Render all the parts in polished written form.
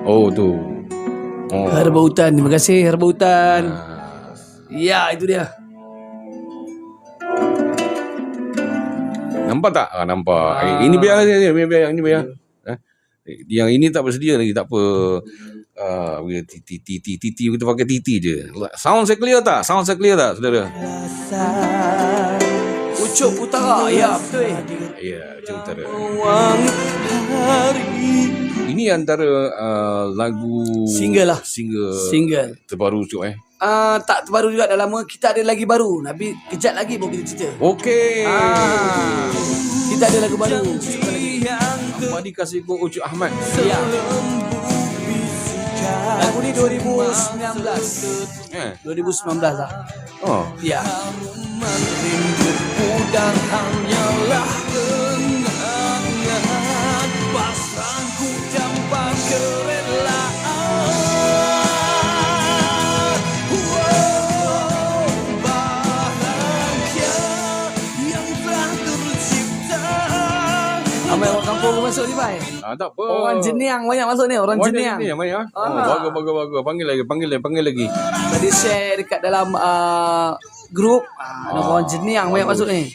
Oh tu. Oh. Herba Hutan. Terima kasih Herba Hutan. Ya, itu dia. Nampak tak? Nampak. Ini biar saja. Ini biar. Yang ini tak bersedia lagi. Tak apa. Titi kita pakai titi je. Sound saya clear tak? Saudara? Ucup Utara. Ya, betul. Ya, Ucup Utara. Ini antara lagu single terbaru Ucup tak terbaru juga, dah lama. Kita ada lagi baru. Tapi kejap lagi baru kita cerita. Okey. Kita ada lagu baru. Apa dikasih ke Ucup Ahmad? Ya. Lagu ni 2019. 2019 lah. Oh. Ya. Dan hanyalah kenangan pasrahku tanpa kerelaan. Bahagia yang telah tercipta. Amai orang kampung masuk ni, Pai. Tak apa. Orang Jeniang banyak masuk ni. Orang Jeniang. Banyak. Bagus. Panggil lagi. Tadi share dekat dalam grup. Orang Jeniang banyak masuk ni.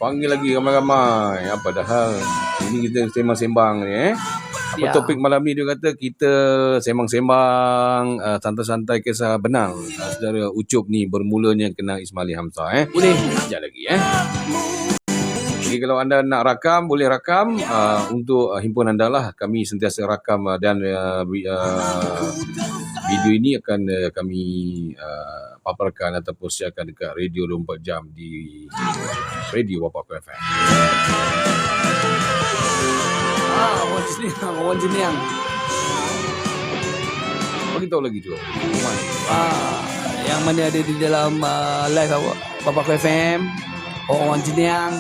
Panggil lagi ramai-ramai. Apa dah hal. Ini kita sembang-sembang ni Apa topik malam ni dia kata kita sembang-sembang santai-santai kisah benang. Saudara Ucup ni bermulanya kena Ismail Hamzah Boleh. Sekejap lagi Jadi kalau anda nak rakam, boleh rakam untuk himpun anda lah. Kami sentiasa rakam dan video ini akan kami paparkan ataupun siarkan dekat radio 24 jam di Radio Wapak FM. Orang Jeniang. Bagi tahu lagi juga. Yang mana ada di dalam live Wapak FM. Orang Jeniang.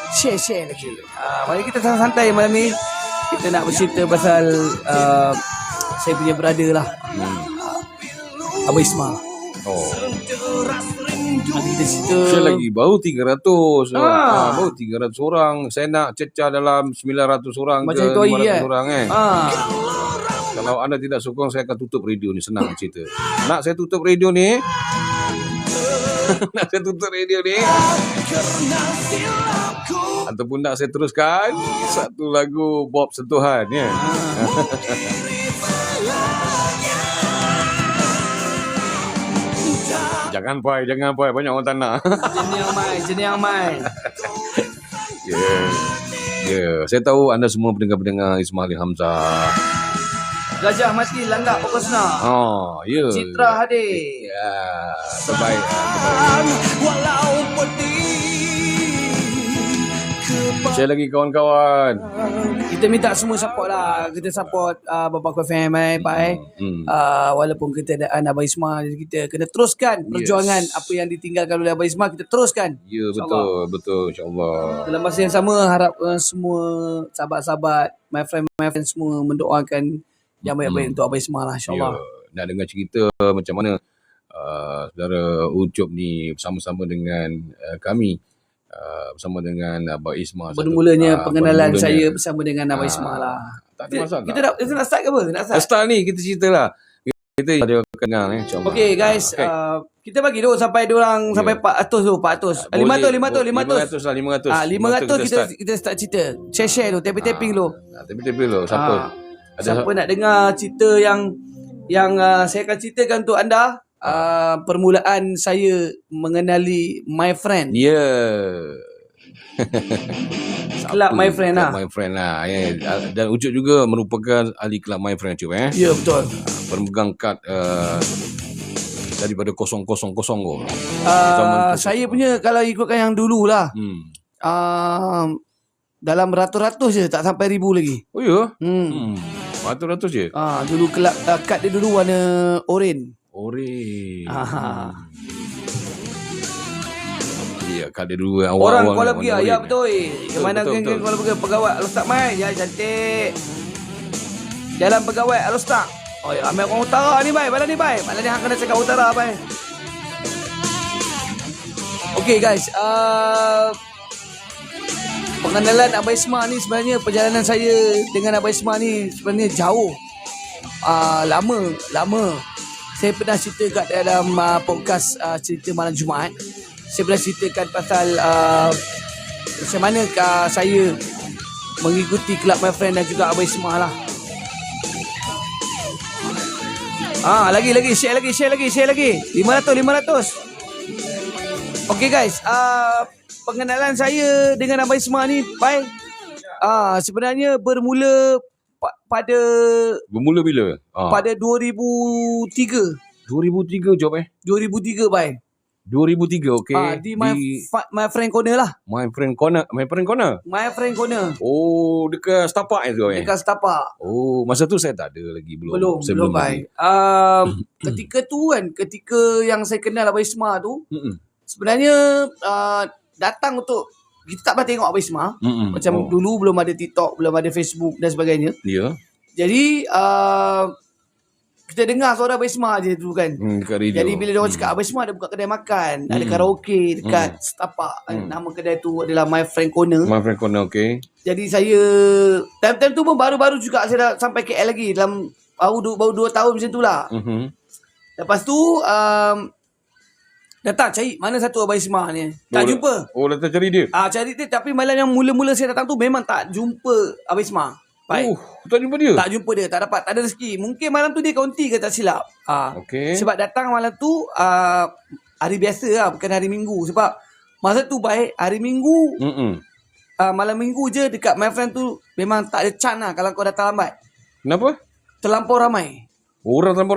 Share lagi. Mari kita santai malam ni. Kita nak bercerita pasal saya punya brother lah. Abang Ismail. Kita cerita. Saya lagi baru 300 baru 300 orang. Saya nak cecah dalam 900 orang macam ke 500 orang Kalau anda tidak sokong, saya akan tutup radio ni. Senang cerita. Nak saya tutup radio ni ataupun nak saya teruskan satu lagu Bob Sentuhan Jangan pai, banyak orang tak nak. Jeniang mai. Ya. Saya tahu anda semua pendengar-pendengar Ismail Hamzah. Gajah mati langgak pokosna. Ya. Citra hadir. Ya, terbaik. Walau pedih. Saya lagi kawan-kawan. Kita minta semua support lah. Kita support Bapak FM Pak. Walaupun kita ada Abang Ismail, kita kena teruskan perjuangan apa yang ditinggalkan oleh Abang Ismail, kita teruskan. Ya, betul insya-Allah. Dalam masa yang sama harap semua sahabat-sahabat, my friend semua mendoakan yang baik-baik untuk Abang Ismail lah, insya-Allah. Nak dengar cerita macam mana saudara Ucup ni bersama-sama dengan kami, bersama dengan Abang Ismail. Bermulanya pengenalan saya bersama dengan Abang Ismail lah. Tak ada masalah. Kita nak start ke apa? Nak start ni kita ceritalah. Kita ada kenal insya-Allah. Okey guys, kita bagi dulu sampai diorang sampai 400 dulu, 400. 500 lah, 500 kita start cerita. Share tu, tapping dulu. Tapping dulu. Siapa nak dengar cerita yang saya akan ceritakan untuk anda, permulaan saya mengenali My Friend. Ya. Kelab My Friend lah. My Friend lah. Dan Ucup juga merupakan ahli kelab My Friend Ucup. Ya, betul. Pemegang kad daripada 000 tu. Saya punya kalau ikutkan yang dulu lah. Dalam ratus-ratus je, tak sampai 1000 lagi. Oh ya? Ratus-ratus je? Dulu kelab kad dia dulu warna oren. Ya, kad dia dulu orang Kuala Pergi. Ya, betul. Kemana geng-geng Kuala Pergi, pegawai Al-Ustaz Mai. Ya, cantik. Jalan pegawai Al-Ustaz. Oh, ya, ambil orang utara ni, Bai. Malam ni hang kena cakap utara, Bai. Okay, guys. Pengenalan Abang Ismail ni sebenarnya, perjalanan saya dengan Abang Ismail ni sebenarnya jauh. lama. Saya pernah cerita kat dalam podcast cerita malam Jumaat. Saya pernah ceritakan pasal macam mana saya mengikuti Club My Friend dan juga Abang Ismah lah. Lagi share lagi 500. Okay guys, pengenalan saya dengan Abang Ismah ni bye. Sebenarnya bermula pada bila? pada 2003. 2003 jawab 2003 bye. 2003 okey. Di My Friend Corner lah. My Friend Corner. Oh, dekat Setapak tu Dekat Setapak. Oh, masa tu saya tak ada lagi Belum Sebelum baik. Ketika yang saya kenal Abang Ismah tu, sebenarnya datang untuk kita tak pernah tengok Abang Ismah. Macam dulu belum ada TikTok, belum ada Facebook dan sebagainya. Ya. Jadi kita dengar suara Abang Ismah je tu kan. Dekat radio. Jadi bila diorang cakap Abang Ismah ada buka kedai makan, ada karaoke dekat Setapak. Nama kedai tu adalah My Friend Corner. My Friend Corner, okey. Jadi saya time tu pun baru-baru juga saya dah sampai KL lagi dalam baru 2 tahun macam tu lah. Lepas tu datang cari mana satu Abang Ismah ni. Tak jumpa. Oh, datang cari dia. Cari dia tapi malam yang mula-mula saya datang tu memang tak jumpa Abang Ismah. Baik. Tak jumpa dia? Tak jumpa dia, tak dapat, tak ada rezeki. Mungkin malam tu dia kaunti ke tak silap. Okey. Sebab datang malam tu hari biasa lah, bukan hari Minggu. Sebab masa tu baik hari Minggu. Malam Minggu je dekat My Friend tu memang tak ada chance lah kalau kau datang lambat. Kenapa? Terlampau ramai. Orang terlampau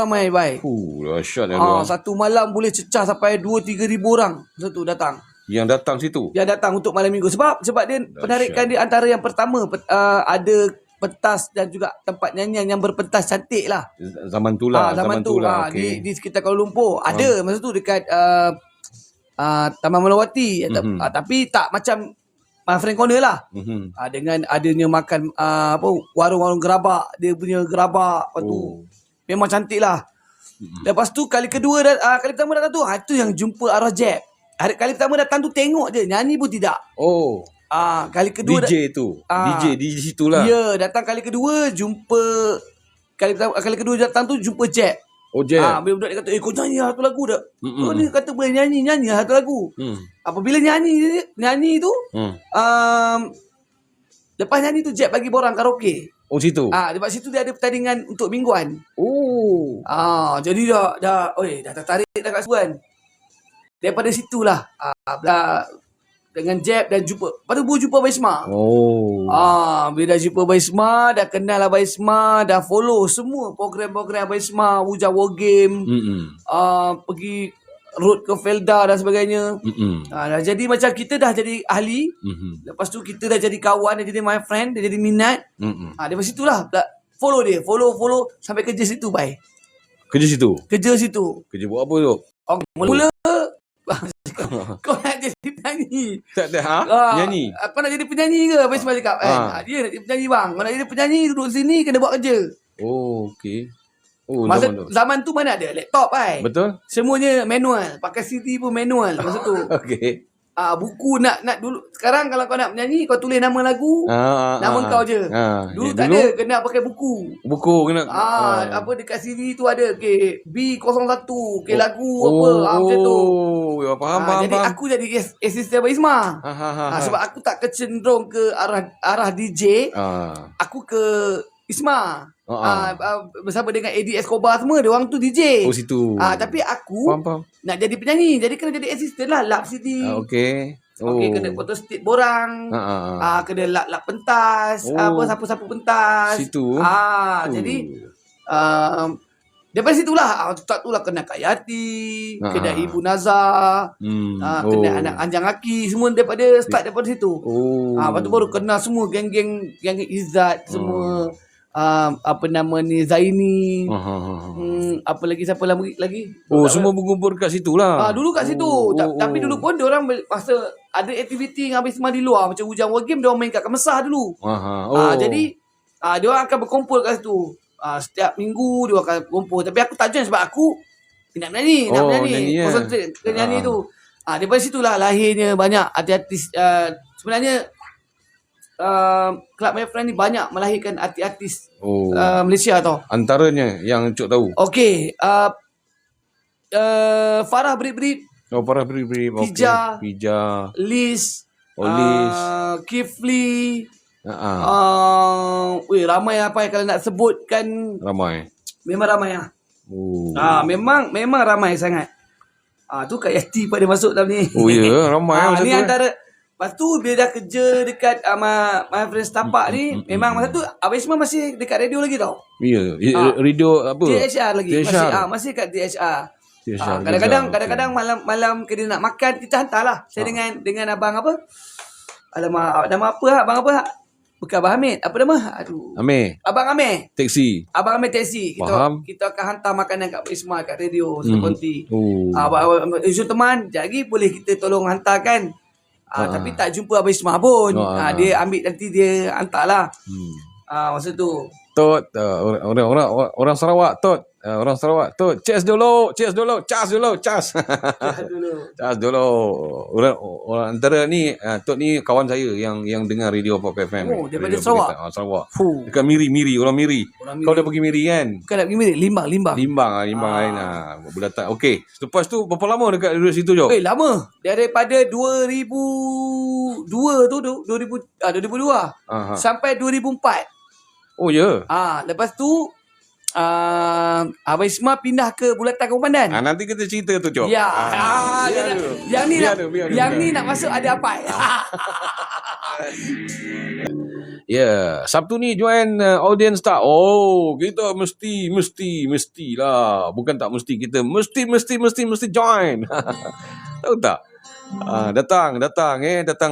ramai. Baik. Dahsyat ya. Satu malam boleh cecah sampai 2-3 ribu orang masa tu datang. Yang datang situ. Yang datang untuk malam Minggu sebab dia penarikan dia antara yang pertama ada pentas dan juga tempat nyanyian yang berpentas cantik lah. Zaman tu lah. Okay. Di sekitar Kuala Lumpur ada masa tu dekat Taman Melawati. Tapi tak macam My Friend Corner lah. Dengan adanya makan warung-warung gerabak, dia punya gerabak tu memang cantik lah. Lepas tu kali pertama datang tu itu yang jumpa arwah Jeb. Kali pertama datang tu tengok je, nyanyi pun tidak. Kali kedua DJ tu. DJ situ lah. Ya, datang kali kedua jumpa kali kedua datang tu jumpa Jeb. Jeb. Bila budak dia kata, kau nyanyi satu lagu tak? Kau ni kata boleh nyanyi satu lagu. Apabila nyanyi tu, lepas nyanyi tu Jeb bagi borang karaoke. Situ. Sebab situ dia ada pertandingan untuk mingguan. Jadi dah tertarik dah kat situ kan. Daripada situlah dengan Jeb dan jumpa. Lepas tu baru jumpa Abang Ismah. Bila dah jumpa Abang Ismah, dah kenal Abang Ismah, dah follow semua program-program Abang Ismah, Wujang War Game, pergi road ke Felda dan sebagainya. Dah jadi macam kita dah jadi ahli. Lepas tu kita dah jadi kawan, dah jadi my friend, dah jadi minat. Daripada situlah follow dia, follow sampai kerja situ bye. Kerja situ. Kerja buat apa tu? Mula kau nak jadi penyanyi. Tak ada nyanyi. Kau nak jadi penyanyi ke? Abang Ismail cakap dia nak jadi penyanyi bang. Kau nak jadi penyanyi duduk sini kena buat kerja. Okey. Masa zaman tu mana ada laptop kan? Betul. Semuanya manual. Pakai CD pun manual masa tu. Okey. Buku nak dulu. Sekarang kalau kau nak menyanyi kau tulis nama lagu, nama kau je. Dulu tak ada, kena pakai buku. Kena apa dekat CD tu ada B01 lagu apa macam tu. Faham. Jadi aku jadi assistant Abang Ismah. Sebab aku tak kecenderung ke arah DJ. Aku ke Ismah. Bersama dengan Eddie Escobar semua, dia orang tu DJ. Situ. Tapi aku nak jadi penyanyi, jadi kena jadi assistant lah, lap CD. Okey. Kena foto state borang. Kena lap pentas, sapu-sapu pentas. Situ. Jadi daripada situlah tak tulah kena Kak Yati, kena Ibu Nazar, kena anak Anjang Aki, semua start daripada situ. Lepas tu baru kenal semua geng-geng Izzat semua. Apa nama ni, Zaini, apa lagi, siapa lagi? Semua berkumpul kat situ lah. Dulu kat situ. Tapi dulu pun diorang masa ada aktiviti dengan Abang Ismah di luar, macam Wujang War Game, diorang main kat Kemesah dulu. Jadi diorang akan berkumpul kat situ. Setiap minggu diorang akan berkumpul. Tapi aku tak join sebab aku nak menyanyi. Konsentrate ke nyanyi tu. Daripada situlah lahirnya banyak artis-artis. Sebenarnya Club My Friend ni banyak melahirkan artis-artis Oh. Malaysia tau. Antaranya yang Cuk tahu. Okey, Farah Berit-Berit, Oh, para beri-beri. Pija. Pija. Liz, Liz. Kifli, Ha. ramai apa kalau nak sebutkan, Ramai. memang ramai lah. Oh. Memang ramai sangat. Tu Kak Yati pada masuk dalam ni. Oh ya, ramai masa Ni tu. antara. Lepas tu bila dah kerja dekat My Friend Setapak ni, memang masa tu Abang Ismail masih dekat radio lagi tau. Ya, radio apa? DHR lagi. DHR. Masih kat DHR. DHR. Kadang-kadang malam kena nak makan, kita hantarlah. Saya dengan abang apa? Alamak, nama apa abang apa? Bukan Abang Hamid. Apa nama? Aduh. Amir, Abang Amir. teksi. Abang Amir taksi. Faham. Kita akan hantar makanan kat Ismail kat radio konti. Oh. Abang Isu teman, sekejap lagi boleh kita tolong hantarkan. Tapi tak jumpa Abang Ismail pun. Dia ambil nanti dia hantarlah. Masa tu. Tot, orang Sarawak, Tot. Orang Sarawak, Tot. Cheers dulu. Cas dulu. Cas dulu. Orang antara ni, Tot ni kawan saya yang dengar radio Pop FM. Oh, daripada Radio Sarawak? Berita. Sarawak. Fuh. Dekat Miri, orang Miri. Orang Kau Miri. dah pergi Miri kan? Bukan nak pergi Mirik, Limbang. Limbang lain lah. Bulatan. Okey. Lepas tu berapa lama dekat situ Jok? Lama. Daripada 2002 tu, 2002 sampai 2004. Oh ya. Lepas tu Abang Ismail pindah ke Bulatan Komandan. Nanti kita cerita tu Jok. Ya. biar Yang dia. ni nak masuk ada apa? Ya, Sabtu ni join audience tak? Oh, kita mestilah. Bukan tak mesti, kita mesti join. Tahu tak? Datang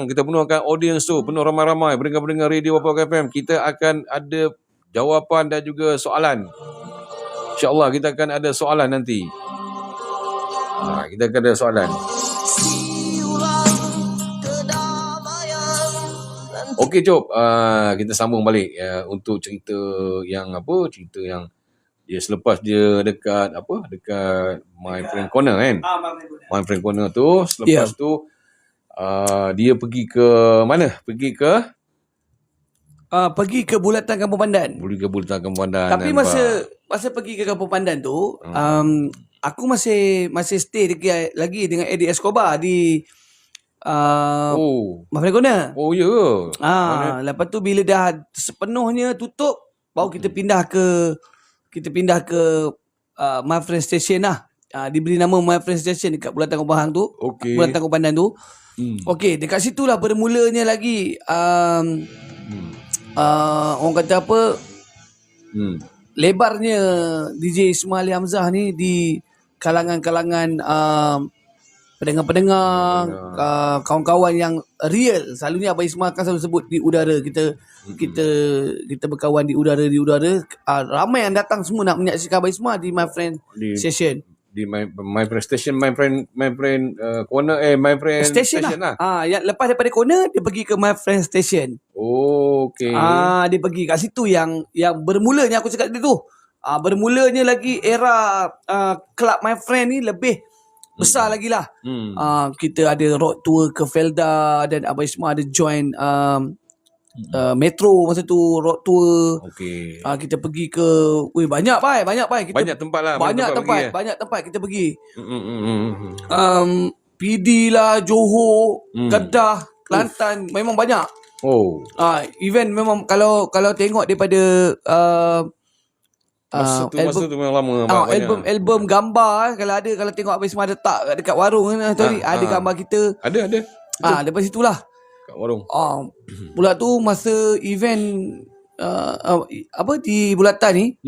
kita penuhkan audience tu, penuh ramai-ramai pendengar-pendengar radio Pop FM. Kita akan ada jawapan dan juga soalan. InsyaAllah kita akan ada soalan nanti. Kita akan ada soalan. Okey Cop, kita sambung balik untuk cerita yang dia selepas dia dekat My Friend Corner kan. My Friend Corner tu selepas tu dia pergi ke mana? Pergi ke Bulatan Kampung Pandan. Bulatan Kampung Pandan. Tapi masa pergi ke Kampung Pandan tu, aku masih stay lagi dengan Eddie Escobar di My Friend Corner. Oh ya ke? Lepas tu bila dah sepenuhnya tutup, baru kita pindah ke My Friend Station lah. Diberi nama My Friend Station dekat Bulatan Kampung Hang tu. Okey. Bulatan Kampung Pandan tu. Okey, dekat situlah bermulanya lagi orang kata apa, lebarnya DJ Ismail Ali Hamzah ni di kalangan-kalangan pendengar-pendengar, kawan-kawan yang real. Selalunya Abang Ismail kan selalu sebut di udara, kita berkawan di udara. Ramai yang datang semua nak menyaksikan Abang Ismail di My Friend Session. Di my friend station, my friend corner, my friend Station lah. Yang lepas daripada corner dia pergi ke My Friend Station. Oh, okey. Dia pergi kat situ yang bermulanya aku cakap tadi tu. Bermulanya lagi era Club My Friend ni lebih besar lagi lah. Kita ada road tour ke Felda dan Abang Ismail ada join Metro masa tu, road tour. Okey. Kita pergi ke banyak pai. Kita Banyak tempat lah. banyak tempat kita pergi. PD lah, Johor, Kedah, Kelantan, memang banyak. Oh. Event memang kalau tengok daripada Masa tu memang lama. album gambar, kalau tengok Abang Ismail letak dekat warung tadi ada gambar kita. Ada. Lepas situlah Kat warung. pula tu masa event di Bulatan ni,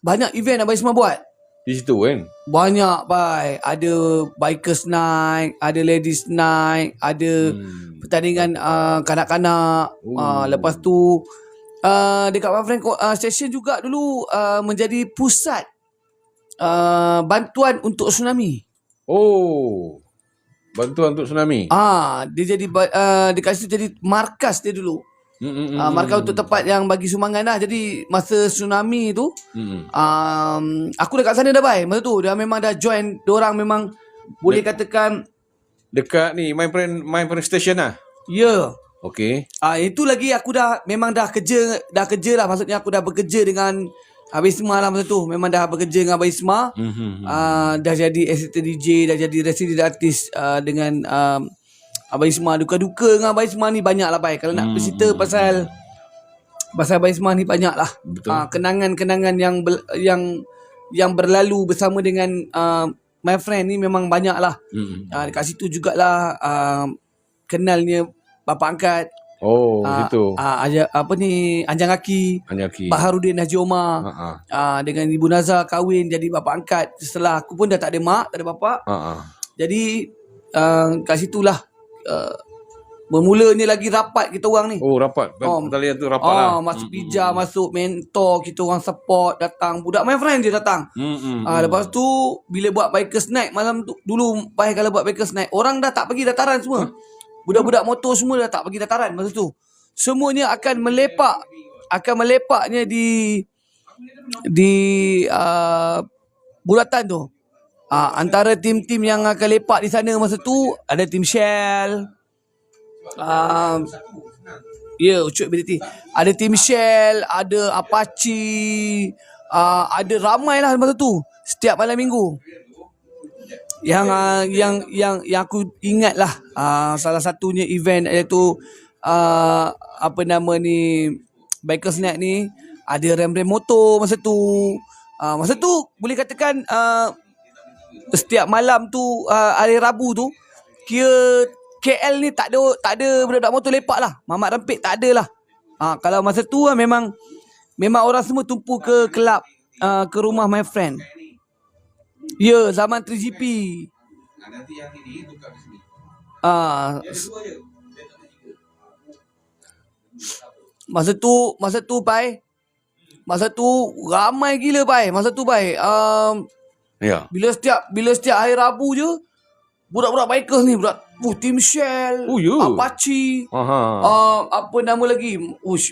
banyak event Abang Ismail buat. Di situ kan. Banyak pai. Ada bikers night, ada ladies night, ada pertandingan kanak-kanak. Lepas tu dekat My Friend Station juga dulu menjadi pusat bantuan untuk tsunami. Oh. Bantuan untuk tsunami. Dia jadi dekat situ jadi markas dia dulu. Markas untuk tempat yang bagi sumbangan lah. Jadi masa tsunami tu aku dekat sana dah bye. Masa tu dah memang dah join. Diorang memang boleh katakan dekat ni My Friend Station lah. ya. Okey. Itu lagi aku memang dah kerja lah, maksudnya aku dah bekerja dengan Abang Isma lah masa tu. Memang dah bekerja dengan Abang Isma. Dah jadi assistant DJ, dah jadi resident artist dengan Abang Isma. Duka-duka dengan Abang Isma ni banyak lah, Pai. Kalau nak bercerita pasal Abang Isma ni banyak lah. Kenangan-kenangan yang berlalu bersama dengan my friend ni memang banyak lah. Dekat situ jugalah kenalnya bapa angkat. Oh, gitu. Anjang Aki. Baharudin Haji Omar. Dengan Ibu Nazar kahwin jadi bapa angkat. Setelah aku pun dah tak ada mak, tak ada bapa. Jadi kat situlah bermulanya lagi rapat kita orang ni. Oh, rapat. Talian tu rapat lah. Masuk pijak, masuk mentor, kita orang support datang. Budak my friend je datang. Lepas tu bila buat bikers night malam tu, dulu Pai kalau buat bikers night, orang dah tak pergi dataran semua. Budak-budak motor semua dah tak pergi dataran masa tu. Semuanya akan melepaknya di bulatan tu. Antara tim-tim yang akan lepak di sana masa tu ada tim Shell. Ucup ability. Ada tim Shell, ada Apache, ada ramai lah masa tu. Setiap malam minggu. Yang aku ingat lah, salah satunya event iaitu Bikers Night ni, ada rem-rem motor masa tu. Masa tu boleh katakan setiap malam tu, hari Rabu tu, kira KL ni tak ada budak-budak motor lepak lah. Mamat Rempit tak ada lah. Kalau masa tu memang orang semua tumpu ke kelab, ke rumah my friend. Zaman 3GP. Nanti yang ini tukar ke sini. Masa tu Pai. Masa tu ramai gila Pai. Bila setiap hari Rabu je, budak-budak bikers ni, Tim Shell, Apache, apa nama lagi,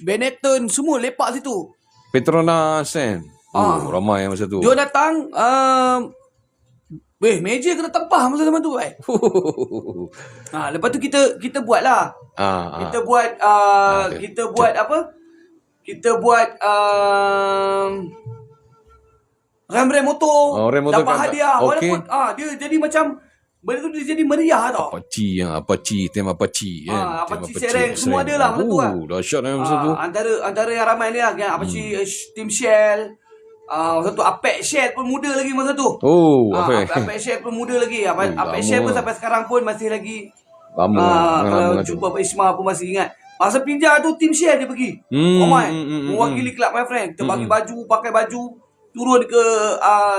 Benetton, semua lepak situ. Petronas kan. Ramai masa tu. Dia datang, meja kena tempah masa zaman tu, Pai. Lepas tu kita buat lah. Kita buat apa? Kita buat rem-rem motor. Rem motor dapat hadiah. Okay. Walaupun dia jadi macam benda tu dia jadi meriah tau. Apache, tem Apache kan. Apache Sereng semua ada lah masa tu lah. Dahsyat lah masa tu. Antara yang ramai ni lah, Apache, Tim Shell. Masa tu Apek Shell pun muda lagi masa tu. Apek Shell pun muda lagi. Apek Shell pun sampai sekarang pun masih lagi lama. Kalau jumpa Pak Isma pun masih ingat. Masa pinjah tu Tim Shell dia pergi. Mewakili kelab my friend. Kita bagi baju, pakai baju, turun ke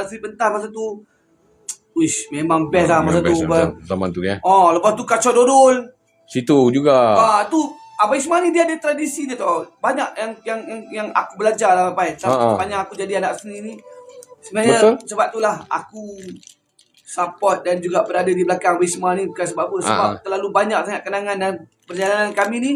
Sri Pentas masa tu. Memang best lah masa tu. Zaman tu ya. Lepas tu Kacau Dodol. Situ juga. Tu Abang Ismail ni dia ada tradisi dia tau. Banyak yang aku belajar lah Pai. Sepanjang aku jadi anak seni ni. Sebenarnya sebab itulah aku support dan juga berada di belakang Abang Ismail ni. Bukan sebab apa. Sebab terlalu banyak sangat kenangan dan perjalanan kami ni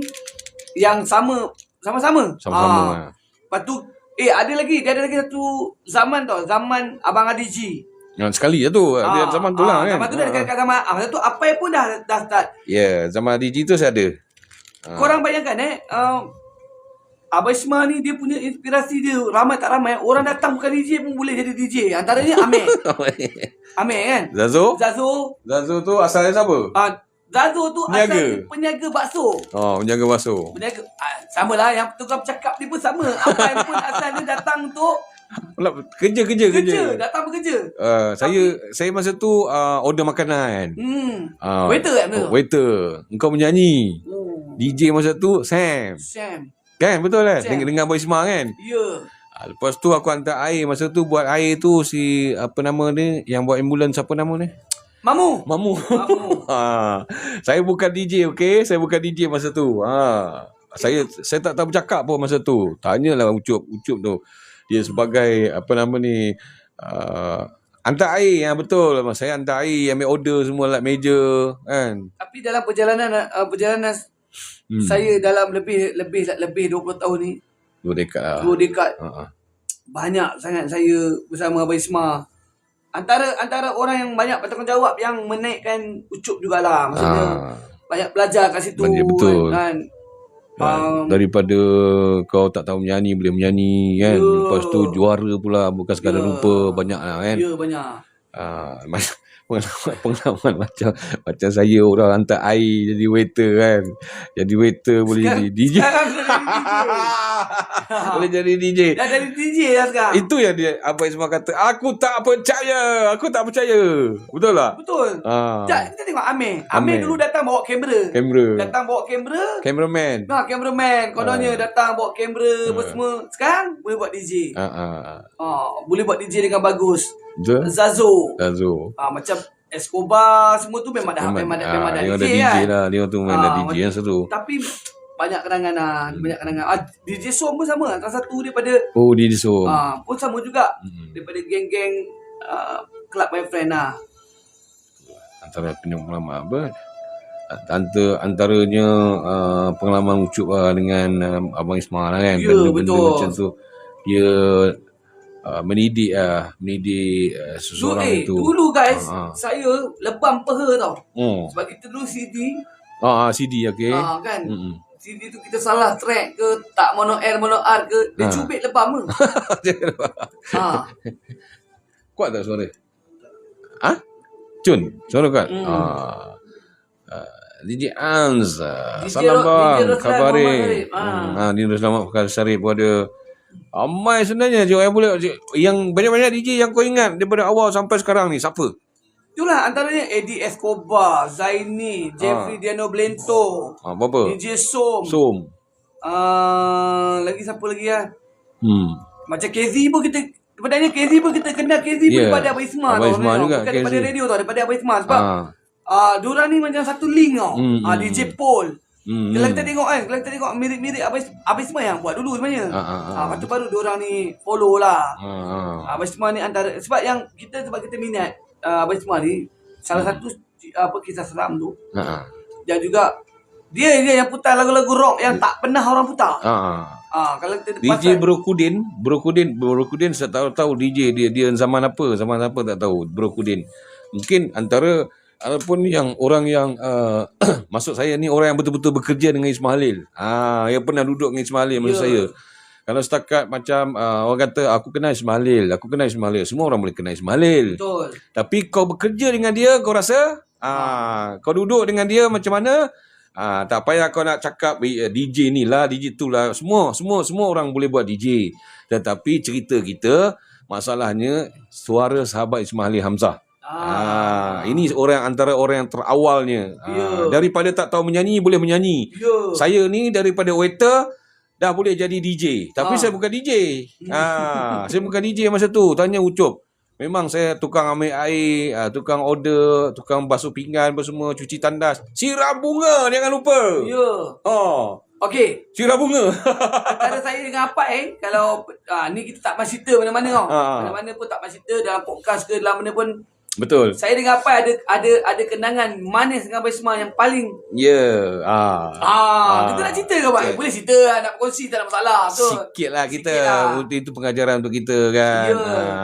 yang sama-sama. Lepas tu ada lagi satu zaman tau. Zaman Abang Adiji. Yang sekali je tu. Dia zaman tu lah kan. Zaman tu dah dekat zaman. Masa tu Apai pun dah start. Zaman DJ tu saya ada. Korang bayangkan Abang Isma ni dia punya inspirasi dia. Ramai tak ramai, orang datang bukan DJ pun boleh jadi DJ. Antaranya Amir. Amir kan. Zazo tu asalnya siapa? Zazo tu peniaga bakso. Penjaga bakso. Sama lah, yang tukang bercakap dia pun sama. Apai pun asal dia datang tu Kerja. Datang bekerja. Saya masa tu order makanan. Waiter kan tu? Waiter. Engkau menyanyi. DJ masa tu Sam. Kan betul kan? Dengan Abang Isma kan? Ya. Lepas tu aku hantar air. Masa tu buat air tu si apa nama ni yang buat ambulans, siapa nama ni? Mamu. Saya bukan DJ, okey? Saya bukan DJ masa tu. Saya tak tahu bercakap pun masa tu. Tanyalah Ucup tu. Dia sebagai apa nama ni hantar air yang betul. Saya hantar air, ambil order semua like meja kan. Tapi dalam perjalanan saya dalam lebih 20 tahun ni. 2 dekad lah. 2 dekad. Banyak sangat saya bersama Abang Isma. Antara orang yang banyak bertanggungjawab yang menaikkan Ucup jugalah. Maksudnya banyak belajar kat situ. Betul. Kan. Daripada kau tak tahu menyanyi, boleh menyanyi kan. Lepas tu juara pula, bukan sekadar rupa, banyak lah kan. Ya, banyak. Pengalaman macam saya orang hantar air jadi waiter kan. Jadi waiter boleh jadi DJ. Sekarang dah jadi DJ. Boleh jadi DJ. Dah jadi DJ dah sekarang. Itu yang dia Abang Ismail kata, aku tak percaya. Betul tak? Betul. Sekejap, kita tengok Amir. Amir dulu datang bawa kamera. Datang bawa kamera. Cameraman. Cameraman. Kononnya datang bawa kamera apa semua. Sekarang boleh buat DJ. Boleh buat DJ dengan bagus. Betul? Zazo. Macam Escobar semua tu memang dah dia DJ ada DJ kan. lah. Dia tu main dah DJ yang seru. Tapi banyak kenangan lah. Banyak kenangan. DJ Som pun sama. Antara satu daripada DJ Som. pun sama juga. Daripada geng-geng Club My Friend lah. Antara pengalaman apa? Antaranya pengalaman Ucup dengan Abang Ismail lah kan. Ya, Benda-benda betul. macam tu. Dia mendidik seseorang itu. Dulu guys, saya lebam peha tau. Sebab kita dulu CD. CD okey. Kan. CD tu kita salah track ke, tak mono R mono R ke, dia cubit lebam ke. Kuat tak suara? Cun, suara kuat. DJ Ans, salam bang, khabarin. Dia selamat Fakar Syarif pun ada. Ramai sebenarnya yang boleh, yang banyak-banyak DJ yang kau ingat daripada awal sampai sekarang ni, siapa? Itulah antaranya Eddie Escobar, Zaini, Jeffrey Diano Blento, Apa? DJ Som. Lagi siapa lagi lah? Macam KZ pun kita, sebenarnya KZ pun kita kenal KZ pun daripada Abang Ismail. Abang Ismail juga bukan KZ. daripada radio tau, daripada Abang Ismail. Sebab diorang ni macam satu link tau. DJ Paul. Kalau kita tengok mirip-mirip Abang Ismail yang buat dulu sebenarnya. Lepas tu baru diorang ni follow lah. Abang Ismail ni antara, sebab kita minat Abang Ismail ni salah satu kisah seram tu. Dan juga dia yang putar lagu-lagu rock yang tak pernah orang putar. Kalau kita DJ Brokudin saya tahu DJ dia zaman apa tak tahu. Brokudin mungkin antara ataupun yang orang yang maksud saya ni orang yang betul-betul bekerja dengan Ismail Halil. Yang pernah duduk dengan Ismail Halil maksud saya. Kalau setakat macam orang kata aku kenal Ismail Halil, semua orang boleh kenal Ismail Halil. Betul. Tapi kau bekerja dengan dia, kau rasa kau duduk dengan dia macam mana? Tak payah kau nak cakap DJ ni lah, DJ tu lah, semua orang boleh buat DJ. Tetapi cerita kita, masalahnya suara sahabat Ismail Halil Hamzah. Ini antara orang yang terawalnya. Daripada tak tahu menyanyi boleh menyanyi. Saya ni daripada waiter dah boleh jadi DJ. Tapi saya bukan DJ. Saya bukan DJ masa tu. Tanya Ucup. Memang saya tukang ambil air, tukang order, tukang basuh pinggan apa semua, cuci tandas. Siram bunga jangan lupa. Okey. Siram bunga. Antara saya dengan Apai kalau ni kita tak pasti cerita mana-mana tau. Mana-mana pun tak pasti cerita dalam podcast ke dalam mana pun. Betul. Saya dengan Apai ada kenangan manis dengan Abang Ismail yang paling. Kita nak cerita ke Abang? Boleh cerita lah, nak kongsi tak ada masalah. Sikit lah kita. Itu pengajaran untuk kita kan.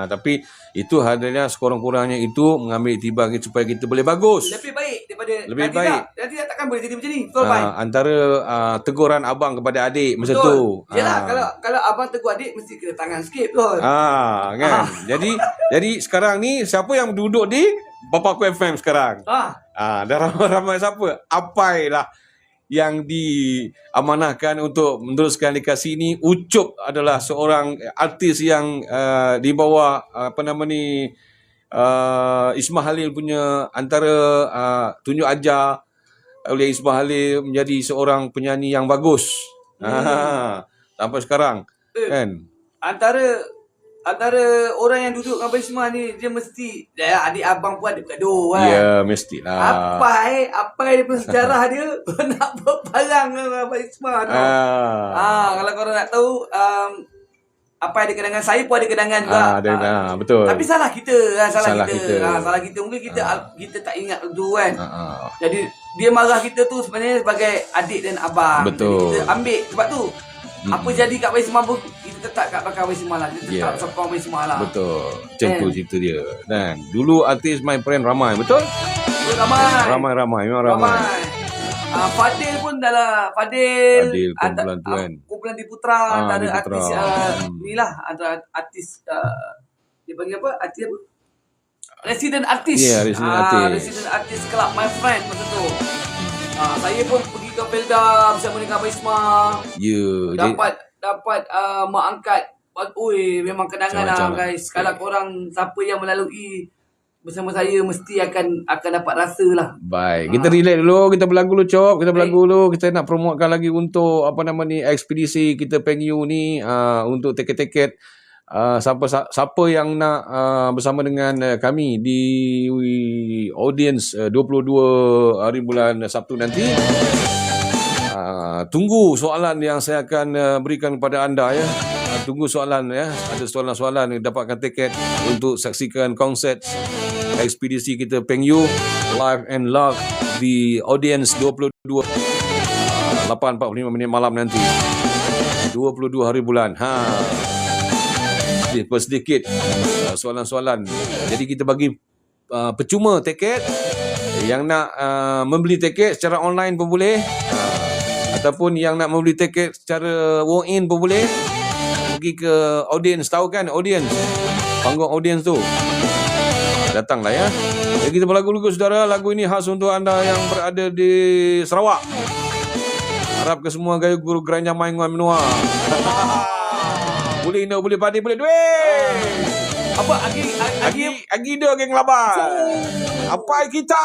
Tapi itu adanya sekurang-kurangnya itu mengambil iktibar supaya kita boleh bagus. Lebih baik daripada lebih baik. Nanti takkan boleh jadi macam ni. Betul Abang? Antara teguran abang kepada adik masa tu. Yalah, kalau abang tegur adik mesti kena tangan sikit betul. Kan. Jadi sekarang ni siapa yang duduk di Bapakku FM sekarang? Dah ramai siapa? Apai lah yang diamanahkan untuk meneruskan legasi ini. Ucup adalah seorang artis yang di bawah Ismail Halil punya antara tunjuk ajar oleh Ismail Halil menjadi seorang penyanyi yang bagus. Sampai sekarang kan. Antara orang yang duduk dengan Abang Ismail ni, dia mesti adik abang pun ada gaduh kan. Ya, mestilah. Apa dia punya sejarah dia nak berperang dengan Abang Ismail tu. Kalau korang nak tahu, apa ada kenangan, saya pun ada kenangan juga. Betul. Tapi salah kita. Salah kita. Mungkin kita tak ingat tu kan. Jadi dia marah kita tu sebenarnya sebagai adik dan abang. Betul. Jadi kita ambil sebab tu. Apa jadi kat Abang Ismail pun kita tetap kat belakang Abang Ismail lah. Kita tetap sokong Abang Ismail lah. Betul. Macam tu cerita dia. Dan dulu artis My Friend ramai, betul? Ramai. Memang ramai. Fadil pun dah lah. Fadil. Fadil, kumpulan tu kan. Kumpulan di Putra. Antara di Putra. artis ni lah. Antara artis dia panggil apa? Artis apa? Resident artis. Ya, resident artis. Resident artis club my friend masa tu. Saya pun pergi ke Felda bersama dengan Abang Isma. Ya. Dapat mak angkat. Oi, memang kenangan lah Macam-macam guys. Kalau korang siapa yang melalui bersama saya mesti akan dapat rasa lah. Baik, kita relax dulu, kita berlagu dulu Cop, kita berlagu dulu, kita nak promotekan lagi untuk apa nama ni ekspedisi kita Peng Yu ni untuk tiket-tiket siapa yang nak bersama dengan kami di audience 22 hari bulan Sabtu nanti. Tunggu soalan yang saya akan berikan kepada anda ya. Tunggu soalan ya. Ada soalan-soalan yang dapatkan tiket untuk saksikan konsert ekspedisi kita Peng Yu live and live di audience 22 8.45 minit malam nanti. 22 hari bulan. Sedikit soalan-soalan. Jadi kita bagi percuma tiket. Yang nak membeli tiket secara online pun boleh. Ataupun yang nak membeli tiket secara walk-in pun boleh. Pergi ke audience, tahu kan audience? Panggung audience tu. Datanglah ya. Jadi kita berlagu dulu saudara. Lagu ini khas untuk anda yang berada di Sarawak. Harap ke semua gaya guru geranjang main dengan menua. Boleh Indo, boleh padi, boleh duit. Apa Agi dia geng laban. Apa kita?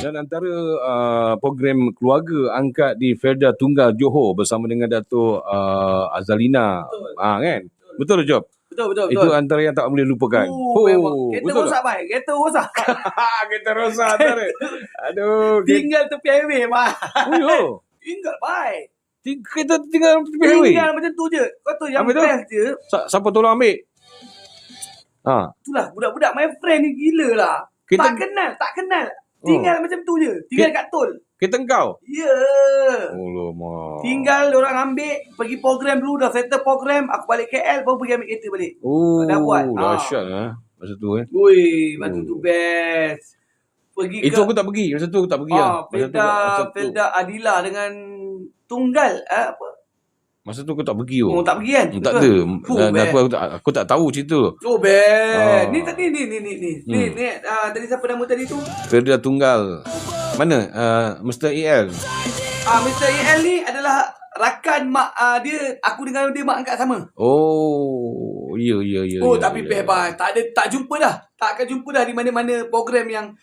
Dan antara program keluarga angkat di Felda Tunggal Johor bersama dengan Dato' Azalina. Kan? Betul Job? Betul. Itu antara yang tak boleh lupakan. Kereta rosak baik. Kereta rosak. Kereta rosak antara. Aduh. Tinggal tepi highway baik. Tinggal baik. Kereta tinggal tepi highway. Tinggal macam tu je. Kau tahu yang best je. Siapa tolong ambil? Itulah budak-budak my friend ni gila lah. Tak kenal. Tinggal macam tu je. Tinggal kat tol. Kereta kau? Ya. Alamak. Tinggal orang ambil, pergi program dulu, dah settle program, aku balik KL, baru pergi ambil kereta balik. Dah buat. Dahsyat masa tu Ui, masa tu best. Pergi itu aku tak pergi. Masa tu aku tak pergi Felda Adila dengan Tunggal. Masa tu aku tak pergi. Tak pergi kan? Tak ada. Aku tak tahu cerita. Best. Ni tadi siapa nama tadi tu? Felda Tunggal. Mana? Mr. EL. Mr. EL ni adalah rakan mak dia. Aku dengan dia mak angkat sama. Ya. Tapi best bye. Tak jumpa dah. Tak akan jumpa dah di mana-mana program yang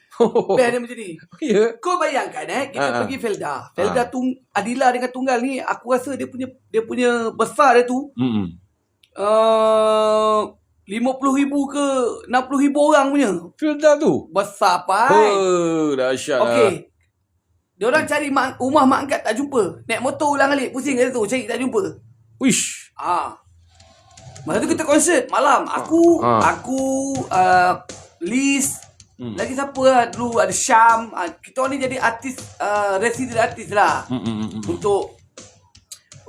best dia macam ni. Ya. Kau bayangkan kita pergi Felda. Felda Adila dengan Tunggal ni, aku rasa dia punya besar dia tu 50,000 ke 60,000 orang punya. Felda tu? Besar pai. Dahsyat. Okey. Diorang cari rumah mak angkat tak jumpa. Naik motor ulang alik. Pusing kat situ. Cari tak jumpa. Wish. Masa tu kita konsert malam. Aku Liz, Lagi siapa lah dulu, ada Syam. Kita orang ni jadi artis, resident artis lah.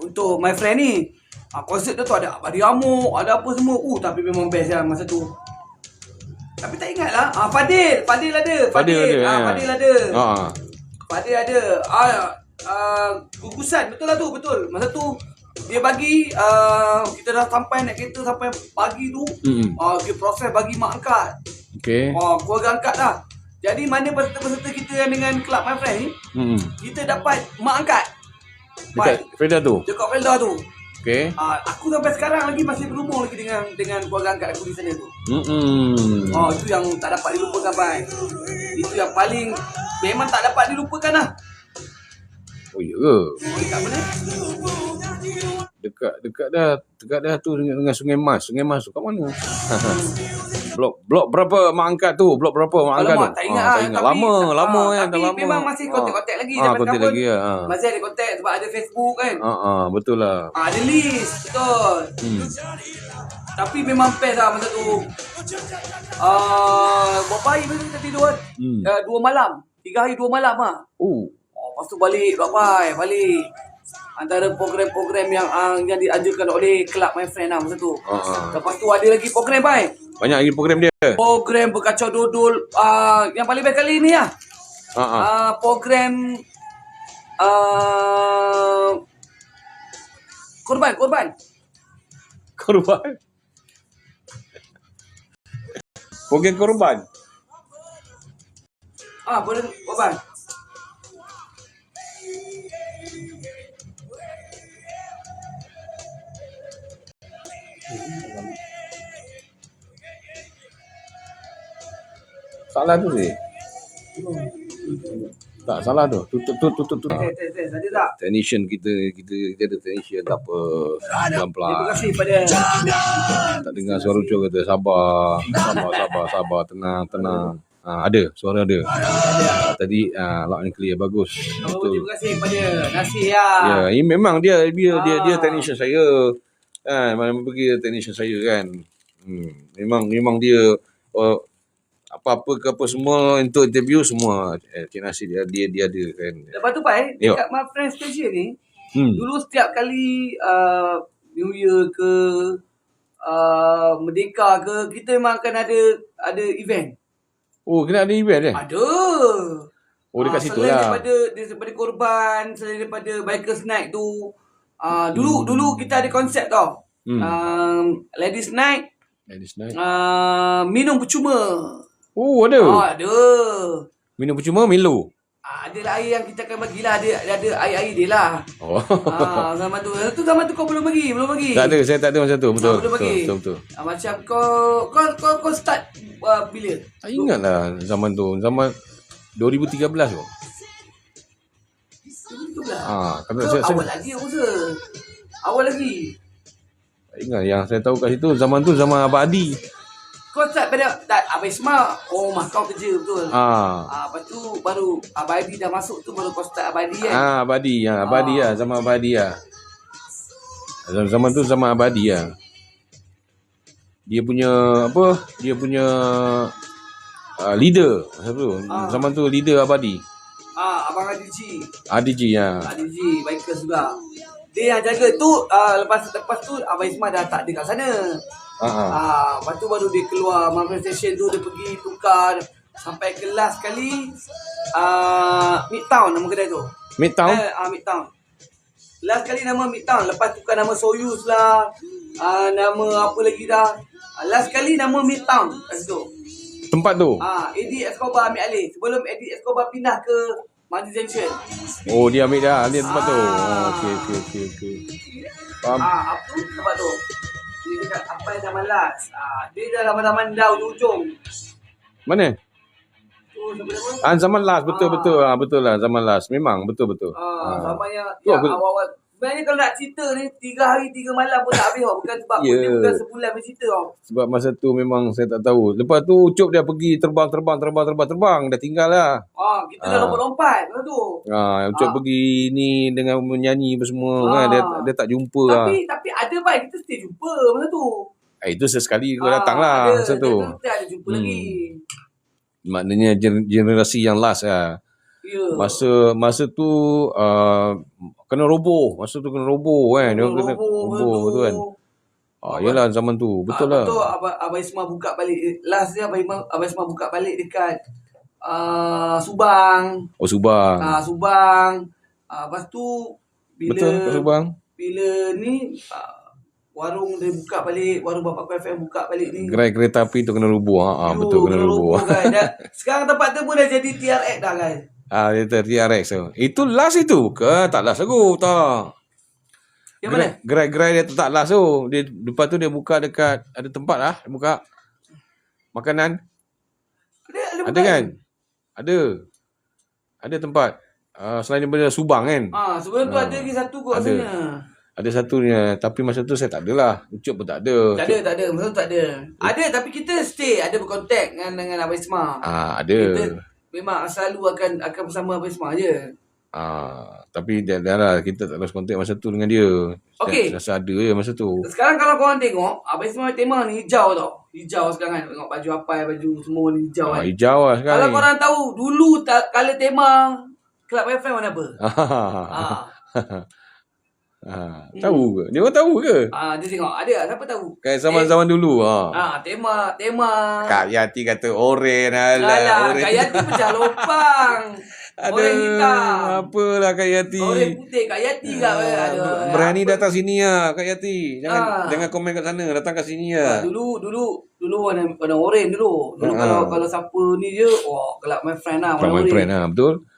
Untuk my friend ni. Konsert dia tu ada Abadi Amok, ada apa semua. Tapi memang best lah masa tu. Tapi tak ingat lah. Fadil ada. Fadil ada. Fadil ada. Gugusan, betul lah tu, betul. Masa tu dia bagi, kita dah sampai naik kereta sampai pagi tu. Dia proses bagi mak angkat. Okay. Keluarga angkat lah. Jadi mana peserta-peserta kita yang dengan Club My Friend ni, kita dapat mak angkat. Dekat Freda tu? Dekat Felda tu. Okay. Aku sampai sekarang lagi masih berhubung lagi dengan keluarga angkat aku di sana tu. Itu yang tak dapat dilupakan, Pai. Itu yang paling memang tak dapat dilupakan lah. Oh ya ke? Tak boleh. Dekat dah tu dengan Sungai Mas. Sungai Mas tu kat mana? Blok berapa mak angkat tu? Blok berapa mak angkat tu? Tak ingat lah. Tak ingat. Lama kan, dah lama. Tapi memang masih kontak-kontak lagi. Kontak lagi lah. Masih ada kontak sebab ada Facebook kan. Betul lah. Ada list, betul. Tapi memang best lah masa tu. Buat bayi masa kita tidur kan. 2 malam. 3 hari 2 malam lah. Lepas tu balik, balik. Antara program-program yang diajukan oleh Club My Friend lah masa tu. Lepas tu ada lagi program, Pai. Banyak lagi program dia. Program berkacau dodol. Yang paling best kali ni lah. Program korban. Program korban. Program korban. Salah tu sih. Tak salah tu. Tutup. Ada tak? Technician kita ada technician tak apa. Pelan-pelan. Terima kasih pada Tak dengar suara Ucok kata sabar, tenang. Ada, suara ada. Tadi loud and clear, bagus. Betul. Terima kasih pada Nasir ya. Ya, ini memang dia technician saya. Mana pergi technician saya kan. Memang dia apa-apa ke apa semua untuk interview semua Cik Nasir dia ada kan. Lepas tu, Pai, dekat My Friend Station ni, dulu setiap kali New Year ke Merdeka ke, kita memang akan ada event. Kena ada event Ada. Dekat situ selain lah. daripada korban, selain daripada Bikers Night tu, dulu kita ada konsep tau. Ladies Night, minum percuma. Ada. Ada. Minum percuma Milo. Ada air yang kita akan bagilah. Ada air dia lah. Zaman tu kau belum bagi. Tak ada, saya tak ada masa tu. Betul. Belum bagi. Betul. Macam kau start bila? Tak ingat lah zaman tu. Zaman 2013 tu. Awal lagi aku rasa. Awal lagi. Tak ingat. Yang saya tahu kat situ zaman tu zaman Abang Adi. Kau start pada Abang Ismail. Rumah kau kerja betul. Lepas tu baru Abang Adi dah masuk tu baru kau start Abang Adi kan. Abang Adi. Abang Adi lah. Zaman Abang Adi lah. Zaman tu zaman Abang Adi lah. Dia punya leader masa tu. Zaman tu leader Abang Adi. Abang Adiji. Adiji ya. Adiji bikers juga. Dia yang jaga tu. Lepas tu Abang Ismail dah tak ada kat sana. Lepas tu baru dia keluar Marvel Station tu, dia pergi tukar sampai ke last kali Midtown nama kedai tu. Midtown? Midtown. Last kali nama Midtown, lepas tukar nama Soyuz lah, nama apa lagi dah. Last kali nama Midtown kat situ. Tempat tu? Eddie Escobar ambil alih. Sebelum Eddie Escobar pindah ke Mandi Junction. Dia ambil dah alih tempat tu. Okey. Faham? Apa tu tempat tu? Dia dekat apa zaman last. Dia dah zaman-zaman dah ujung-ujung. Mana? Tu siapa nama? Zaman last betul. Betul lah zaman last. Memang betul. Zaman yang awal-awal. Sebenarnya kalau nak cerita ni 3 hari 3 malam pun tak habis tau. Bukan sebab dia bukan sebulan bercerita tau. Sebab masa tu memang saya tak tahu. Lepas tu Ucup dia pergi terbang. Dah tinggal lah. Kita dah lompat-lompat masa tu. Ucup pergi ni dengan menyanyi apa semua kan. Dia tak jumpa lah. Tapi ada baik kita still jumpa masa tu. Itu sesekali kau datang lah masa tu. Kita ada jumpa lagi. maknanya generasi yang last lah. Ya. Masa tu kena roboh. Masa tu kena roboh kan. Dia kena roboh betul kan. Yalah zaman tu. Betul lah. Betul Abang Ismail buka balik. Last dia Abang Ismail buka balik dekat Subang. Oh Subang. Subang. Lepas tu bila Betul kat Subang. Bila ni warung dia buka balik, warung Bapak FM buka balik ni. Gerai kereta api tu kena roboh. Betul kena roboh. Kan. Sekarang tempat tu pun dah jadi TRX dah kan. Dia TRX tu. Itu last itu ke? Tak last aku tak. Yang mana? Gerai dia tak last tu. Lepas tu dia buka dekat ada tempat lah. Dia buka makanan. Ada kan? Ada tempat. Selain daripada Subang kan. Sebelum tu ada lagi satu kot rasanya. Ada satunya. Tapi masa tu saya tak ada lah. Ucup pun tak ada. Tak ada. Masa tu tak ada. Ada tapi kita stay. Ada berkontak dengan Abang Ismail. Ada. Kita memang selalu akan bersama Abang Ismail je. Tapi dah lah. Kita tak terus kontak masa tu dengan dia. Okey. Rasa ada je masa tu. Sekarang kalau korang tengok, Abang Ismail tema ni hijau tau. Hijau sekarang kan. Tengok baju apa, baju semua ni hijau kan. Hijau lah sekarang Kalau ni. korang tahu, dulu colour tema Club FM warna apa? Tahu ke? Dia orang tahu ke? Dia tengok. Ada siapa tahu? Kayak zaman-zaman dulu. Tema. Kak Yati kata oren. Alah, Kak Yati pecah lopang. Orang hitam. Apalah Kak Yati. Orang putih Kak Yati kat. Berani datang sini lah Kak Yati. Jangan komen kat sana. Datang kat sini lah. Dulu warna oren dulu. Kalau siapa ni je, Club My Friend lah. Club My Friend lah, betul.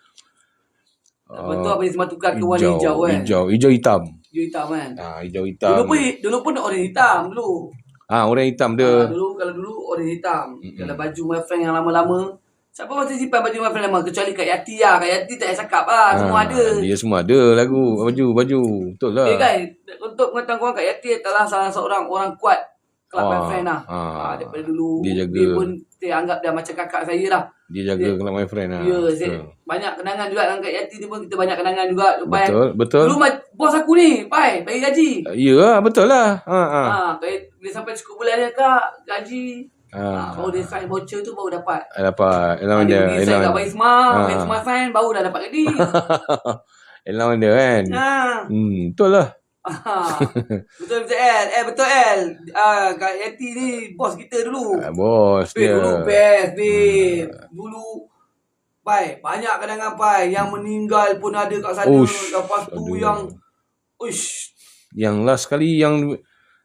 Lepas tu Abang Ismail tukar ke warna hijau kan. Hijau hitam. Hijau hitam kan. Hijau hitam. Dulu pun oren hitam dulu. Orang hitam dia. Dulu oren hitam. Kalau baju My Friend yang lama-lama, siapa masih simpan baju My Friend lama? Kecuali Kak Yati lah. Kak Yati tak payah cakap lah. Semua ada. Dia semua ada lagu. Baju. Betul lah. Kan, untuk pengetahuan korang, Kak Yati adalah salah seorang orang kuat Club My Friend lah. Daripada dulu. Dia jaga. Dia pun saya anggap dah macam kakak saya lah. Dia jaga Club My Friend lah. Ya, banyak kenangan juga dengan Kak Yati ni pun. Kita banyak kenangan juga. Betul. Dulu bos aku ni, Pai, bagi gaji. Ya lah, betul lah. Dia sampai cukup bulan dia, Kak, gaji. Baru dia sign voucher tu baru dapat. Dapat. Elang Dia dia. pergi sign kat Abang Ismail. Abang Ismail sign baru dah dapat gaji. Elang dia kan. Betul lah. Betul L. Betul L. Kak Yati ni bos kita dulu. Bos dia. Dulu best babe. Dulu Pai, banyak kenangan Pai. Yang meninggal pun ada kat sana. Lepas tu yang yang last kali yang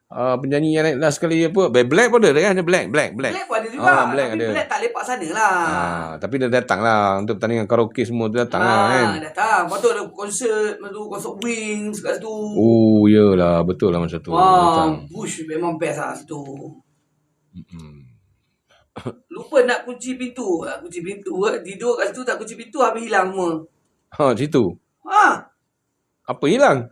penyanyi yang last kali apa? Black pun ada kan? Ada Black. Black pun ada juga. Black tapi ada. Black tak lepak sana lah. Tapi dia datang lah untuk pertandingan karaoke semua tu datang lah kan. Datang. Lepas tu ada konsert Wings kat situ. Yelah, betul lah masa tu. Bush memang best lah situ. Lupa nak kunci pintu. Tidur kat situ tak kunci pintu, habis hilang semua. Situ. Apa hilang?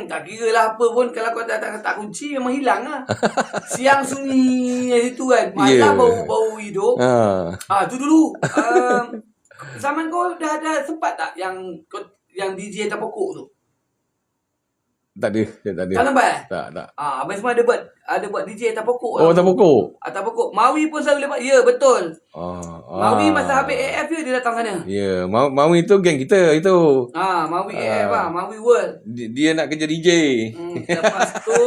Tak kira lah apa pun. Kalau kau tak kunci, memang hilang lah. Siang sunyi situ kan. Malam bau hidup. Tu dulu. Zaman kau dah ada sempat tak yang DJ tak pokok tu? Tak ada. Tak nampak? Tak. Abang Ismail ada buat DJ tak pokok. Tak pokok. Tak pokok. Mawi pun selalu lepak. Ya, betul. Mawi masa habis AF dia datang sana. Ya, Mawi tu geng kita itu. Mawi AF lah. Mawi World. Dia nak kerja DJ. Lepas tu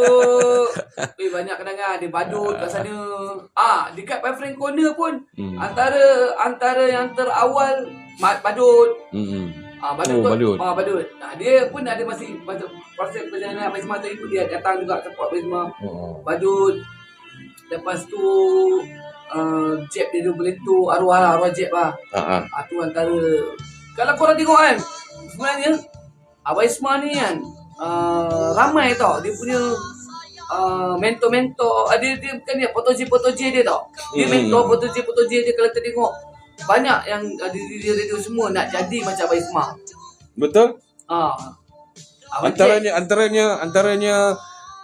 banyak kenangan. Dia badut kat sana. Dekat My Friend Corner pun antara yang terawal badut. Badut. Dia pun ada masih proses perjalanan Abang Ismail tadi pun dia datang juga support Abang Ismail. Badut. Lepas tu Jeb dia boleh tu arwah Jeb lah. Tu antara, kalau korang tengok kan, sebenarnya Abang Ismail ni kan ramai tau dia punya mentor-mentor. Dia bukan dia potoje dia tau. Dia mentor potoje dia. Kalau kita tengok banyak yang radio semua nak jadi macam Abang Ismail. Betul? Antaranya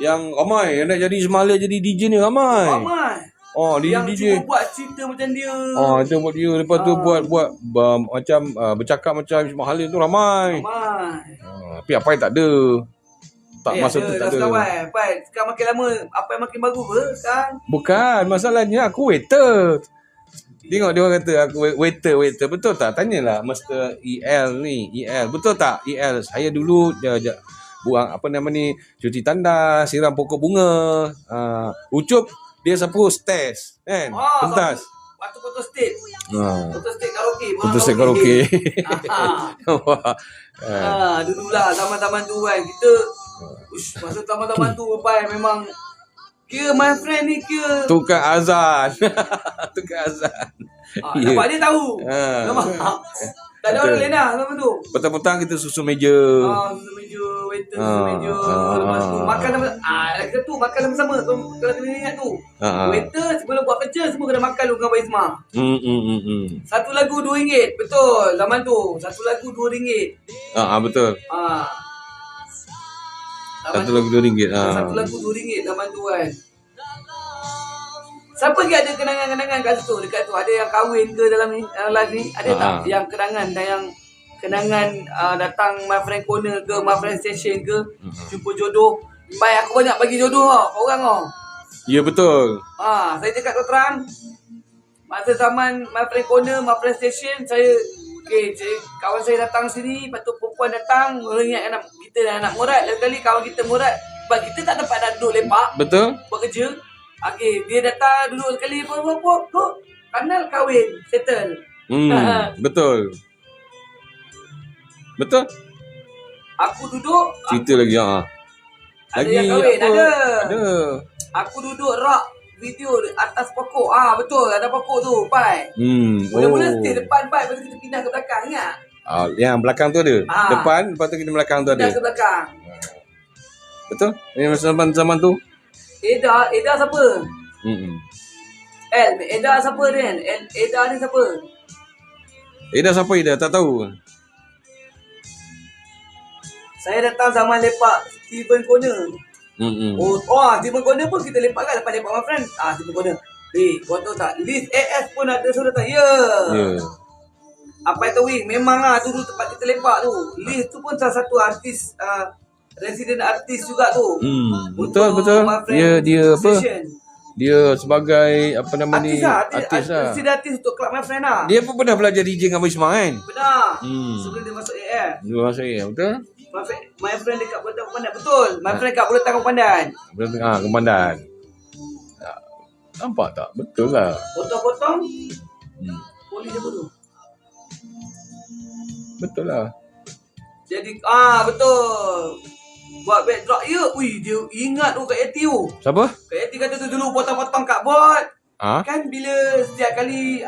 yang ramai yang nak jadi Ismail jadi DJ ni ramai. Dia yang DJ. cuba buat cerita macam dia. Itu buat dia. Lepas tu buat macam bercakap macam Ismail tu ramai. Tapi apa yang tak ada. Masa tu tak ada. Sekarang makin lama apa yang makin bagus ke sekarang? Bukan, masalahnya aku waiter. Tengok dia orang kata aku waiter. Betul tak? Tanyalah Mr. EL ni. EL. Betul tak? EL. Saya dulu dia buang apa nama ni, cuci tandas, siram pokok bunga. Ucup dia sapu stairs kan? Pentas. Waktu foto state. Ha. Foto state karaoke. Betul set karaoke. Wah. Dululah zaman-zaman tu kan. Kita masa zaman-zaman tu pai memang kira my friend ni kira Tukar azan. Tukar azan. Ya. nampak dia tahu. Nampak. Tak ada orang lain dah zaman tu. Petang-petang kita susun meja. Susun meja, waiter susun meja. Lepas tu makan kita tu makan sama-sama. Kalau kena ingat tu. Waiter sebelum buat kerja semua kena makan dulu dengan Abang Isma. Satu lagu RM2. Betul zaman tu. Satu lagu RM2. Betul. Satu lagu RM2. Satu lagu RM2 zaman tu kan. Siapa lagi ada kenangan-kenangan kat situ? Dekat tu ada yang kahwin ke dalam live ni? Ada tak yang kenangan dan yang kenangan datang My Friend Corner ke My Friend Station ke jumpa jodoh? Baik, aku banyak bagi jodoh kau orang kau. Ya betul. Saya cakap kau terang. Masa zaman My Friend Corner, My Friend Station, kawan saya datang sini, lepas tu perempuan datang, orang ingat anak kita dan anak murat. Lain kali kawan kita murat, sebab kita tak dapat nak duduk lepak. Betul. Buat kerja. Dia datang duduk sekali apa kenal kahwin, settle. Betul. Betul. Aku duduk, Cerita lagi ada lagi yang kahwin, apa? ada. Aku duduk rak video atas pokok. Betul, ada pokok tu, pai. Mula-mula stay depan, pai, lepas tu kita pindah ke belakang, ingat? Yang belakang tu ada. Depan, lepas tu kita belakang tu ada. Pindah ke belakang. Betul? Yang zaman tu. Eda siapa? Eda siapa Ren? Eda ni siapa? Eda siapa Eda? Tak tahu. Saya datang zaman lepak Steven Corner. Steven Corner pun kita lepak kan lepas lepak my friend. Steven Corner. Kau tahu tak? List AS pun ada sudah tak? Ya. Apa itu wing? Memang dulu tempat kita lepak tu. List tu pun salah satu artis resident artis juga tu. Betul. Dia apa? Dia sebagai apa nama ni? Artis lah. Artis untuk Club My Friend lah. Dia pun pernah belajar DJ dengan Abang Ismail kan? Benar. Sebelum dia masuk AF. Dia masuk AF, betul? My Friend dekat Buletan Komandan. Betul. My Friend kat Buletan Komandan. Komandan. Nampak tak? Betul lah. Potong-potong. Polis apa tu? Betul lah. Jadi betul. Buat backdrop dia ingat tu kat Yeti tu. Siapa? Kat Yeti kata tu dulu potong-potong kat bot. Kan bila setiap kali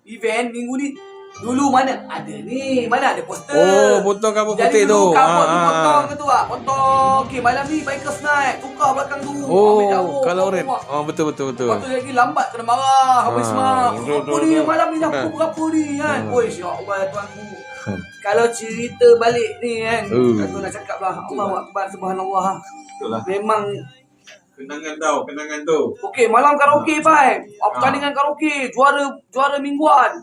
event minggu ni dulu mana ada ada poster. Potong kabut jadi putih tu. Jadi kabut tu potong ke tu potong. Okey, malam ni bikers night. Tukar belakang tu. Ambil jauh. Kalau red. Betul. Lepas tu lagi lambat kena marah. Habis mak. Apa ni malam ni lampu berapa ni kan? Oi, ya Allah tuanku. Kalau cerita balik ni kan, aku nak cakap lah, Allahu Akbar, Subhanallah. Memang kenangan tu. okey, malam karaoke pai. Pertandingan karaoke, juara mingguan.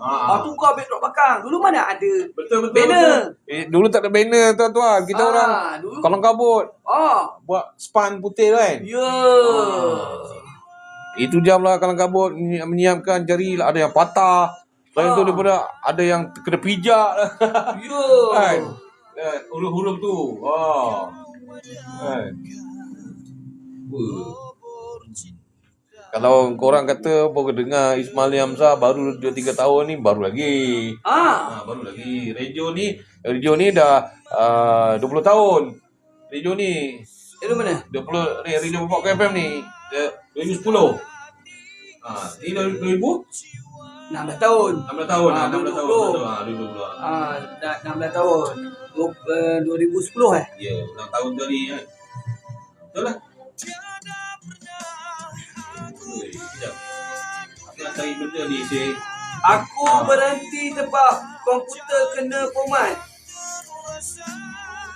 Tukar backdrop belakang. Dulu mana ada Betul. banner. Dulu tak ada banner tuan-tuan. Kita orang dulu kalang kabut. Buat span putih kan. Ya. Itu jam lah kalang kabut menyiapkan jari ada yang patah. Selain tu daripada ada yang kena pijak lah. Ya. Kan? Huruf-huruf tu. Kan? Kalau korang kata baru dengar Ismail Hamzah baru 2-3 tahun ni baru lagi. Baru lagi. Radio ni dah 20 tahun. Radio ni. Itu mana? 20 ni Radio Bapak FM ni 2010. Ni 2000 16 tahun. 16 tahun. 16 tahun. 16 tahun. 2010 Ya, 6 tahun tadi kan. Betul lah. Sekejap. Aku nak cari benda ni Syekh. Aku berhenti sebab komputer kena format.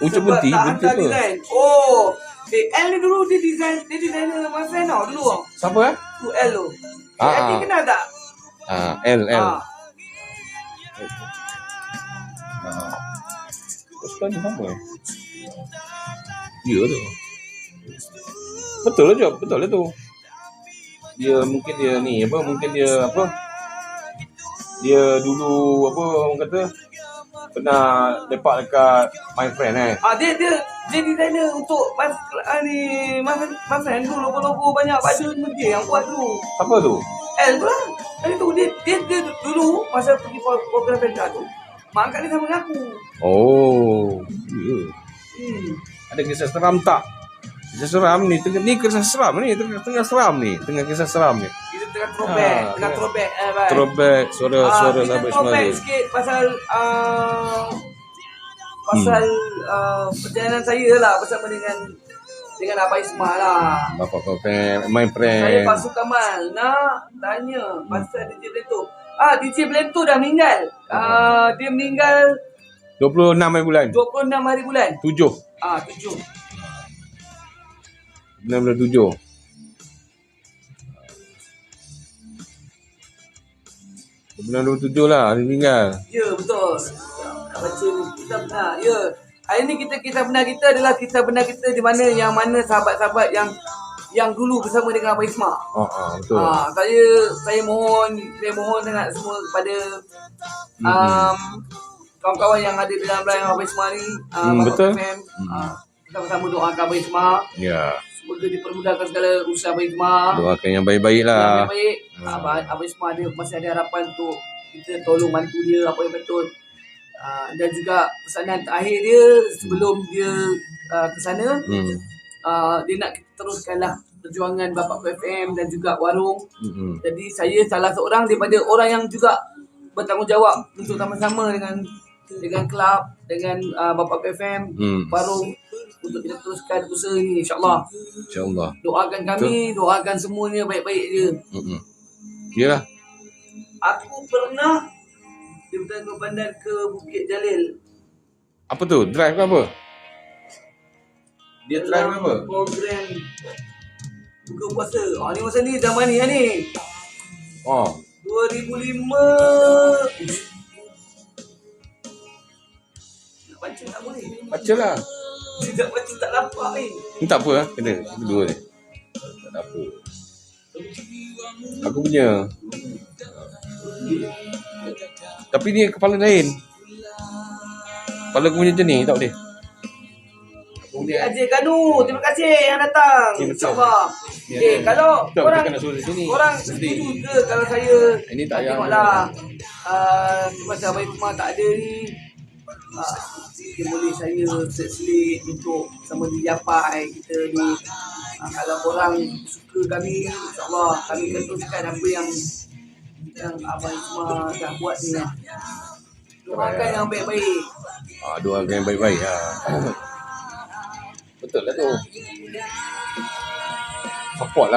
Ucap berhenti apa? Design. L ni dulu dia designer my friend tau dulu. Siapa Tu L tu. Dia kenal tak? L. Ustaz ni sama Ya tu. Betul lah tu. Dia mungkin dia ni apa? Mungkin dia apa? dia dulu apa orang kata pernah lepak dekat My Friend Dia designer untuk mas friend tu logo-logo banyak baju dia yang buat dulu. Siapa tu? Tu lah. Tadi tu dia dulu masa pergi program pentas tu. Mak angkat dia sama dengan aku. Oh. Ya. Hmm. Ada kisah seram tak? Kisah seram ni kisah seram ni tengah seram ni, tengah kisah seram ni. Kita tengah throwback, right? Throwback suara kita Labis throwback Melayu. sikit pasal perjalanan saya lah bersama dengan Abang Ismail lah. Bapak Kofem, My Friend. Saya Pasu Kamal nak tanya pasal DJ Blento. DJ Blento dah meninggal. Dia meninggal 26 hari bulan. 26 hari bulan. 7. 7. 97. Bulan 27 lah dia meninggal. Ya, betul. Nak baca ni kita benar. Ya. Hari ni kita benar kita adalah kita benar kita di mana sahabat-sahabat yang dulu bersama dengan Abang Ismail. Betul. Saya mohon sangat semua kepada kawan-kawan yang ada di dalam line Abang Ismail ni, betul. FM, kita bersama doakan Abang Ismail. Ya. Semoga dipermudahkan segala urusan Abang Ismail. Doakan yang baik-baik lah. Yang baik. Abang Ismail masih ada harapan untuk kita tolong bantu dia apa yang betul. Dan juga pesanan terakhir dia sebelum dia ke sana, dia nak kita teruskanlah perjuangan Bapak FM dan juga warung. Jadi saya salah seorang daripada orang yang juga bertanggungjawab untuk sama-sama dengan kelab, dengan Bapak FM, warung untuk kita teruskan usaha ni, insyaAllah. InsyaAllah. Doakan kami, doakan semuanya baik-baik je. Yalah. Aku pernah dia berpandan ke Bukit Jalil. Apa tu? Drive ke apa? Dia drive ke apa? Program buka puasa. Ni masa ni zaman ni 2005. Nak baca tak boleh. Baca lah. Tidak baca tak nampak ni. Ni tak apa lah. Kita dua ni. Tak apa. Aku punya. Tapi dia kepala lain. Kepala aku punya jenis tak boleh. Haji Kanu, terima kasih yang datang. InsyaAllah. Kalau korang setuju ke kalau saya ini tak payah tengoklah masa Abang Ismail tak ada ni, mungkin boleh saya selit untuk sama di Japai kita ni. Kalau korang suka kami, insyaAllah kami akan teruskan apa yang Abang Ismail dah buat ni. Doakan yang baik-baik. Doakan yang baik-baik lah. Betul lah tu. Support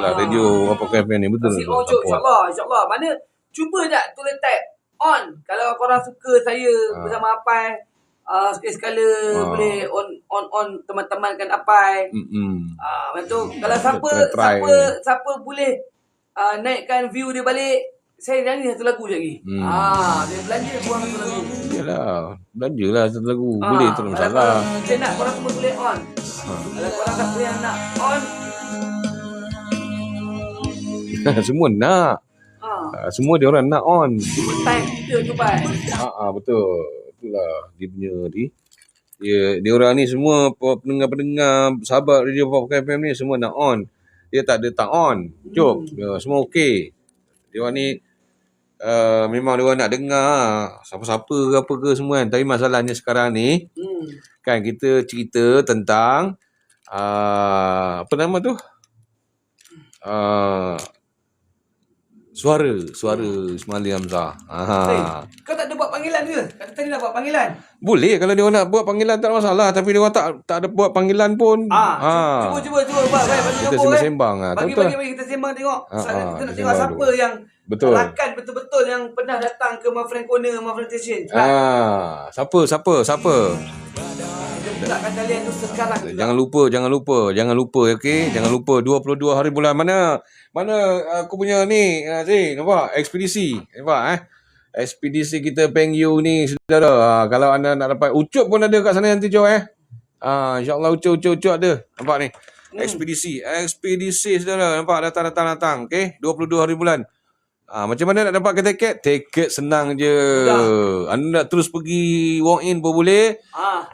lah radio apa KFM ni. Betul lah. tu. InsyaAllah. Mana cuba tak tulis tag on. Kalau korang suka saya bersama Apai, sekali-sekala boleh on teman-teman kan Apai. Betul. Kalau siapa boleh naikkan view dia balik, saya nyanyi satu lagu je lagi. Dia belanja buang satu lagu. Yalah, belanja lah satu lagu. Boleh tu masalah. Saya nak korang semua boleh on. Kalau korang siapa yang nak on, semua nak. Semua dia orang nak on. time kita cepat. Betul. Itulah dia punya ni. Dia orang ni semua pendengar-pendengar sahabat radio Pop FM ni semua nak on. Dia tak ada tak on. Jom. Semua okey. Dia orang ni memang dia orang nak dengar siapa-siapa ke apa ke semua kan. Tapi masalahnya sekarang ni kan kita cerita tentang apa nama tu? Suara Ismail Hamzah. Kau tak ada buat panggilan ke? Kata tadi nak buat panggilan. Boleh kalau dia orang nak buat panggilan tak ada masalah, tapi dia orang tak ada buat panggilan pun. Cuba buat kita sembang-sembang bagi kita sembang tengok. Kita nak tengok siapa yang rakan betul-betul yang pernah datang ke Mafren Corner, Mafren Station. Siapa? Pulakkan kalian tu sekarang. Jangan lupa okey. Jangan lupa 22 hari bulan mana aku punya ni nampak ekspedisi. Nampak ekspedisi kita Peng Yu ni saudara. Kalau anda nak dapat Ucup pun ada kat sana nanti jom insya-Allah Ucup ada. Nampak ni. Ekspedisi saudara. Nampak datang okey 22 hari bulan. Macam mana nak dapat tiket? Tiket senang je. Anda nak terus pergi walk in pun boleh.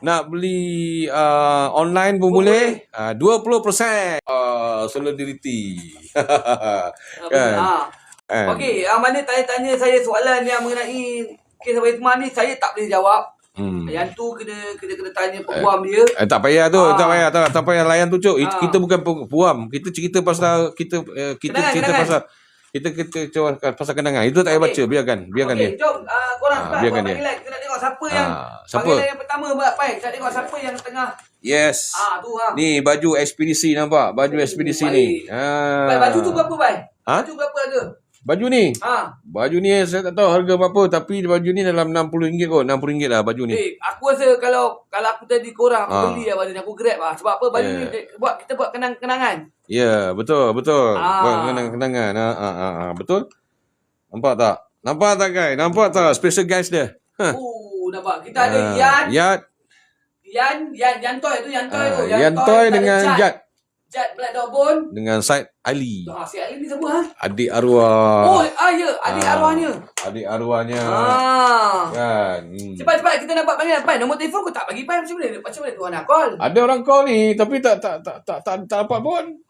Nak beli online pun boleh. 20% solidarity. Kan? Okey, mana tanya saya soalan yang mengenai kes Abang Isman ni, saya tak boleh jawab. Yang tu kena tanya peguam dia. Tak payah tu, tak payah layan tu cuk. Kita bukan puam, kita cerita pasal kita cerita pasal kita pasal kenangan. Itu tak payah baca, biarkan dia. Jom korang biarkan dia. kita nak tengok siapa yang siapa? panggilan yang pertama Pai. Kita tengok siapa yang tengah. Yes. Tu Ni baju ekspedisi nampak? Baju ekspedisi ni. Pai, baju tu berapa Pai? Baju berapa harga? Baju ni? Baju ni saya tak tahu harga berapa, tapi baju ni dalam RM60 kot. RM60 lah baju ni. Aku rasa kalau aku tadi korang aku beli lah baju ni, aku grab lah. Sebab apa baju ni kita buat kenangan. Ya, betul. Buat kenangan. Betul? Nampak tak guys? Nampak tak special guys dia? Nampak. Kita ada Yan Toy tu. Yan Toy dengan Jad Black Dog dengan Said Ali. Si Ali ni siapa? Adik arwah. Ya, adik arwahnya. Adik arwahnya. Kan. Cepat kita nampak panggilan Pai. Nombor telefon kau tak bagi Pai, macam mana tu nak call? Ada orang call ni tapi tak dapat pun.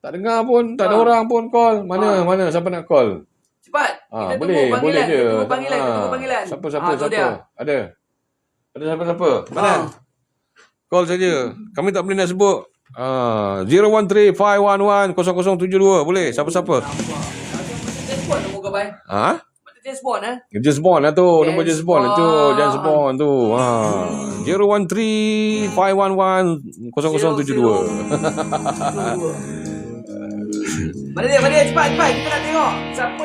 Tak dengar pun, tak ada orang pun call. Mana siapa nak call? Cepat. Kita boleh je. Tunggu panggilan. Siapa? Ada siapa? Mana? Call saja. Kami tak boleh nak sebut. 013-511-0072. Boleh. Siapa? James Bond nombor kau Pai. James Bond James Bond lah tu. Nombor James Bond tu. James Bond tu. 013-511-0072. Mana dia cepat. Kita nak tengok siapa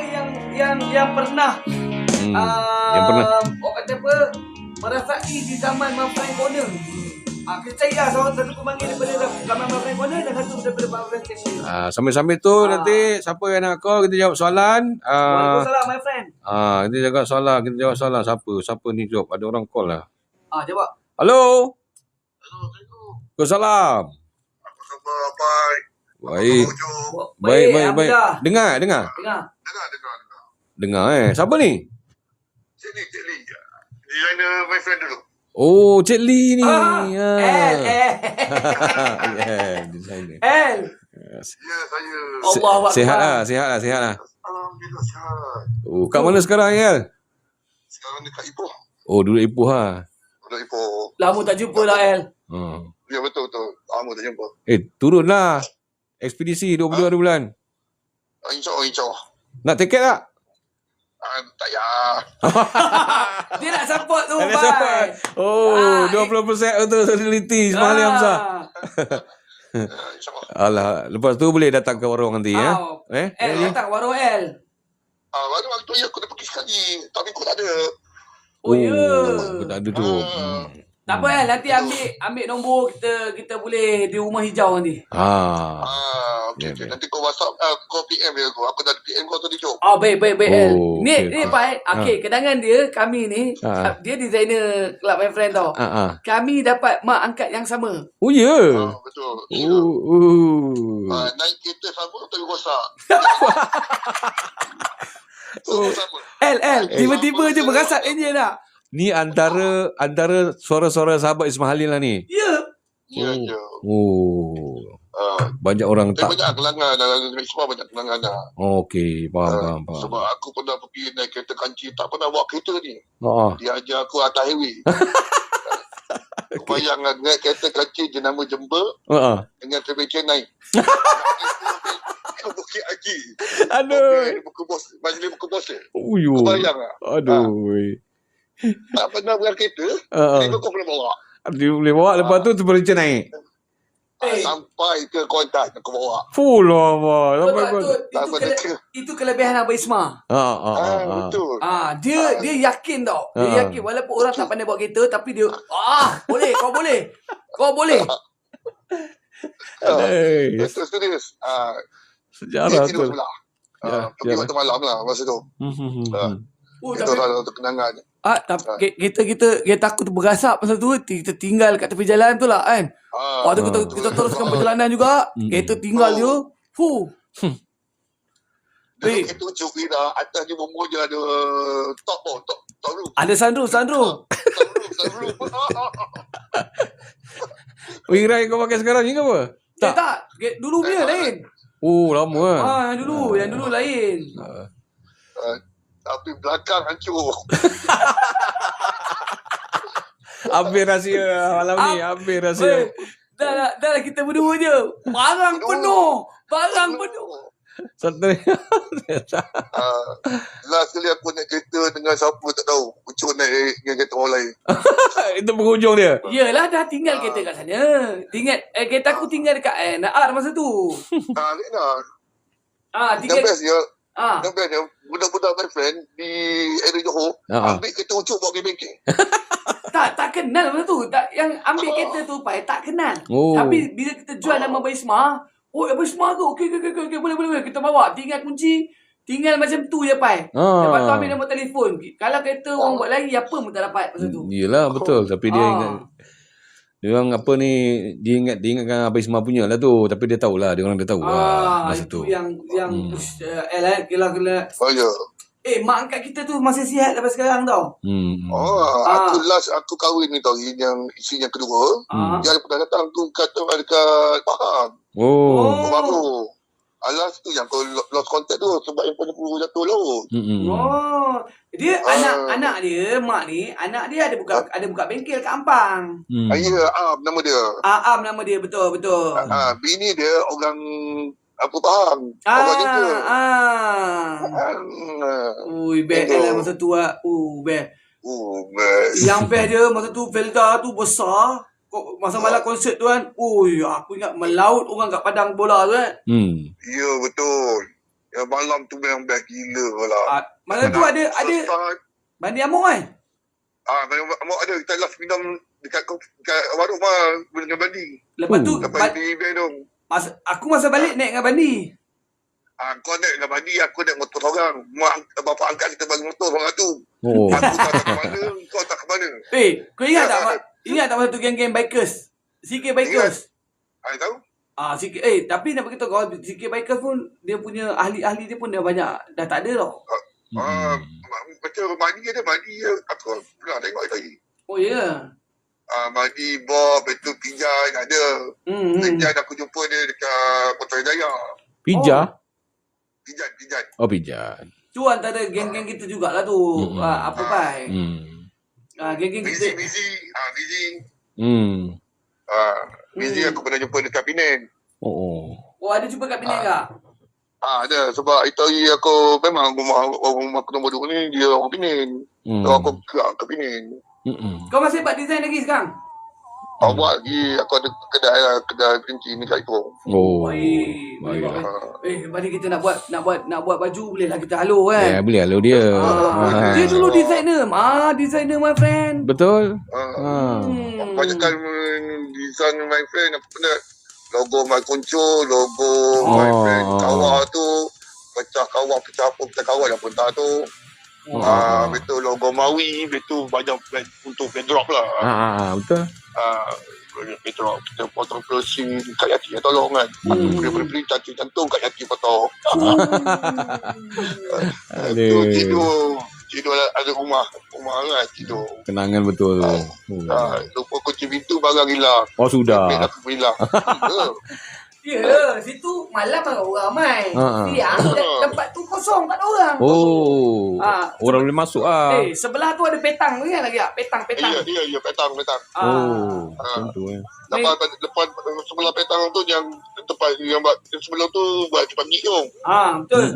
yang pernah orang kata apa, merasai di zaman Mafrai Corner. Kita cari lah satu pemanggil daripada zaman Mafrai Corner dan satu daripada Mafrai Station. Sambil-sambil tu nanti siapa yang nak call kita jawab soalan. Waalaikumsalam my friend. Kita jawab soalan siapa ni jawab. Ada orang call lah. Jawab. Halo. Assalamualaikum. Waalaikumsalam. Apa khabar, Pai? Baik. Baik. Dengar. Dengar Siapa ni? Cik Lee. Designer my friend dulu. Oh, Cik Lee ni. Designer. El. Ya, saya. Allah Sihat lah. Alhamdulillah sihat. Kat mana sekarang, El? Sekarang dekat Ipoh. Duduk Ipoh ha. Duduk Ipoh. Lama tak jumpa lah El. Ya, betul. Lama tak jumpa. Turunlah. Ekspedisi 22 bulan. InsyaAllah. Nak tiket tak? Tak payah. Dia nak support tu, Ada Pai. support. 20% untuk solidarity Ismail Hamzah. InsyaAllah. Alah, lepas tu boleh datang ke warung nanti ya. El datang warung El. Waktu tu aku dah pergi sekali. Tapi aku tak ada. Aku tak ada tu. Tak apa El, nanti ambil nombor kita boleh di rumah hijau nanti. Okay. Nanti kau WhatsApp, kau PM dia aku. Aku dah PM kau tadi, Jom. Baik El. Ni okay. Pai. Kenangan dia, kami ni, dia designer club my friend tau. Kami dapat mak angkat yang sama. Oh ya. Betul. Naik kereta sama tapi rosak. Sama. El, tiba-tiba je berasap enjin tak? Ni antara suara-suara sahabat Ismail Halil lah ni. Ya. Ya. Banyak orang tak. Banyak kelangan dalam semua banyak kelangan dah. Okey, faham. Sebab aku pernah pergi naik kereta kancil, tak pernah bawa kereta ni. Dia ajar aku atas highway. Aku bayangkan naik kereta kancil jenama Jember dengan travel naik. Bukit Haji. Aduh. Majlis buku bos dia. Aku bayang lah. Aduh. Tak pernah berang kereta, tiba kau boleh bawa. Dia boleh bawa, lepas tu temperature naik. Sampai ke Kuantan aku bawa. Full lah. Itu kelebihan Abang Isma. Betul. Dia yakin tau. Dia yakin walaupun orang tak pandai bawa kereta, tapi dia kau boleh. Betul serius. Sejarah tu. Pergi waktu malam lah masa tu. Itu lah untuk kenangan. Kita takut berasap masa tu, kita tinggal kat tepi jalan tu lah kan. Waktu kita teruskan perjalanan juga, kereta tinggal je. Eh. Kereta ucuk ni dah. Atas ni bumbu je ada top roof. Ada sunroof. Sunroof. Wing Rai kau pakai sekarang ni ke apa? Tak. Dulu punya lain. Oh, lama lah. Yang dulu lain. Tapi belakang hancur. Habis rahsia malam ni. Habis rahsia. Dah lah kita berdua je. Barang penuh. Satu ni. Last kali aku naik kereta dengan siapa tak tahu. Ucuk naik dengan kereta orang lain. Itu penghujung dia. Yelah, dah tinggal kereta kat sana. Kereta aku tinggal dekat Naar masa tu. Yang Tinggal. best dia. Yang best dia. Budak-budak my friend di area Johor. Ambil kereta ucuk bawa pergi bengkel. Tak kenal masa tu. Yang ambil kereta tu Pai tak kenal. Oh. Tapi bila kita jual nama Baisma, Abang Isma ke? Okey. Boleh. Kita bawa. Tinggal kunci. Tinggal macam tu je, Pai. Lepas tu ambil nombor telefon. Kalau kereta orang buat lagi, apa pun tak dapat masa tu. Yelah, betul. Tapi dia ingat. Dia orang apa ni, dia ingatkan Abang Isma punya lah tu. Tapi dia tahulah. Dia orang dah tahu lah masa itu tu. yang gila. Oh ya. Mak angkat kita tu masih sihat sampai sekarang tau. Aku kahwin ni tau. Yang isteri yang kedua. Yang pernah datang tu kata dekat Pahang. Baru. Alas tu yang kau lost contact tu sebab yang pun jatuh laut. Dia anak dia, mak ni, anak dia ada buka bengkel kat Ampang. Nama dia. Am nama dia, betul. Bini dia orang apa Pahang. Orang Jengka. Best lah masa tu best. Yang best dia masa tu Velda tu besar. Masa malam konsert tu kan. Aku ingat melaut orang kat padang bola tu kan. Ya betul. Yang malam tu memang best gila lah. Malam tu ada Bandi Amok kan? Bandi Amok ada. Kita last minum dekat warung mah dengan Bandi. Lepas tu di Bandung. Aku masa balik naik dengan Bandi. Kau naik dengan Bandi, aku naik motor seorang. Bapak angkat kita bagi motor seorang tu. Aku tak ke mana, kau tak ke mana. Kau ingat tak masa tu geng-geng bikers? CK Bikers. Tahu? CK, tapi nak beritahu kau, CK Bikers pun dia punya ahli-ahli dia pun dah banyak, dah tak ada tau. Macam Bandi ada, aku pernah tengok tadi. Oh ya. Madi, Bob, betul Pijan ada. Pijan aku jumpa dia dekat Kota Jaya. Pijat? Pijan. Oh, pijat. Tu antara geng-geng kita jugalah tu. Apa Pai? Geng-geng kita. Busy. Busy aku pernah jumpa dekat Penang. Ada jumpa kat Penang tak? Ada. Sebab itu hari aku memang rumah aku nombor 2 ni dia orang Penang. So aku ke Penang. Kau masih buat design lagi sekarang? Aku buat lagi. Aku ada kedai kelinci ni kat Ipoh. Mari kita nak buat baju, boleh lah kita halu kan? Boleh halu dia. Dia dulu designer. Designer my friend. Betul. Banyak kan design my friend. Apa pernah logo my konco, logo my friend kawah tu. Pecah kawah yang pun tak tu. Betul logo Maui, betul banyak untuk backdrop lah. Betul. Backdrop kita potong closing Kak Yati tolong kan. Aku beri cantik-cantik Kak Yati potong. Tidur ada rumah kan tidur. Kenangan betul. Lupa kunci pintu barang hilang. Sudah. Aku hilang. Ya, situ malam orang ramai. Siang tempat tu kosong, tak ada orang. Orang boleh masuk sebelah tu ada petang kan lagi tak? Petang. Ya, petang. Tentu Lepas sebelah petang tu yang tempat yang sebelah tu buat tempat gig tu. Betul.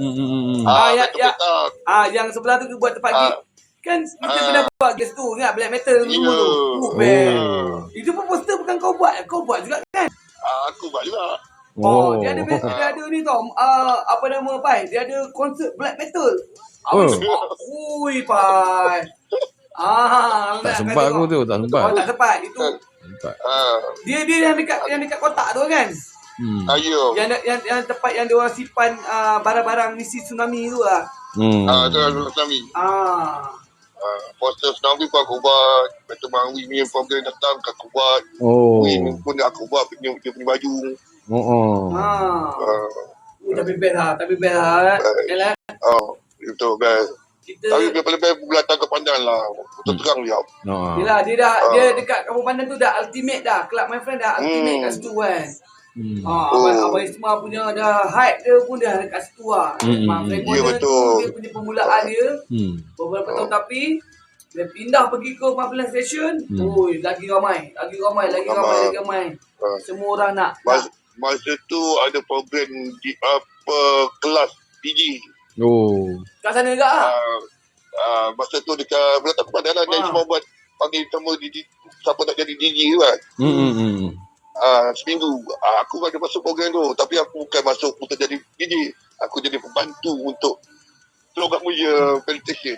Petang. Yang sebelah tu buat tempat gig. Kan kita pernah buat kes tu, ingat black metal dulu tu. Itu pun poster bukan kau buat juga kan? Aku buat juga. Dia ada ni tau. Apa nama Pai? Dia ada konsert black metal. Pai. Tak sempat aku tu, tak sempat. Tak sempat itu. Dia yang dekat kotak tu kan? Yang tempat yang dia orang simpan barang-barang misi tsunami tu lah. Itu tsunami. Poster tsunami pun aku buat. Betul Maui ni program datang aku buat. Win pun aku buat dia punya baju. Tapi best lah. Tapi best lah. Yalah. Itu best. Kita Tapi dia paling best bulan tangkap pandang lah. Betul terang dia. yelah, dia dekat Kampung Pandan tu dah ultimate dah. Club My Friend dah ultimate kat situ kan. Abang Isma punya dah hype dia pun dah dekat situ lah. Ya, betul. Dia punya permulaan dia beberapa tahun, tapi dia pindah pergi ke Marvelan Station. Lagi ramai. Semua orang nak. Masa tu ada program di apa kelas DJ. Kat sana juga lah. Masa tu dekat bulan tangkap pandang lah. Dia cuma buat panggil semua siapa nak jadi DJ tu kan. Seminggu aku ada masuk program tu, tapi aku bukan masuk untuk jadi DJ, aku jadi pembantu untuk logat mulia presentation.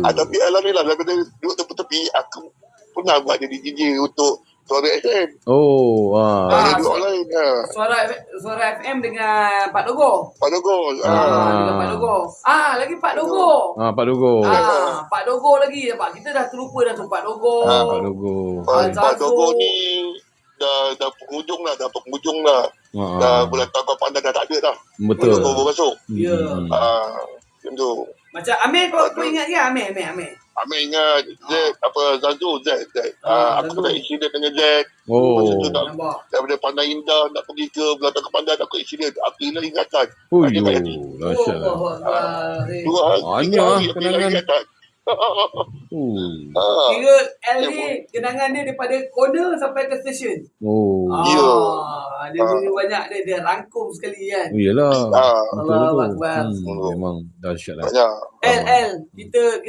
Tapi alhamdulillah daripada duduk tepi-tepi aku pernah buat jadi DJ untuk Suara FM. Duduk online. Suara FM dengan Pak Dogo. Dengan Pak Dogo. Lagi Pak Dogo. Pak Dogo. Pak Dogo lagi. Kita dah terlupa dah tu Pak Dogo. Pak Dogo ni dah penghujung lah. Dah bulan tangkap pandang dah tak ada dah. Betul. Dogo masuk. Ya. Macam tu. Macam Amir, kau ingat ke Amir? Amir ingat Z, Zazu, Z. Aku nak insiden dengan Z. Masa tu daripada Pandang Indah nak pergi ke Bulan Tangkap Pandang, aku insiden. Aku hilang ingatan. Dahsyat lah. 2 hari, 3 hari aku hilang ingatan. Kira L ni kenangan dia daripada corner sampai ke stesen. Dia punya banyak dia rangkum sekali kan. Yelah. Allah Akbar. Memang dahsyat lah. L kita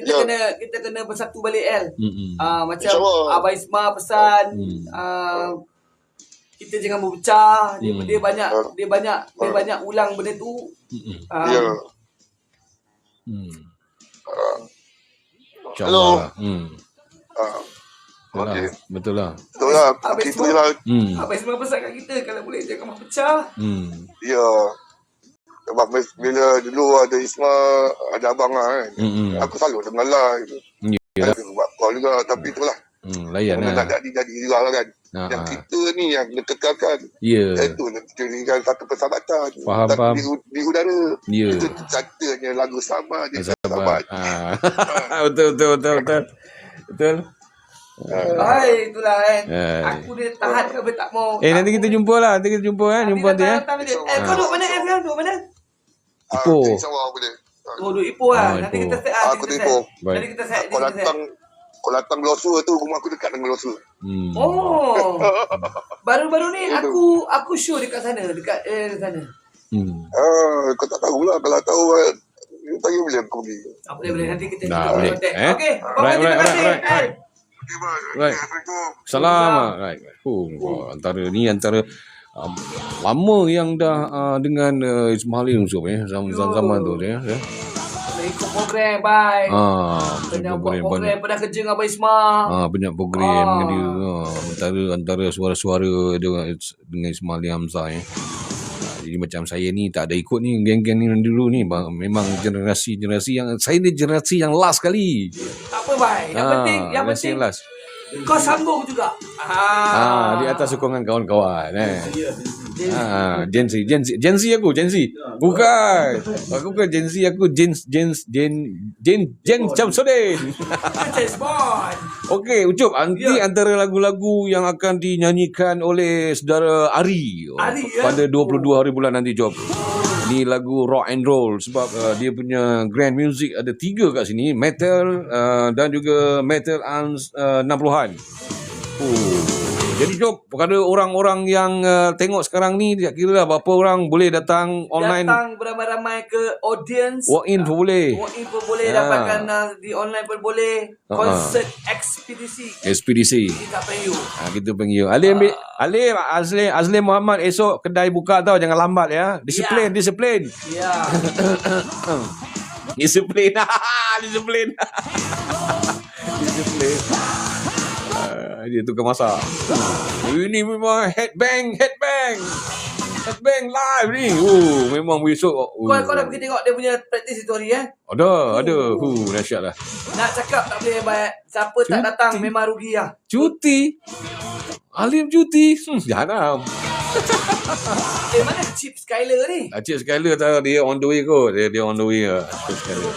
kena bersatu balik L. Macam Abang Isma pesan kita jangan berpecah. Dia banyak ulang benda tu. Hello. Okay. Betul lah. Kita je lah. Abang Isma pesan kat kita kalau boleh jangan berpecah. Ya. Sebab bila dulu ada Isma, ada abang lah kan. Aku selalu dengar live. Ada buat call juga. Tapi itulah. Layan lah. Nak jadi juga lah kan. Yang kita ni yang kekalkan. Itu kita ni kan satu persahabatan. Faham. Di udara. Itu catanya lagu sama je. Sahabat. Betul. Hai, itulah kan. Aku dia tahan ke tak mau. Nanti kita jumpa lah. Jumpa nanti ya. Kau duduk mana F? Duduk mana? Ipoh. Duduk Ipoh lah. Nanti kita set. Aku di Ipoh. Nanti kita set. Kau datang Losur tu, rumah aku dekat dengan Losur. Baru-baru ni aku show dekat sana, dekat sana. Kau tak tahulah. Kalau tahu tanya bila aku pergi. Boleh nanti kita boleh. Okey. Right. Salam. Right. Antara lama yang dah dengan Ismail Yusof zaman tu dia. Ikut program, bye. Program pernah kerja dengan Abang Isma. Banyak program dengan dia. Antara suara-suara dengan Ismail Hamzah ya. Jadi macam saya ni tak ada ikut ni geng-geng ni dulu ni. Memang generasi yang saya ni generasi yang last kali. Tak apa, bye. Yang penting last. Kau sambung juga. Di atas sokongan kawan-kawan Gen Z aku. Bukan. Aku bukan Gen Z, aku Gen Syamsuddin. Okey, Ucup, nanti antara lagu-lagu yang akan dinyanyikan oleh saudara Ari pada 22 hari bulan nanti, Job. Ni lagu rock and roll sebab dia punya grand music ada 3 kat sini, metal dan juga metal 60-an. Jadi Job, kepada orang-orang yang tengok sekarang ni, tak kira lah berapa orang boleh datang online. Datang beramai-ramai ke audience. Walk in pun boleh. Dapatkan di online pun boleh. Konsert ekspedisi. Kita panggil. Azli Muhammad esok kedai buka tau, jangan lambat ya. Disiplin. Ya. Disiplin. Dia tukar masak. Ini memang headbang live ni. Memang besok. Kau dah pergi tengok dia punya practice itu hari Ada. Dahsyat lah. Nak cakap tak boleh baik. Siapa tak datang memang rugi lah. Cuti. Alim cuti. Jangan. Mana Chip Skyler ni? Cik Skyler tahu dia on the way kot. Dia on the way lah. Cik Skyler.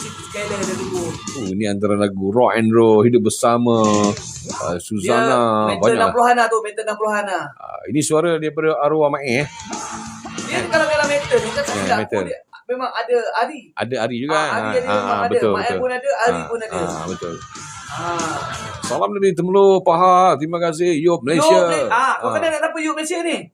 Chip Skyler dia tunggu. Ini antara lagu rock and roll, hidup bersama, Dia Suzana, mental banyak lah. 60-an lah tu, mental 60-an lah. Ini suara daripada arwah Mak Dia kalau metal ni kan tak silap metal. dia memang ada Ari. Ada Ari juga. Ari ada, memang ada. betul, Mak betul. pun ada, Ari pun ada. Betul. Ah. Salam dari Temelur, Pahang. Terima kasih. Yop Malaysia. Kau kenal tak apa Yop Malaysia ni?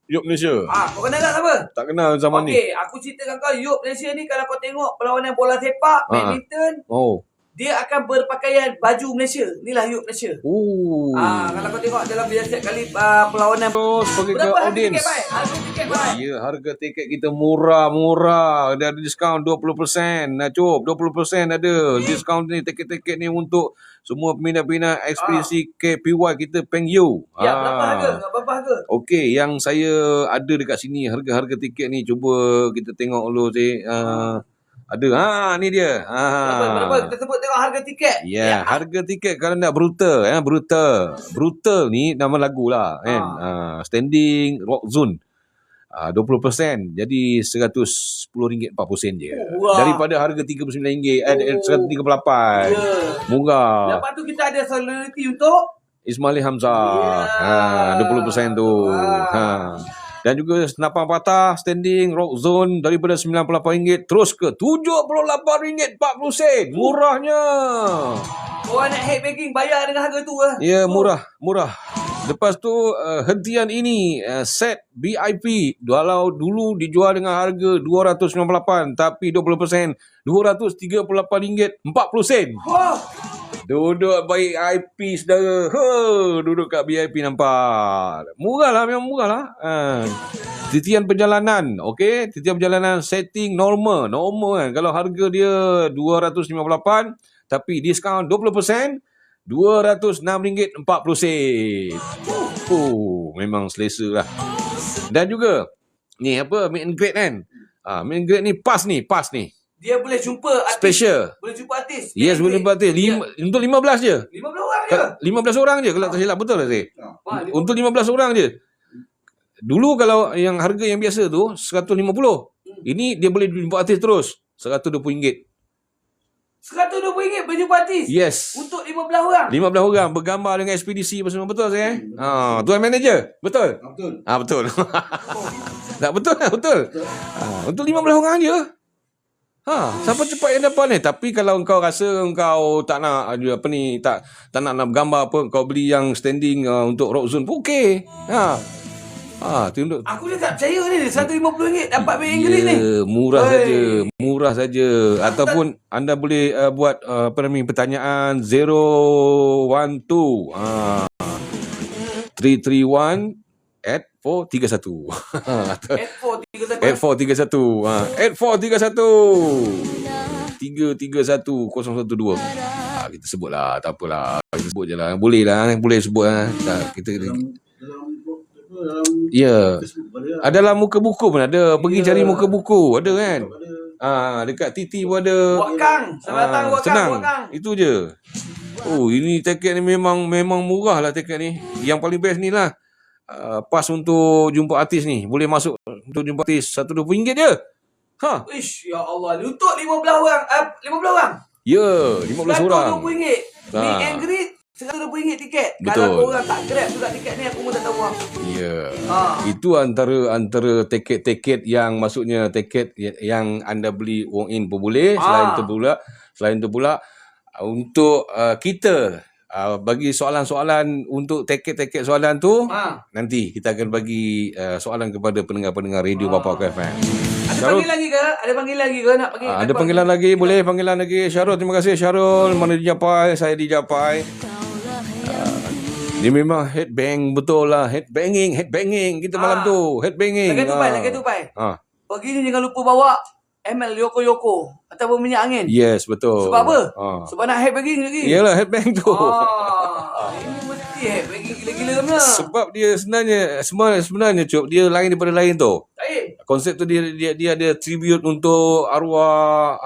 Yop Malaysia. Kau kenal tak apa? Tak kenal zaman ni. Okey, aku ceritakan kau Yop Malaysia ni kalau kau tengok perlawanan bola sepak, badminton, Oh. dia akan berpakaian baju Malaysia. Inilah Yop Malaysia. Oh. Kalau kau tengok dalam dia setiap kali perlawanan Terus pergi ke berapa harga audiens. tiket baik? Harga tiket baik. Ya, harga tiket kita murah. Ada diskaun 20%. Cukup 20% ada. Diskaun ni tiket-tiket ni untuk semua peminat-peminat ekspedisi KPY kita Peng Yu. Ya, berapa harga? Berapa harga? Okey, yang saya ada dekat sini harga-harga tiket ni cuba kita tengok dulu ada. Ni dia. Berapa? Kita sebut tengok harga tiket. Ya, harga tiket kalau nak brutal, brutal. Brutal ni nama lagu lah kan. Standing Rock Zone. 20%. Jadi RM110.40 je. Wah. Daripada harga RM39, RM138. Ya. Murah. Lepas tu kita ada solidariti untuk Ismail Hamzah. 20% tu. Dan juga senapang patah standing Rock Zone daripada RM98 terus ke RM78.40. Murahnya. orang nak headbanging bayar dengan harga tu lah. Ya, murah. Lepas tu hentian ini set VIP kalau dulu dijual dengan harga RM298 tapi 20% RM238.40. Wah. Duduk VIP saudara. Duduk kat VIP nampak. Memang murah lah. Titian perjalanan. Okey. Titian perjalanan setting normal kan. Kalau harga dia RM258 tapi diskaun 20%, RM206.40. Memang selesa lah. Dan juga ni apa, meet and greet kan. Meet and greet ni pas ni. Dia boleh jumpa artis. Special. Boleh jumpa artis. Yes, boleh jumpa artis. Untuk 15 je. 15 orang je. 15 orang je kalau tak silap, betul tak saya? Untuk 15 orang je. Dulu kalau yang harga yang biasa tu 150. Ini dia boleh jumpa artis terus. RM120. RM120 boleh jumpa artis. Yes. Untuk 15 orang. 15 orang bergambar dengan ekspedisi apa semua, betul saya? Tuan manager, betul? Betul. Tak betul. Untuk 15 orang je. Siapa cepat yang dapat ni? Tapi kalau engkau rasa engkau tak nak tak nak bergambar apa, kau beli yang standing untuk Rock Zone pun okey. Tunduk. Aku dah tak percaya ni RM150 dapat main Inggeris ni. Murah saja. Ataupun anda boleh buat pertanyaan 012 331 8431. 8431. 331 012. Kita sebut lah, tak apalah. Kita sebut je lah. Boleh sebut lah. Kita ya. Ada dalam muka buku pun ada. Pergi cari muka buku. Ada kan? Dekat TT pun ada. Wakang. Senang. Itu je. Ini tiket ni memang murah lah tiket ni. Yang paling best ni lah. Pas untuk jumpa artis ni. Boleh masuk untuk jumpa artis RM120 je. Ish, ya Allah. Untuk 15 orang. 15 orang. Ya, 15 orang. RM120. Meet and greet RM120 tiket. Betul. Kalau korang tak grab juga tiket ni, aku pun tak tahu lah. Ya. Itu antara tiket-tiket yang maksudnya tiket yang anda beli walk in pun boleh. Selain tu pula untuk kita bagi soalan-soalan untuk tiket-tiket soalan tu, nanti kita akan bagi soalan kepada pendengar-pendengar radio Bapa FM. Ada panggil lagi ke? Nak panggil? Ada panggilan lagi, boleh panggilan lagi. Syarul, terima kasih Syarul. Mana dijapai? Saya dijapai. Dia memang headbang betul lah. Headbanging kita malam tu. Headbanging. Lagi tu pai. Pagi ni jangan lupa bawa ML Yoko ataupun minyak angin. Yes, betul. Sebab apa? Sebab nak headbanging lagi. Yalah, headbang tu. Ini mesti headbanging gila-gila kan. Sebab dia sebenarnya Cuk, dia lain daripada lain tu. Konsep tu dia ada tribute untuk arwah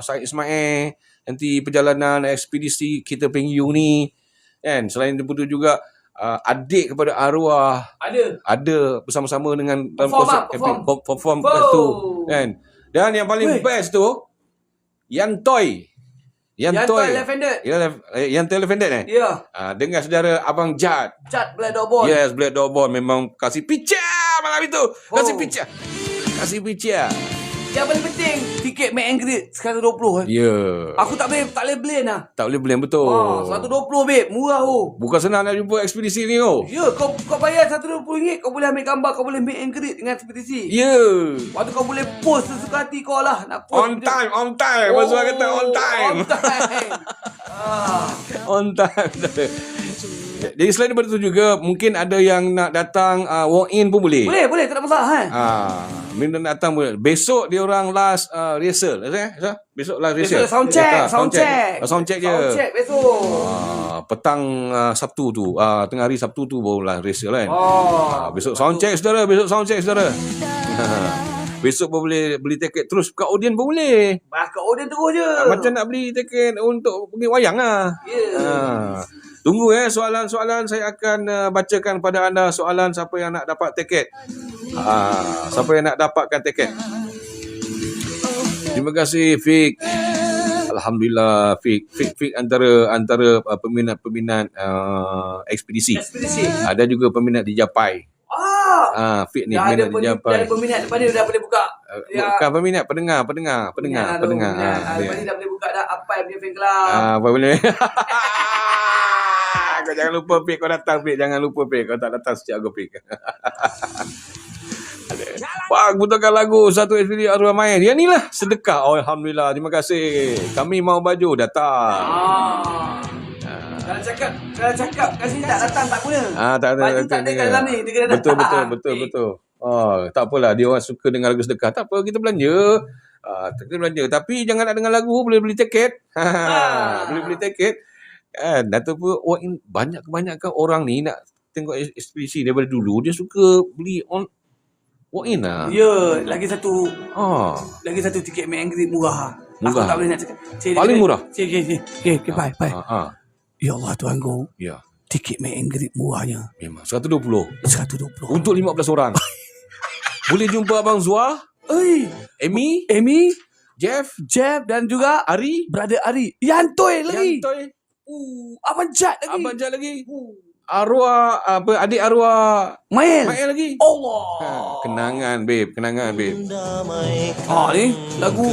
Syed Ismail, nanti perjalanan ekspedisi kita Peng Yu ni. Kan? Selain daripada juga adik kepada arwah ada bersama-sama dengan dalam konsep perform lepas tu kan. Dan yang paling best tu Yan Toy left-handed. Yan Toy left-handed Ya. dengan saudara Abang Jad Black Dog Ball. Yes, Black Dog Ball memang kasih picture malam itu. Kasih picture. Yang paling penting tiket meet and greet 120 Ya. Aku tak boleh blame lah. Tak boleh blame betul. 120 babe, murah Bukan senang nak jumpa ekspedisi ni Ya, kau bayar RM120, kau boleh ambil gambar, kau boleh meet and greet dengan ekspedisi. Ya. Lepas tu kau boleh post sesuka hati kau lah. Nak post On time. Maksud orang kata on time. On time. Jadi selain daripada itu juga mungkin ada yang nak datang walk in pun boleh. Boleh, tak ada masalah kan. Minta datang boleh. Besok dia orang last rehearsal. Besok last rehearsal. Sound check je. Sound check besok. Petang Sabtu tu. Tengah hari Sabtu tu baru last rehearsal kan. Besok sound check saudara. Besok pun boleh beli tiket terus kat Odeon pun boleh. Kat Odeon terus je. Macam nak beli tiket untuk pergi wayang lah. Tunggu soalan-soalan saya akan bacakan pada anda soalan siapa yang nak dapat tiket. Siapa yang nak dapatkan tiket. Terima kasih Fik. Alhamdulillah Fik antara peminat ekspedisi. Ada juga peminat di Japai. Fik ni peminat di Japai. Ada peminat lepas ni dah boleh buka. Bukan peminat, pendengar. Lepas ni dah boleh buka dah Apai punya fan club. Apa boleh. Kau jangan lupa Pik, kau datang Pik. Jangan lupa Pik, kau tak datang sejak aku Pik. Pak, putarkan lagu satu ekspedisi arwah main. Yang ni lah sedekah. Alhamdulillah, terima kasih. Kami mau baju, datang. Kalau cakap kasih tak datang tak guna. Tak ada. Baju tak ada kat dalam ni, dia kena datang. Betul. Tak apalah, dia orang suka dengar lagu sedekah. Tak apa, kita belanja. Tapi jangan nak dengar lagu, boleh beli tiket. Boleh beli tiket. Kan, ataupun kebanyakan orang ni nak tengok ekspedisi daripada dulu, dia suka beli walk in lah. Ya, lagi satu tiket meet and greet murah. Aku tak boleh nak cakap. Paling murah. Okay, bye. Ya Allah Tuhan ku. Ya. Tiket meet and greet murahnya. Memang 120. 120. Untuk 15 orang. Boleh jumpa Abang Zua, Amy, Jeff dan juga Ari, brother Ari. Yantoi lagi. Abang Jad lagi. Arwah adik arwah Main lagi. Allah. Kenangan babe. Ni lagu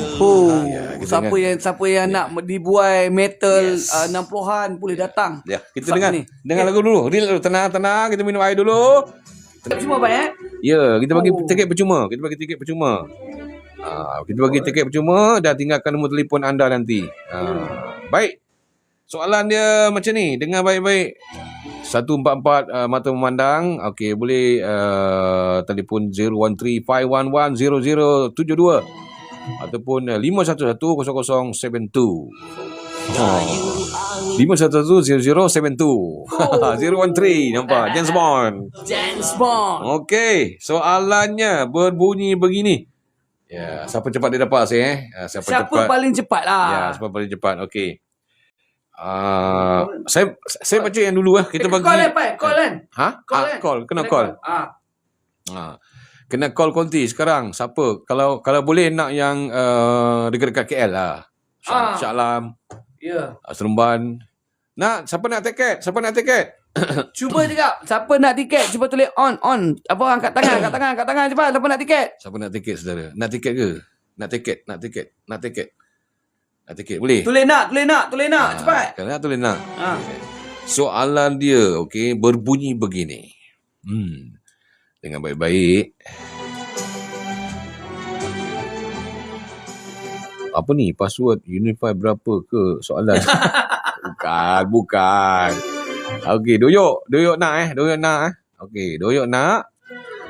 siapa yang nak dibuai metal 60-an boleh datang. Ya, kita dengar lagu dulu. Tenang, kita minum air dulu. Cuma banyak. Ya, kita bagi tiket percuma. Kita bagi tiket percuma dan tinggalkan nombor telefon anda nanti. Baik. Soalan dia macam ni, dengar baik-baik. 144 mata memandang. Okey, boleh telefon 013-511-0072 ataupun 511-0072. 511-0072. 013, nampak? James Bond. Okey, soalannya berbunyi begini. Ya, siapa cepat dia dapat Siapa paling cepat lah. Ya, siapa paling cepat. Okey. Saya baca yang dulu kita bagi Call kena call. Kena call konti sekarang. Siapa kalau boleh nak yang dekat-dekat KL lah. Shah Alam. Ya. Seremban. Siapa nak tiket? Cuba cakap siapa nak tiket, cuba tulis on. Apa angkat tangan cepat. Siapa nak tiket? Siapa nak tiket saudara? Nak tiket ke? Nak tiket. Boleh? Tulis nak cepat. Kalau nak tulis nak. Soalan dia berbunyi begini. Dengar baik-baik. Apa ni? Password Unify berapa ke soalan? Bukan. Okey, doyok nak Okey, doyok nak.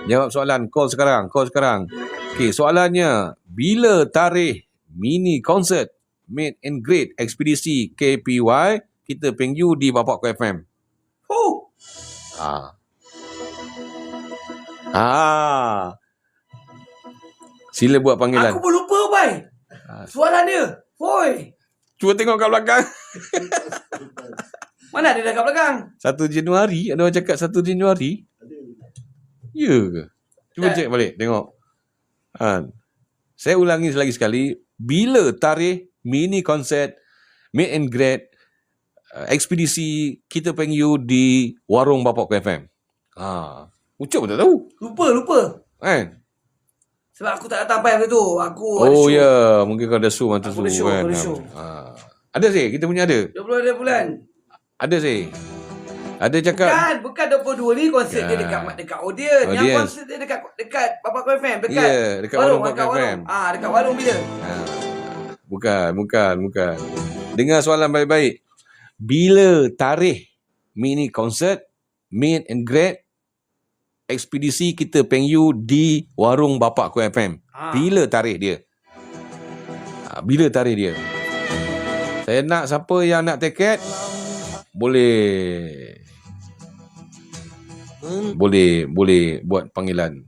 Jawab soalan, call sekarang. Okey, soalannya, bila tarikh mini konsert Meet and Greet ekspedisi KPY kita pengyu di Bapakku FM? Sila buat panggilan. Aku pun lupa, Bai. Soalan dia. Hoi. Cuba tengok kat belakang. Mana ada dekat belakang? 1 Januari? Ada orang cakap 1 Januari? Ya ke? Cuba Tak. cek balik, tengok. Saya ulangi lagi sekali. Bila tarikh mini konsert Meet and Greet ekspedisi Kita Peng You di Warung Bapak FM? Ucap pun tak tahu. Lupa. Kan? Sebab aku tak datang payah tu. Aku ada Oh show. ya, mungkin kau ada show masa Aku tu ada show, kan. aku ada show. Ada sih, kita punya ada. 20 bulan. Ada sih. Ada cakap. Bukan 22 ni konsert dia dekat audience. Yang Audience. konsert dia dekat Bapak FM, dekat. Ya, dekat Warung Bapak dekat FM. Dekat warung bila? Bukan. Dengar soalan baik-baik. Bila tarikh mini konsert Meet and Greet ekspedisi Kita Peng You di Warung Bapak FM? Bila tarikh dia? Bila tarikh dia? Saya nak siapa yang nak tiket boleh buat panggilan.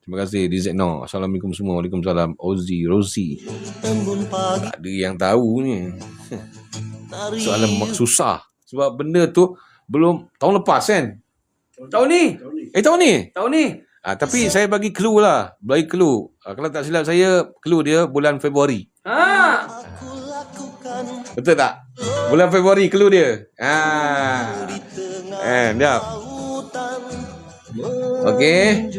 Terima kasih Dizekno. Assalamualaikum semua. Waalaikumsalam. Ozi, Rozi. Tak ada yang tahu ni. Soalan susah. Sebab benda tu belum tahun lepas kan? Tahun ni. Tahun ni? Tapi saya bagi clue lah. Kalau tak silap saya, clue dia bulan Februari. Betul tak? Bulan Februari clue dia. Jap. Okey.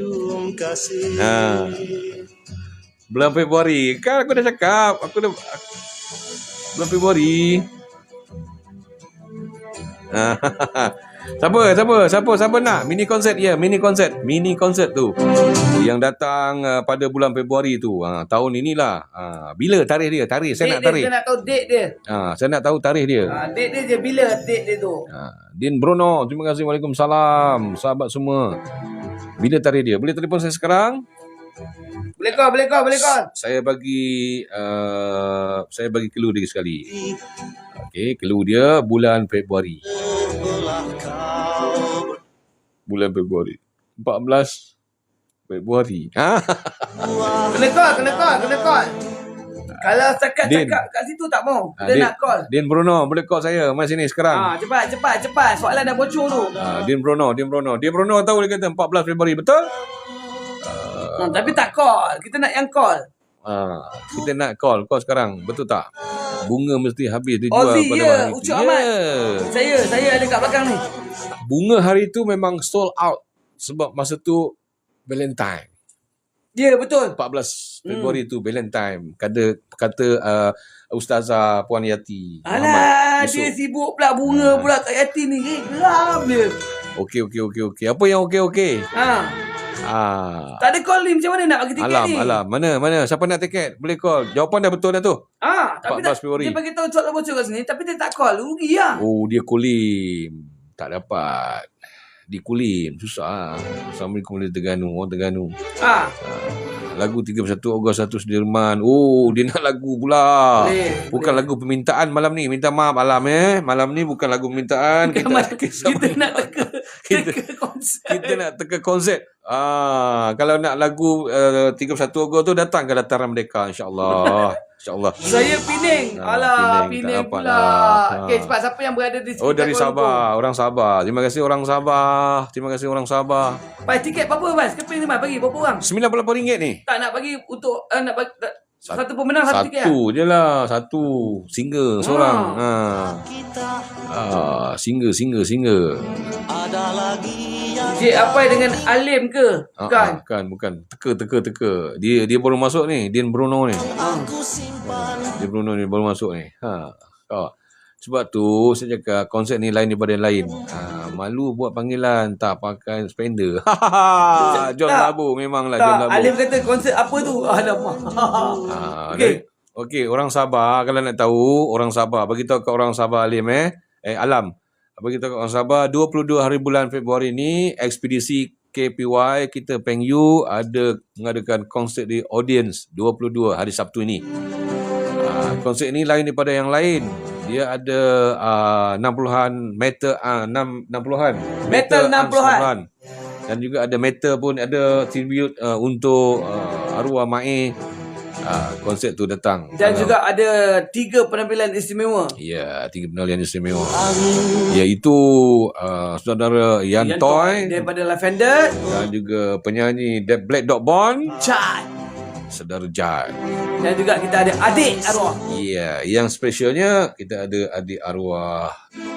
Bulan Februari. Kan aku dah cakap. Bulan Februari. Siapa nak mini konsert? Mini konsert tu yang datang pada bulan Februari tu. Tahun inilah. Bila tarikh dia? Saya nak tarikh. Saya nak tahu date dia. Saya nak tahu tarikh dia. Date dia je bila date dia tu. Din Bruno, terima kasih. Waalaikumsalam. Sahabat semua. Bila tarikh dia? Boleh telefon saya sekarang? Boleh call. Saya bagi clue dia sekali. Okey, clue dia bulan Februari. Bulan Februari. 14 Februari. Kena call. Kalau cakap kat situ tak mau. Kita nak call. Din Bruno, boleh call saya mari sini sekarang. Cepat. Soalan dah bocor tu. Din Bruno tahu dia kata 14 Februari, betul? Tapi tak call. Kita nak yang call. Kita nak call sekarang, betul tak? Bunga mesti habis dijual Ozzy, pada ya. hari itu. Ucap Ahmad. Saya ada kat belakang ni. Bunga hari tu memang sold out sebab masa tu Valentine. Ya, betul. 14 Februari tu Valentine. Kata Ustazah Puan Yati. Alah, dia sibuk pula bunga pula kat Yati ni. Geram dia. Okey. Apa yang okey? Tak ada call ni, macam mana nak bagi tiket ni? Alam. Mana? Siapa nak tiket? Boleh call. Jawapan dah betul dah tu. Tapi 14 Februari. dia bagi tahu soalan bocor kat sini, tapi dia tak call. Rugi lah. Oh, dia kulim. Tak dapat. Di kulim. Susah. Assalamualaikum warahmatullahi Terengganu. Lagu 31 Ogos 1 Sudirman. Oh, dia nak lagu pula. Bukan lagu permintaan malam ni. Minta maaf Alam Malam ni bukan lagu permintaan. Kita nak teka konsert. Kita nak teka konsert. Kalau nak lagu 31 Ogos tu datang ke Dataran Merdeka insya-Allah. Saya Pening. Pening tak pula. dapat. Okey, cepat siapa yang berada di Oh, dari Sabah. Orang Sabah. Terima kasih orang Sabah. Bas, tiket berapa Bas? Keping ni Bas bagi berapa orang? RM98 ni. Tak nak bagi untuk nak bagi satu pemenang satu tiket lah. Satu je lah. Satu. Single seorang. Single. Cik Apai dengan Alim ke? Bukan. Teka. Dia baru masuk ni. Din Bruno ni. Dia Bruno ni baru masuk ni. Sebab tu saya cakap konsert ni lain daripada yang lain. Malu buat panggilan tak pakai spender. John Labu memanglah John Labu. Alim kata konsert apa tu? Alamak. Okey, orang Sabah kalau nak tahu, orang Sabah bagi tahu kat orang Sabah Alim Alam. Bagi tahu kat orang Sabah 22 hari bulan Februari ni ekspedisi KPY Kita Peng You ada mengadakan konsert di Audience 22 hari Sabtu ini. Konsert ini lain daripada yang lain. Dia ada 60-an metal 60-an. Metal 60-an. Dan juga ada metal pun ada tribute untuk arwah Mae konsert tu datang. Dan juga ada 3 penampilan istimewa. Ya, 3 penampilan istimewa. Iaitu saudara Yan Toy daripada Lavender, dan juga penyanyi Black Dog Bond, Chan, saudara Jan. dan juga kita ada adik arwah. Ya, yang spesialnya kita ada adik arwah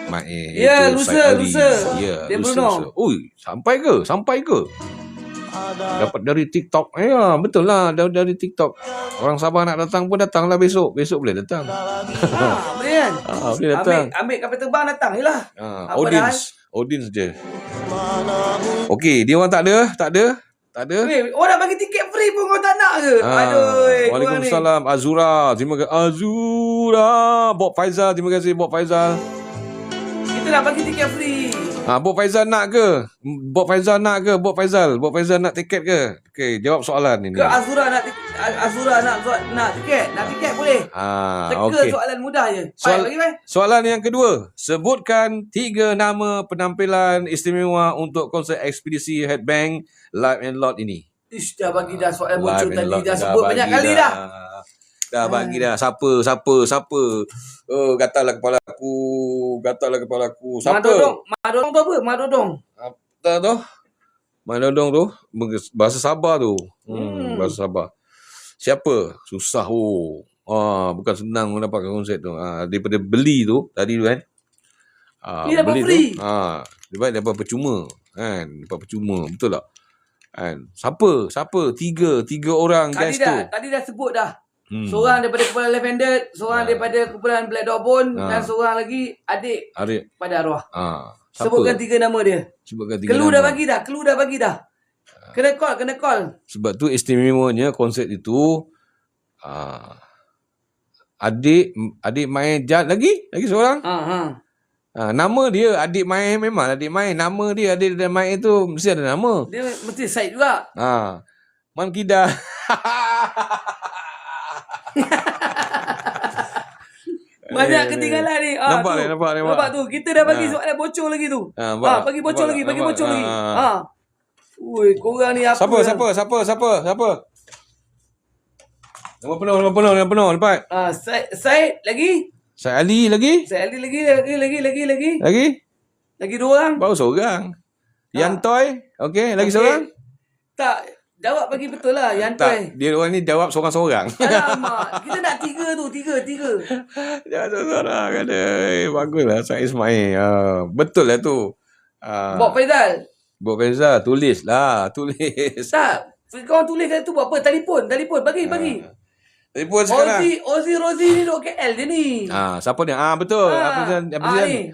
Mae. Ya, iaitu lusa, Said Ali. lusa. Ya, Dia lusa, Bruno. lusa. Ui, sampai ke? Dapat dari TikTok. Ya, betul lah, dari TikTok. Orang Sabah nak datang pun datanglah besok. Besok boleh datang. Boleh kan? Boleh datang. Ambil kapal terbang datang je lah. Audience je. Okey, dia orang tak ada. Orang bagi tiket free pun kau tak nak ke? Aduh. Waalaikumsalam Azura. Terima kasih Azura. Bob Faizal, terima kasih Bob Faizal. Kita nak bagi tiket free. Bob Faizal nak ke? Bob Faizal nak tiket ke? Okey, jawab soalan ini. Ke Azura nak tiket? Nak tiket boleh. Teka okey. soalan mudah je. Bagi Pai. Soalan yang kedua, sebutkan 3 nama penampilan istimewa untuk konsert ekspedisi Headbang Live and Lot ini. Ish, dah bagi dah soalan bocor Live and tadi. Lot Dah sebut banyak kali dah. Dah bagi dah. Siapa? Oh, gatallah kepala aku. Siapa? Madodong tu apa? Madodong. Tak tu. Madodong tu bahasa Sabah tu. Bahasa Sabah. Siapa? Susah bukan senang mendapatkan konsert tu. Daripada beli tu tadi tu kan. Ni dapat beli free. Tu, dapat percuma kan. Dapat percuma. Betul tak? Kan. Siapa? Tiga orang guys tu. Tadi dah sebut dah. Seorang daripada kumpulan Lavender, seorang daripada kumpulan Black Dog Bone, dan seorang lagi adik pada arwah. Sebutkan 3 nama dia. Kelu dah bagi dah. Kena call. Sebab tu istimewanya konsert itu adik main Jad lagi seorang. Nama dia adik main, memang adik main. Nama dia adik dan main itu mesti ada nama. Dia mesti Said juga. Man Kida. Banyak ketinggalan ni. Nampak tu. Kita dah bagi soalan bocor lagi tu. Bagi bocor lagi. Ui, korang ni apa? Siapa? Nama penuh dapat. Said lagi? Said Ali lagi? Lagi 2 orang. Baru seorang. Yan Toy. Okey, lagi seorang? Tak, jawab bagi betul lah Yan Tak, Toy. dia orang ni jawab seorang-seorang. Alamak, kita nak 3 tu, 3. Jangan seorang-seorang ada. Baguslah Said Ismail. Betul lah tu. Bob Faizal, tulis. Tak, kau tulis kat tu buat apa? Telefon, bagi. Telefon sekarang. Ozzy Rozi ni duduk KL je ni. Siapa ni? Betul.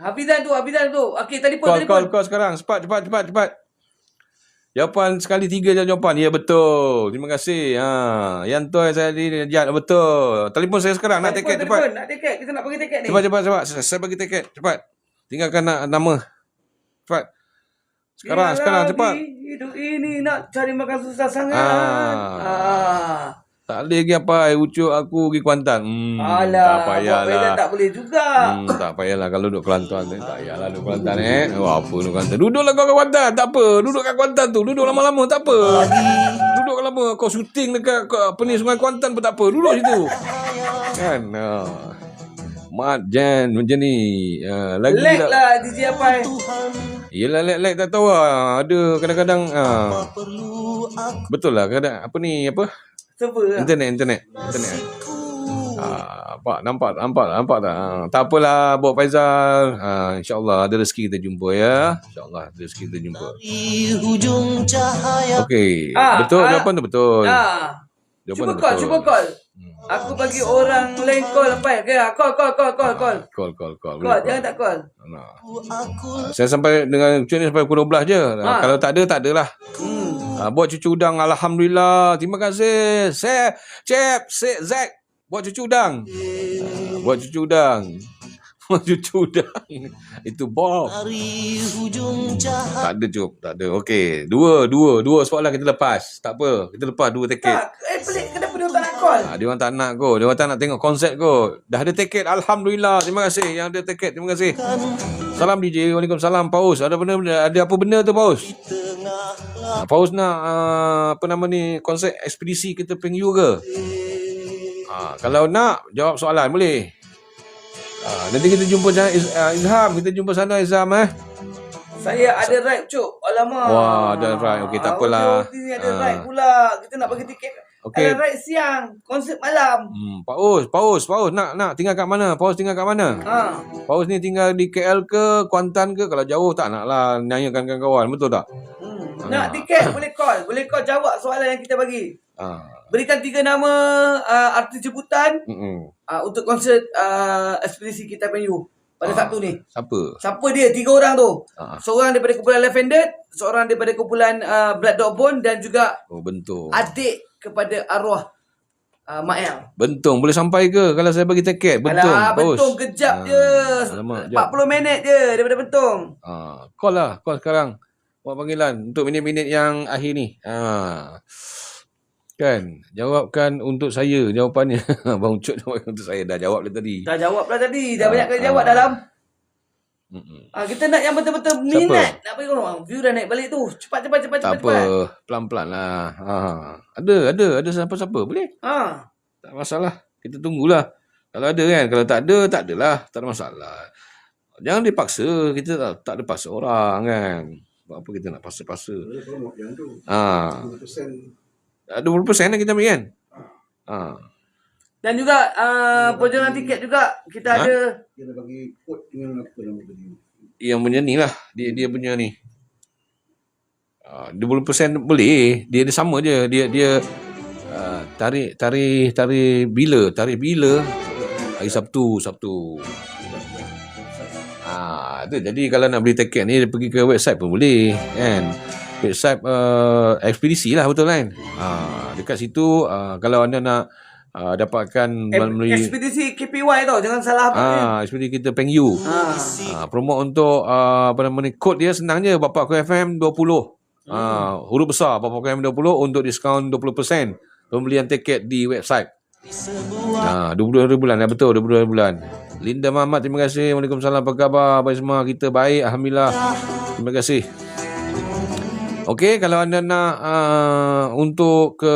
Hafizan tu. Okey, telefon. Call sekarang. Cepat. Jawapan sekali 3 jawapan. Ya, betul. Terima kasih. Yan Toy saya Jad. Betul. Telefon saya sekarang. Nak tiket cepat. Nak tiket. Kita nak bagi tiket ni. Cepat. Saya bagi tiket. Cepat. Tinggalkan nama. Cepat. Sekarang cepat. Hidup ini nak cari makan susah sangat. Tak boleh pergi apa, ucuk aku pergi Kuantan. Tak payahlah. Tak boleh juga. Tak payahlah kalau duduk Kelantan. Tak payahlah duduk Kelantan apa duduk Kelantan. Duduklah kau kat Kuantan, tak apa. Duduk kat Kuantan tu, duduk lama-lama tak apa. Duduk lama, kau syuting dekat Sungai Kuantan pun tak apa. Duduk situ. Kan? Mat Jan macam ni. Lagi lag lah DJ Apai. Yelah lag tak tahu lah. Ada kadang-kadang betul lah kadang apa Server internet. Nampak tak? Tak apalah Bob Faizal. InsyaAllah ada rezeki kita jumpa ya. Okey. Betul jawapan tu betul. Cuba call. Aku bagi orang lain call apa? Call. Jangan tak call. Saya sampai dengan cuci ni sampai pukul 12 je. Kalau tak ada lah. Buat cucu udang, alhamdulillah. Terima kasih. Cep Zack buat cucu udang. Itu Bob. Tak ada Cuk, tak ada. Okey, dua soalan kita lepas. Tak apa, kita lepas 2 tiket. Pelik kenapa dia tak nak call? Dia orang tak nak ko. Dia orang tak nak tengok konsert ko. Dah ada tiket, alhamdulillah. Terima kasih yang ada tiket. Terima kasih. Salam DJ. Waalaikumsalam Paus. Ada apa benda tu Paus? Paus nak apa nama ni konsert ekspedisi kita Peng You ke? Kalau nak jawab soalan boleh. Nanti kita jumpa Izham. Kita jumpa sana Izham Saya ada ride cuk. Alamak. Wah, ada ride. Okey, tak apalah. Ni ada ride pula. Kita nak bagi tiket. Okey. Ada ride siang, konsert malam. Paus nak tinggal kat mana? Paus tinggal kat mana? Paus ni tinggal di KL ke, Kuantan ke? Kalau jauh tak naklah nanyakan kawan-kawan, betul tak? Nak tiket boleh call jawab soalan yang kita bagi. Berikan 3 nama artis jemputan untuk konsert ekspedisi kita PU pada Sabtu ni. Siapa dia? 3 orang tu. Seorang daripada kumpulan Left Handed, seorang daripada kumpulan Blood Dog Bone dan juga bentung. Adik kepada arwah Mak El. Bentung boleh sampai ke kalau saya bagi tiket? Bentung. Bentung kejap je. Alamak, 40 minit je daripada Bentung. Call sekarang. Buat panggilan untuk minit-minit yang akhir ni. Kan, jawabkan untuk saya jawapannya. Abang Ucok jawab untuk saya. Dah jawab tadi. Dah jawab dah tadi. Dah banyak kali jawab dalam. Kita nak yang betul-betul minat. Nak bagi orang. View dah naik balik tu. Cepat. Tak apa. Pelan-pelan lah. Ada siapa-siapa. Boleh? Tak masalah. Kita tunggulah. Kalau ada kan. Kalau tak ada, tak adalah. Tak ada masalah. Jangan dipaksa. Kita tak ada paksa orang kan. Buat apa kita nak paksa-paksa. 20% lah kita ambil kan. Dan juga perjalanan tiket juga kita ada. Kita bagi kod dengan apa nama tadi. Yang punya ni lah. Dia punya ni. 20% boleh. Dia sama je. Dia tarik bila. Hari Sabtu. Jadi kalau nak beli tiket ni dia pergi ke website pun boleh kan. Website ekspedisi lah, betul kan. Dekat situ kalau anda nak dapatkan melalui ekspedisi KPY tau, jangan salah apa ekspedisi kita PengU. Promote untuk kod dia senang je, Bapakku FM 20. Huruf besar Bapakku FM 20 untuk diskaun 20% pembelian tiket di website. 22 bulan dah, betul, 22 bulan. Linda Mamat, terima kasih. Waalaikumsalam, apa khabar? Baik semua, kita baik, alhamdulillah. Terima kasih. Okey, kalau anda nak untuk ke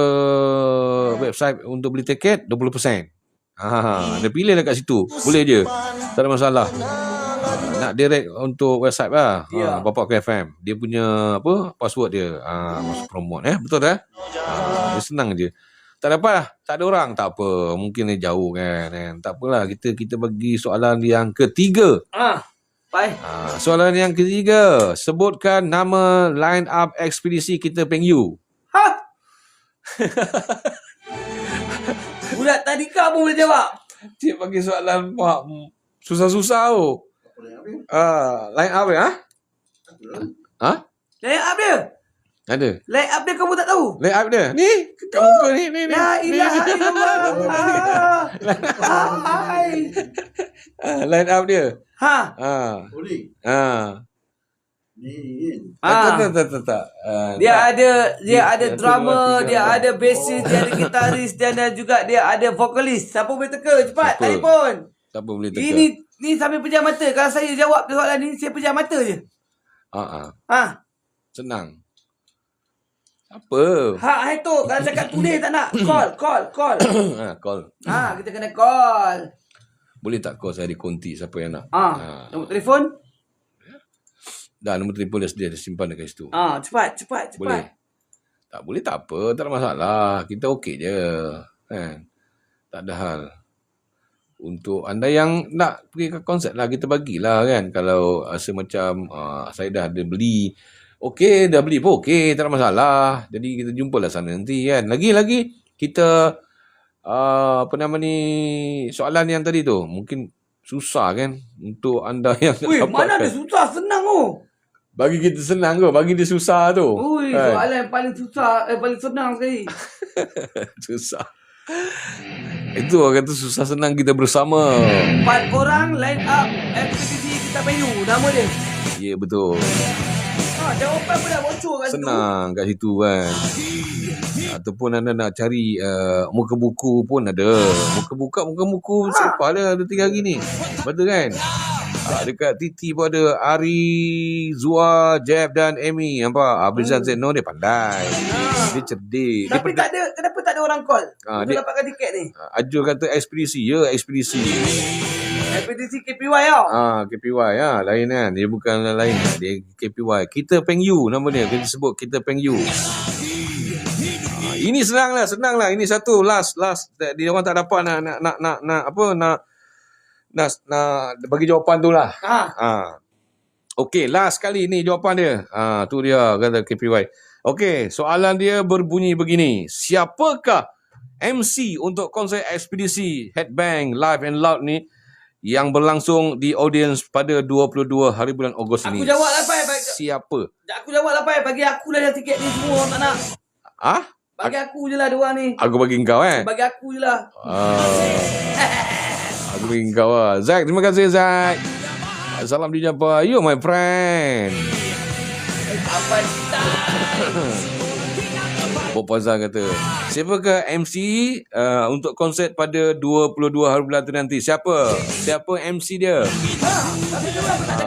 website untuk beli tiket 20%. Anda pilih lah kat situ. Boleh je. Tak ada masalah. Nak direct untuk website lah. Bapakku FM. Dia punya password dia. Masuk promote betul tak? Dia senang je. Tak dapat lah. Tak ada orang. Tak apa. Mungkin dia jauh kan. Tak apalah. Kita bagi soalan yang ketiga. Baik. Soalan yang ketiga. Sebutkan nama line up ekspedisi kita PengU. Budak tadika pun boleh jawab. Cik bagi soalan susah-susah tu. Line up ya? Line up dia. Ada. Line up dia kamu tak tahu? Line up dia. Ni. Kat muka ni. La ilaha illallah. Line up dia. Boleh. Tak. Dia ada drummer, dia ada bassist, dia ada gitaris, dan juga dia ada vokalis. Siapa boleh teka? Cepat, telefon. Siapa boleh teka? Ini sambil pejam mata. Kalau saya jawab soalan ni, saya pejam mata je. Senang. Apa? Itu. Kalau cakap tulis tak nak. Call. Call. Kita kena call. Boleh tak call saya di konti siapa yang nak? Nombor telefon? Dah, nombor telefon dia simpan dekat situ. Cepat. Boleh. Tak boleh tak apa, tak ada masalah. Kita okey je. Kan? Tak ada hal. Untuk anda yang nak pergi ke konsert lah, kita bagilah kan. Kalau rasa macam saya dah ada beli, okey, dah beli pun okey, tak ada masalah. Jadi kita jumpalah sana nanti kan. Lagi-lagi kita soalan yang tadi tu mungkin susah kan untuk anda yang mana ada susah, senang bagi kita senang ke, bagi dia susah tu. Soalan yang paling susah, paling senang sekali. Susah. Itu orang kata susah senang kita bersama. 4 orang line up ekspedisi kita PengU. Nama dia. Ya, betul. Jawapan pun dah bocor kat situ. Senang kat situ kan. Ataupun anda nak cari muka buku pun ada. Muka buku siapa ada 3 hari ni. Betul kan? Dekat TT pun ada Ari, Zua, Jeb dan Amy. Nampak? Abrizan Zeno dia pandai. Dia cerdik. Dia Tapi kenapa tak ada orang call? Untuk dia- dapatkan tiket ni. Ajul kata ekspedisi. Ya, ekspedisi. FPTC KPY tau. KPY lain kan. Dia bukan lain. Dia KPY. Kita Peng Yu nama dia. Kita sebut Kita Peng Yu. Ini senang lah. Ini satu last. Dia orang tak dapat nak bagi jawapan tu lah. Okey, last kali ni jawapan dia. Tu dia kata KPY. Okey, soalan dia berbunyi begini. Siapakah MC untuk konsert ekspedisi Headbang Live and Loud ni yang berlangsung di audience pada 22 hari bulan Ogos ini? Aku jawab lah, Pai. Siapa? Aku jawab lah, Pai. Bagi aku lah yang tiket ni semua orang tak nak. Bagi aku je lah dia orang ni. Aku bagi kau Bagi aku je lah. Aku bagi kau lah. Zack, terima kasih Zack. Salam dijumpa. You my friend. Apa tak? Bob Pazal kata, siapakah MC untuk konsert pada 22 hari bulan tu nanti? Siapa MC dia?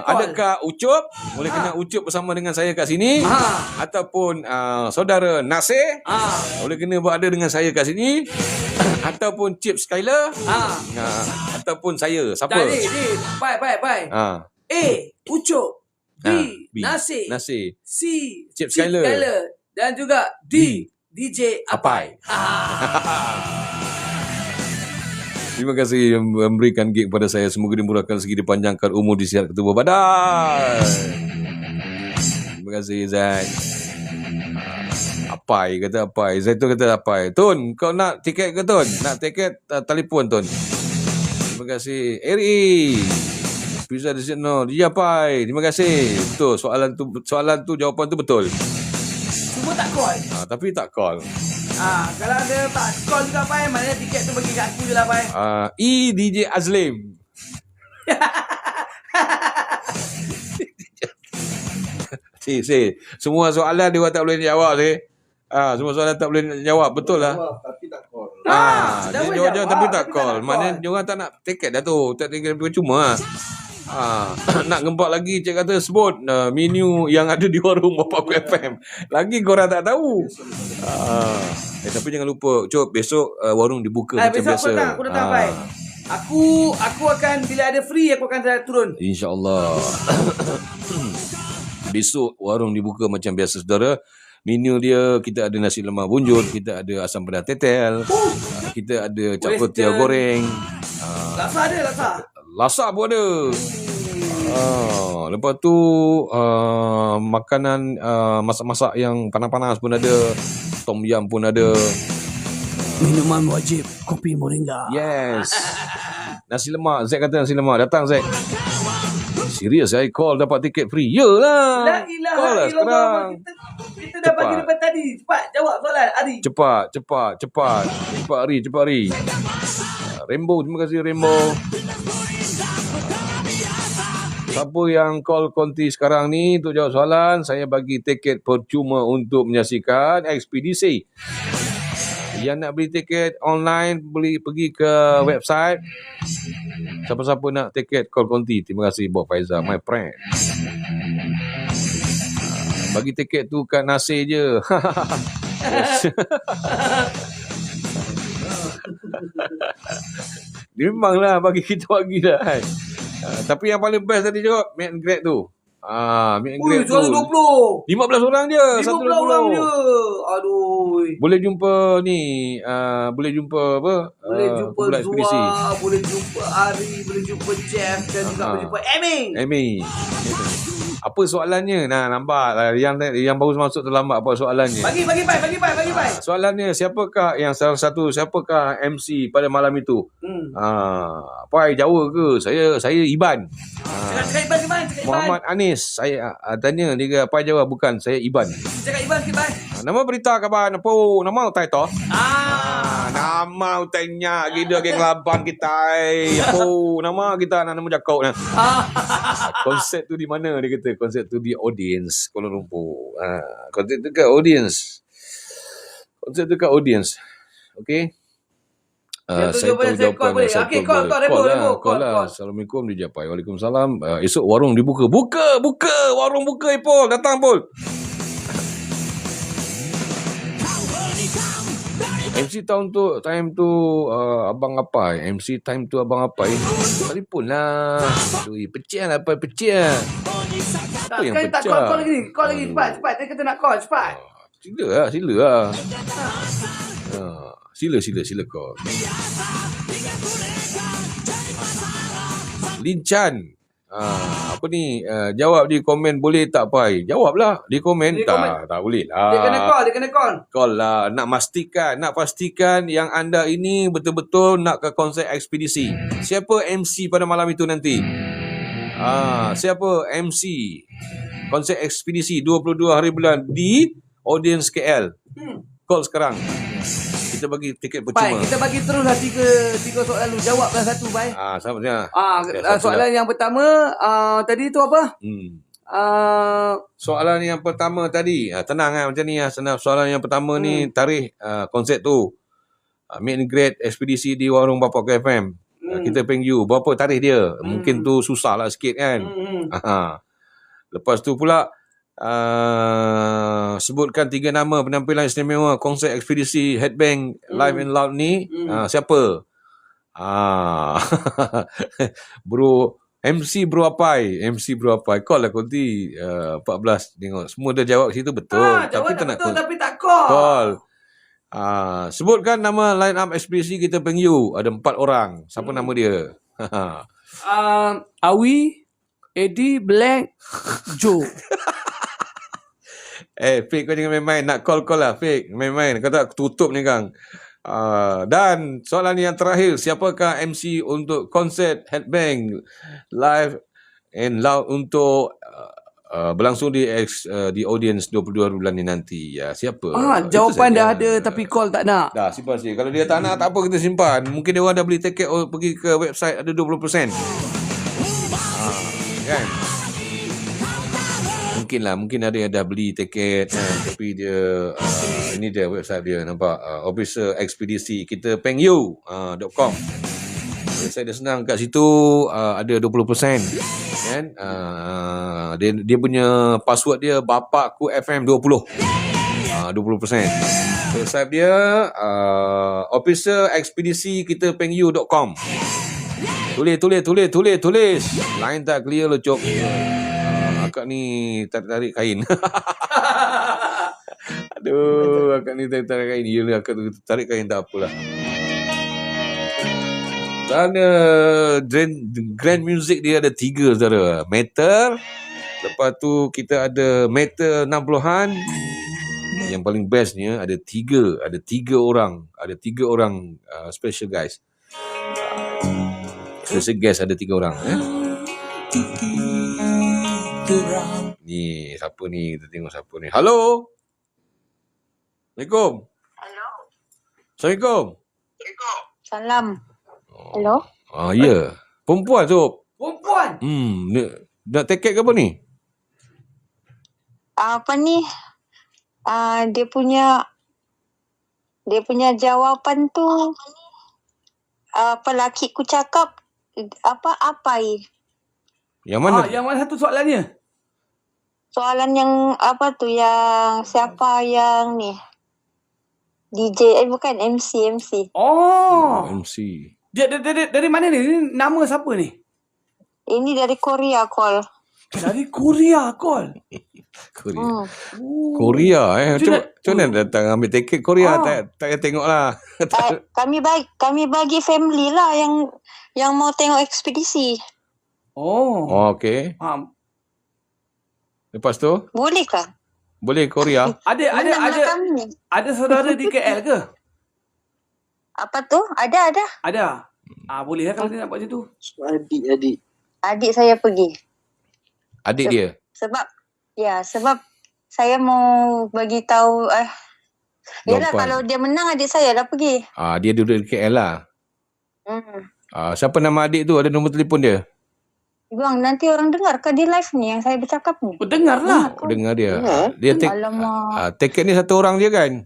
Adakah Ucup? Boleh kena Ucup bersama dengan saya kat sini? Ataupun saudara Nasir? Boleh kena berada dengan saya kat sini? Ataupun Chip Skyler? Ataupun saya? Siapa? Pai. A. Ucup. B. Nasir. C. Chip Skyler. Dan juga D. DJ Apai. Terima kasih yang memberikan gig kepada saya. Semoga dimurahkan rezeki, dipanjangkan umur, disihat ketubuh badan. Terima kasih Zaid. Apai kata Apai. Zaitun kata Apai. Tun, kau nak tiket ke Tun? Nak tiket telefon Tun. Terima kasih. Eri. Pizza di sini. Dia Apai. Terima kasih. Betul. Soalan tu jawapan tu betul. Cuma tak call. Tapi tak call. Kalau ada tak call juga, Pai, maknanya tiket tu bagi kat aku je lah, Pai. DJ Azlim. Semua soalan dia tak boleh jawab sih. Semua soalan tak boleh jawab. Betul lah. Tapi tak call. Dia jawab tapi tak call. Maknanya dia orang tak nak tiket dah tu. Tak tiket percuma. Nak gempak lagi cik kata sebut menu yang ada di warung Bapak Aku FM. Lagi korang tak tahu. Tapi jangan lupa Cuk, besok warung dibuka macam biasa. Besok aku datang, Pai. Aku akan bila ada free aku akan turun. InsyaAllah. Besok warung dibuka macam biasa saudara. Menu dia kita ada nasi lemak bunjut, kita ada asam pedas tetel, kita ada capetia goreng. Laksa ada, laksa. Laksa pun ada. Lepas tu makanan masak-masak yang panas-panas pun ada. Tom yum pun ada. Minuman wajib kopi moringa. Yes. Nasi lemak. Zack kata nasi lemak. Datang Zack. Serius saya call dapat tiket free. Yalah. La ilaha Call lah sekarang. Kita dah bagi depan tadi. Cepat jawab soalan Ari. Cepat Ari. Rainbow, terima kasih Rainbow. Siapa yang call konti sekarang ni untuk jawab soalan, saya bagi tiket percuma untuk menyaksikan ekspedisi. Yang nak beli tiket online, pergi ke website. Siapa-siapa nak tiket call konti. Terima kasih Bob Faizal, my friend. Bagi tiket tu kat Nasir je. Memanglah bagi kita bagi dah kan. Tapi yang paling best tadi jawab meet and greet tu. Meet and greet tu. 20. 15 orang je. 15 orang je. Aduh. Boleh jumpa ni, boleh jumpa apa? Boleh jumpa pemula ekspedisi. Zua, boleh jumpa Ari, boleh jumpa Jeff dan juga boleh jumpa Amy. Apa soalannya? Nah, nampak lah. Yang baru masuk terlambat apa soalannya. Bagi pai. Soalannya siapakah MC pada malam itu? Pai Jawa ke? Saya Iban. Cakap Iban. Muhammad Anis. Saya tanya dia Pai Jawa, bukan, saya Iban. Cakap Iban sikit, Pai. Nama berita kabar apa? Nama utai to? Nama utainya gida geng laban kita. Apa nama kita nak nama jakau nah. Konsep tu di mana dia kata? Konsep tu di audience Kuala Lumpur. Konsep tu kat audience. Okey. Yang tu jawapan saya call boleh. Okey, call, Rebo, Call lah. Assalamualaikum dia Japai. Waalaikumsalam. Esok warung dibuka. Buka. Warung buka Ipol. Datang Pol. MC time tu Abang Apai. MC time tu Abang Apai. Telefon lah. Aduh, pecah lah Apai. Pecah. Apa yang Tak pecah? call lagi. Call lagi cepat. Dia kata nak call cepat. Sila lah. Sila call. Linchan. Apa ni? Jawab di komen boleh tak Pai? Jawablah di komen. Tak boleh lah. Dia kena call. Call lah. Nak pastikan yang anda ini betul-betul nak ke konsert ekspedisi. Siapa MC pada malam itu nanti? Siapa MC konsert ekspedisi 22 hari bulan di Audience KL? Call sekarang. Kita bagi tiket Pai, percuma. kita bagi teruslah tiga soalan lu. Jawablah satu, Pai. Sama je. Soalan yang pertama tadi tu apa? Soalan yang pertama tadi, tenang kan macam ni lah. Senang. Soalan yang pertama ni tarikh konsert tu. Meet and greet ekspedisi di warung Bapak KFM. Kita peng you. Berapa tarikh dia? Mungkin tu susah lah sikit kan. Lepas tu pula sebutkan 3 nama penampilan istimewa konsert ekspedisi Headbang Live and Loud ni. Siapa? Bro MC Bro Apai. Call lah konti 14 tengok. Semua dia jawab situ betul. Jawab tak betul tapi tak call. Sebutkan nama line up ekspedisi kita peng you. Ada 4 orang. Siapa nama dia? Awi, Eddie, Black, Joe. Fake kau jangan main-main. Nak call lah Fake. Main-main. Kau tak tutup ni Kang. Dan soalan yang terakhir. Siapakah MC untuk konsert Headbang Live and Loud untuk berlangsung di audience 22 bulan ni nanti? Siapa? Jawapan dah ada tapi call tak nak. Dah simpan sih. Kalau dia tak nak tak apa kita simpan. Mungkin dia orang dah beli tiket pergi ke website ada 20%. Kan? Mungkin ada yang dah beli tiket tapi dia ini dia website dia nampak official ekspedisi kita pengyou.com. Website dia senang kat situ ada 20% kan. Dia punya password dia bapakku FM 20. 20%. Website dia official ekspedisi kita pengyou.com. Tulis. Line tak clear lo cok. Akak ni tarik kain. Aduh, akak ni tarik kain. Yelah, akak tarik kain tak apalah. Dan grand music dia ada 3 saudara. Metal. Lepas tu kita ada metal 60-an. Yang paling bestnya ada 3 orang. Ada 3 orang special guys. Special guest ada 3 orang. Ni siapa ni? Kita tengok siapa ni. Halo. Assalamualaikum. Hello. Assalamualaikum. Salam. Hello. Ya. Perempuan tu. Perempuan. Nak tiket ke apa ni? Apa ni? Dia punya jawapan tu apa laki ku cakap Apai. Yang mana? Yang mana satu soalannya? Soalan yang apa tu yang siapa yang ni? DJ bukan MC. MC. Dia dari mana ni? Ini nama siapa ni? Ini dari Korea call. Dari Korea call. Korea Macam mana datang ambil tiket Korea? Tak payah tengok lah. Kami bagi family lah yang mau tengok ekspedisi. Okey. Lepas tu? Boleh kah? Boleh Korea? Ada saudara di KL ke? Apa tu? Ada. Ada. Boleh lah kalau dia nak buat macam tu. Adik saya pergi. Adik dia? Sebab saya mau bagi tahu yalah kalau dia menang adik saya dah pergi. Dia duduk di KL lah. Siapa nama adik tu? Ada nombor telefon dia? Bang, nanti orang dengar ke di live ni yang saya bercakap ni? Dengar lah. Dengar dia. Dia tiket ni satu orang dia kan?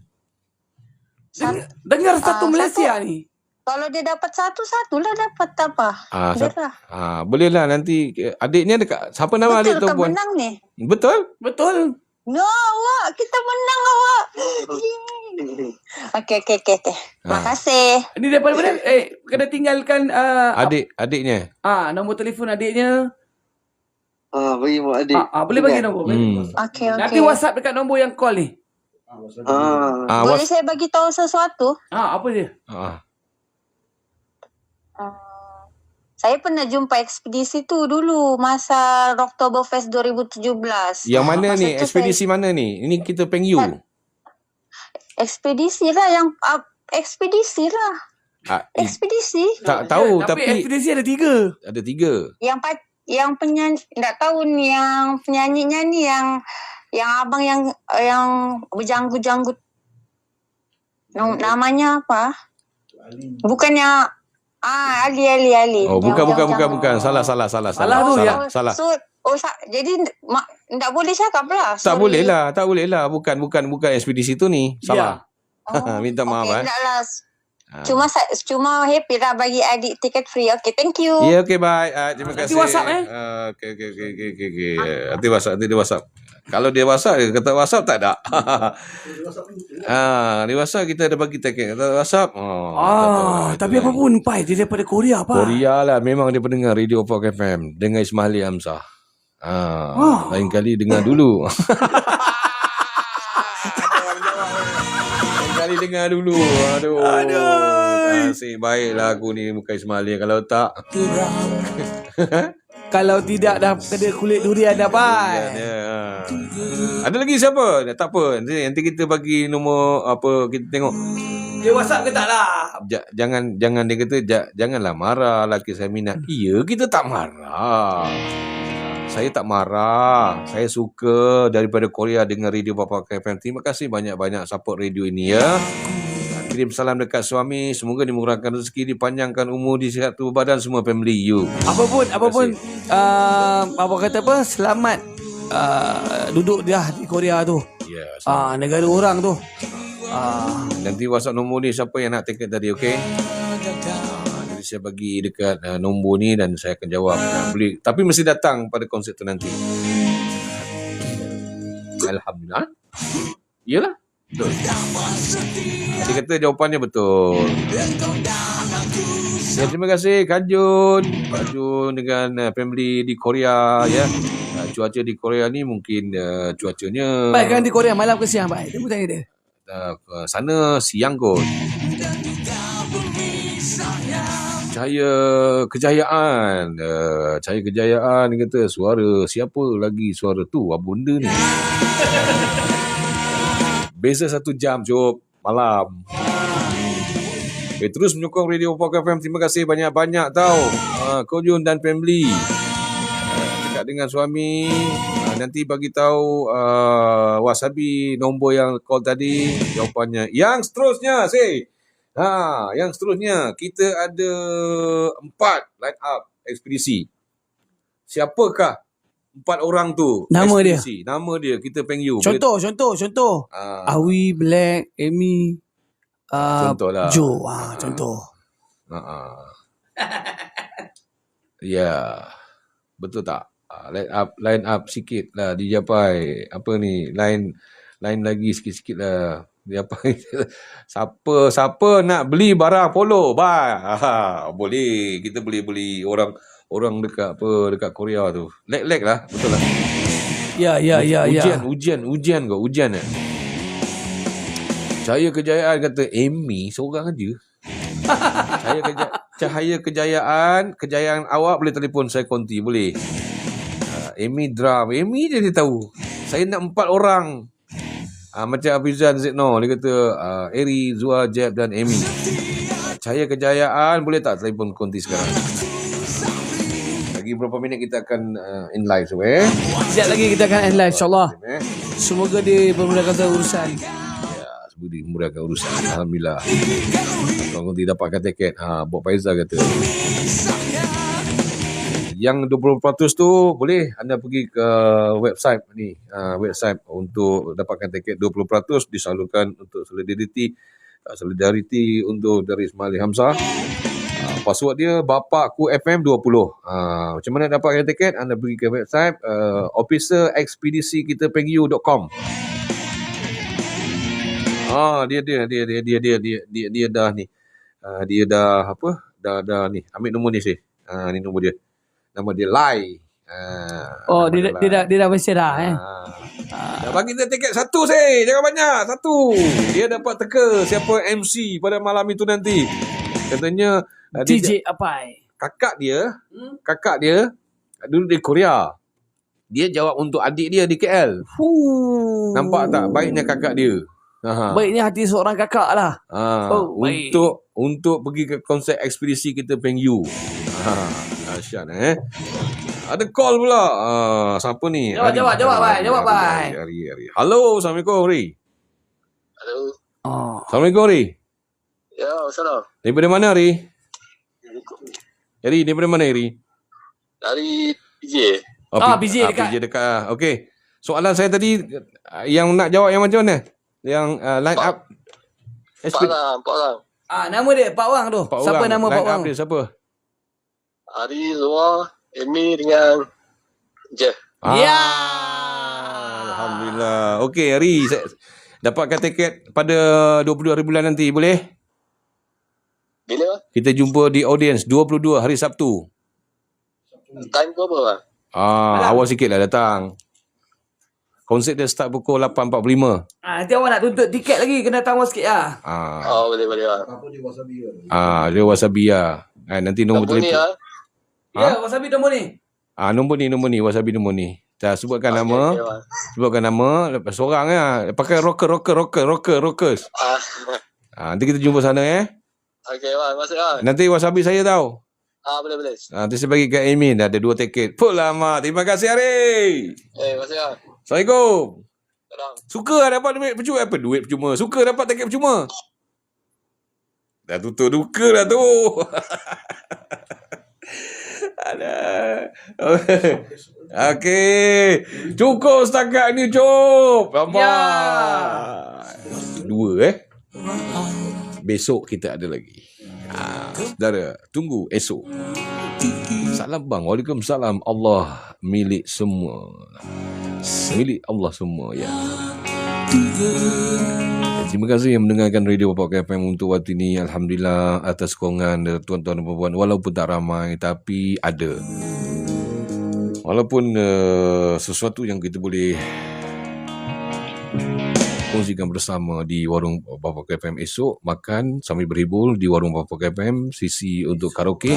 Dengar satu Malaysia ni. Kalau dia dapat satu lah dapat apa? Sat- Berah. boleh lah nanti adiknya dekat. Siapa nama adik Betul tu ke puan? menang ni? Betul? Betul. No, awak. Kita menang awak. Okey. Makasih. Ini daripada mana? Kena tinggalkan Adiknya. nombor telefon adiknya. Bagi mak adik. Boleh bagi nombor. Okey. Nanti WhatsApp dekat nombor yang call ni. Boleh saya bagi tahu sesuatu? Apa dia? Saya pernah jumpa ekspedisi tu dulu masa Oktoberfest 2017. Yang mana Masa ni? tu Ekspedisi mana ni? Ini kita Pengyu. Ekspedisi lah yang ekspedisi lah. Ekspedisi. Tak tahu Tapi tapi ekspedisi ada 3. ada 3. Yang penyanyi tak tahu ni yang penyanyinya ni yang abang yang berjanggut-janggut. Namanya apa? Bukannya Ali. Oh, bukan. Salah. Salah tu, ya. Salah. So, jadi tak boleh cakap lah. Tak Sorry. boleh lah. Bukan ekspedisi tu ni. Salah. Minta maaf Okay, tak lah. Cuma happy lah bagi adik tiket free. Okay, thank you. Ya, okey, bye. Terima kasih. Nanti WhatsApp, Okey. Nanti dia WhatsApp. Kalau dia WhatsApp, dia kata WhatsApp tak ada. Di WhatsApp kita ada bagi tiket. Kata WhatsApp. Tapi apa pun Pai dia daripada Korea apa? Korea lah. Memang dia pendengar Radio Park FM. Dengan Ismaili Hamzah. Lain kali dengar dulu. Lain kali dengar dulu. Aduh. Nasib baiklah aku ni bukan Ismaili. Kalau tak. Kalau tidak dah kena kulit durian dah Pai. Ada lagi siapa? Tak apa. Nanti kita bagi nombor apa kita tengok. Dia WhatsApp ke tak lah? Jangan dia kata janganlah marah laki saya minat. Ya, kita tak marah. Saya tak marah. Saya suka daripada Korea dengan Radio Bapa FM. Terima kasih banyak-banyak support radio ini ya. Kirim salam dekat suami. Semoga dimurahkan rezeki, dipanjangkan umur, disihat tubuh badan semua family you. Apa pun apa kata apa? Selamat duduk dia di Korea tu. Ya. Negara orang tu. Nanti WhatsApp nombor ni siapa yang nak tiket tadi, okey? Jadi saya bagi dekat nombor ni dan saya akan jawab. Boleh, tapi mesti datang pada konsert tu nanti. Alhamdulillah. Iyalah. Betul. Dia kata jawapannya betul. Ya, terima kasih Kak Jun dengan family di Korea ya. Cuaca di Korea ni mungkin cuacanya Baik kan di Korea malam ke siang Pai? Dia pun tanya dia. sana siang kot. Cahaya Kejayaan kata suara siapa lagi suara tu benda ni. Beza 1 jam Jom malam. Terus menyokong Radio Park FM. Terima kasih banyak-banyak tau Kojun dan family. Dekat dengan suami. Nanti bagi tahu Wasabi nombor yang call tadi. Jawapannya yang seterusnya yang seterusnya kita ada 4 line up ekspedisi. Siapakah 4 orang tu? Nama ekspedisi. Nama dia kita Pengyu. Contoh. Awi, Black, Amy, contohlah. Joe. Contoh. Ya. Betul tak? Line up sikit lah dijapai. Apa ni? Line lagi sikit-sikit lah. Dijapai. Siapa nak beli barang polo? Boleh. Kita boleh beli orang dekat Korea tu. Leg lah, betul lah. Ya. Ujian eh. Cahaya Kejayaan kata Amy seorang aja. Cahaya Kejayaan awak boleh telefon saya konti boleh. Amy drum. Amy dia tahu. Saya nak 4 orang. Macam Afizan Zidno dia kata Eri, Zua, Jeb dan Amy. Cahaya Kejayaan boleh tak telefon konti sekarang? Lagi berapa minit kita akan in live Sekejap lagi kita akan end live insyaAllah. Semoga dia memudahkan urusan. Semoga dimudahkan urusan. Alhamdulillah. Kalau nanti dapatkan tiket Bob Faizal kata yang 20% tu boleh anda pergi ke website ni website untuk dapatkan tiket 20% disalurkan untuk solidariti Solidariti untuk dari Ismail Hamzah. Password dia Bapakku FM 20. Macam mana dapatkan tiket? Anda pergi ke website officerexpedisi-kita.com. Dia dah ni. Dia dah apa? Dah ni. Ambil nombor ni sih. Ni nombor dia. Nama dia Lai. Dia dah bersih dah Dah bagi dia tiket satu sih. Jangan banyak. Satu. Dia dapat teka siapa MC pada malam itu nanti. Katanya DJ Apai. Kakak dia dulu di Korea. Dia jawab untuk adik dia di KL. Nampak tak baiknya kakak dia? Baiknya hati seorang kakak lah. Baik. Untuk pergi ke konsert ekspedisi kita Peng Yu. Dahsyat Ada call pula. Siapa ni? Jawab bye. Hari. Halo, Assalamualaikum Ri. Halo. Assalamualaikum Ri. Ya, salam. Daripada mana Ri? Ri, daripada mana Ri? Dari PJ. PJ dekat. PJ dekat. Okey. Soalan saya tadi yang nak jawab yang macam mana? Yang line up. Pak Lang. Nama dia Pak Wang tu. Siapa nama Pak Wang? Dia siapa? Ari, Zoa, Amy dengan Jeff. Ya. Alhamdulillah. Okey, Ri, saya dapatkan tiket pada 22 hari bulan nanti, boleh? Bila? Kita jumpa di audience 22 hari Sabtu. Time ke apa, bang? Awal sikit lah datang. Konsert dia start pukul 8.45. Nanti awak nak tuntut tiket lagi, kena datang awal sikit lah. Boleh, bang. Apa dia wasabi kan? Dia wasabi lah. Nanti nombor Nombor ni, telefon. Ya, wasabi nombor ni. Nombor ni, wasabi nombor ni. Dah sebutkan nama. Sebutkan nama. Lepas seorang lah. Pakai rockers. Nanti kita jumpa sana Okey, bang. Masuk bang. Nanti wasabi saya tahu. Boleh. Nanti saya bagi kat Amin. Dah ada 2 tiket. Lama. Terima kasih Ari. Masuk bang. Assalamualaikum. Salam. Suka dapat duit percuma. Duit percuma. Suka dapat tiket percuma. Dah tutup duka dah tu. Alah. Okey. Cukup setakat ni, Cop. Nampak. 2 Besok kita ada lagi. Saudara, tunggu esok. Salam bang. Waalaikumsalam. Allah milik semua. Milik Allah semua ya. Terima kasih yang mendengarkan Radio Bapak FM untuk waktu ini. Alhamdulillah atas sokongan tuan-tuan dan puan-puan. Walaupun tak ramai tapi ada. Walaupun sesuatu yang kita boleh kongsikan bersama di warung Bapak FM esok, makan sambil berhibur di warung Bapak FM, sisi untuk karaoke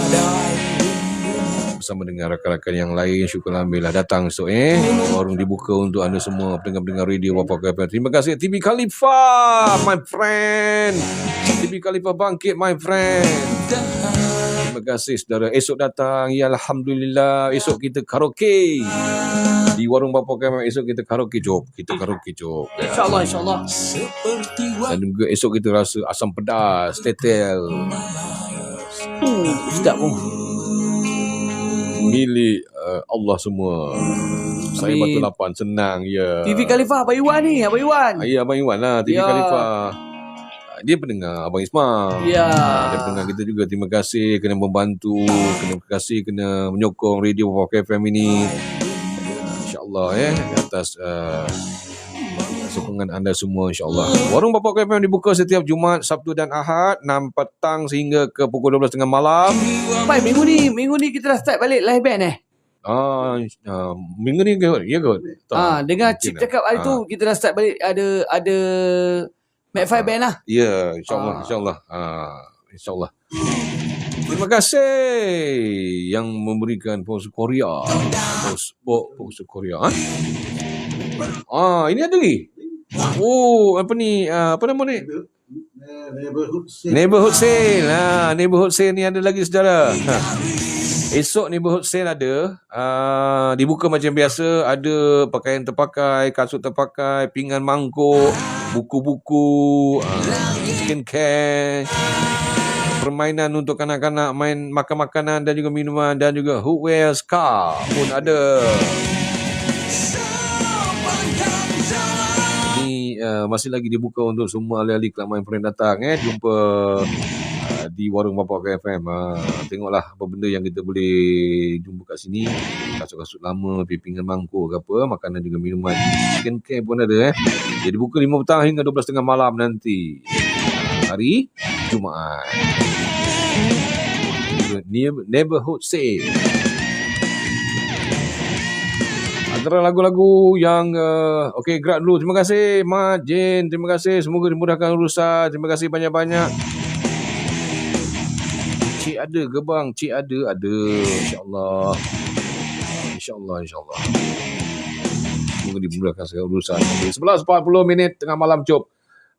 bersama dengan rakan-rakan yang lain. Syukurlah bila datang esok warung dibuka untuk anda semua pendengar-pendengar radio Bapak FM. Terima kasih TV Khalifa, my friend. TV Khalifa bangkit, my friend. Terima kasih saudara. Esok datang, ya alhamdulillah. Esok kita karaoke di warung Bapak FM. Esok kita karaoke job. InsyaAllah. Dan juga esok kita rasa asam pedas, tetel. Sedap pun. Milik Allah semua. Saya Batu Lapan, senang ya. TV Khalifa, Abang Iwan ni, Abang Iwan. Ya, Abang Iwan lah, TV Khalifa. Dia pendengar Abang Ismail. Ya. Dia pendengar kita juga. Terima kasih kena membantu, kena menyokong radio Bapak FM ini. InsyaAllah atas sokongan anda semua insyaAllah. Warung Bapak FM dibuka setiap Jumaat, Sabtu dan Ahad 6 petang sehingga ke pukul 12.30 malam. Pai, minggu ni kita dah start balik live band Minggu ni kot. Ya kot. Dengar Cip cakap hari tu kita dah start balik ada Mac5 band lah. Ya, insyaAllah. InsyaAllah. Terima kasih yang memberikan pos Korea. Pos Korea. Ini ada lagi. Apa ni? Apa nama ni? Neighborhood sale. Neighborhood sale ni ada lagi saudara. Esok neighborhood sale ada. Dibuka macam biasa. Ada pakaian terpakai, kasut terpakai, pinggan mangkuk, buku-buku, skincare, permainan untuk kanak-kanak main makan makanan dan juga minuman, dan juga hoodwear, scarf pun ada. Ni masih lagi dibuka untuk semua ahli-ahli kelab main friend datang. Jumpa di warung Bapak FM. Tengoklah apa benda yang kita boleh jumpa kat sini. Kasut-kasut lama, pipingan mangkuk ke apa, makanan juga minuman. Chicken care pun ada. Jadi buka 5 petang hingga 12.30 malam nanti. Hari Jumaat. Neighborhood sale. Antara lagu-lagu yang okey, gerak dulu. Terima kasih Mat Jane, terima kasih, semoga dimudahkan urusan. Terima kasih banyak-banyak. Cik ada ke bang? Cik ada. InsyaAllah. Semoga dimudahkan segala urusan. 11.40 tengah malam cop.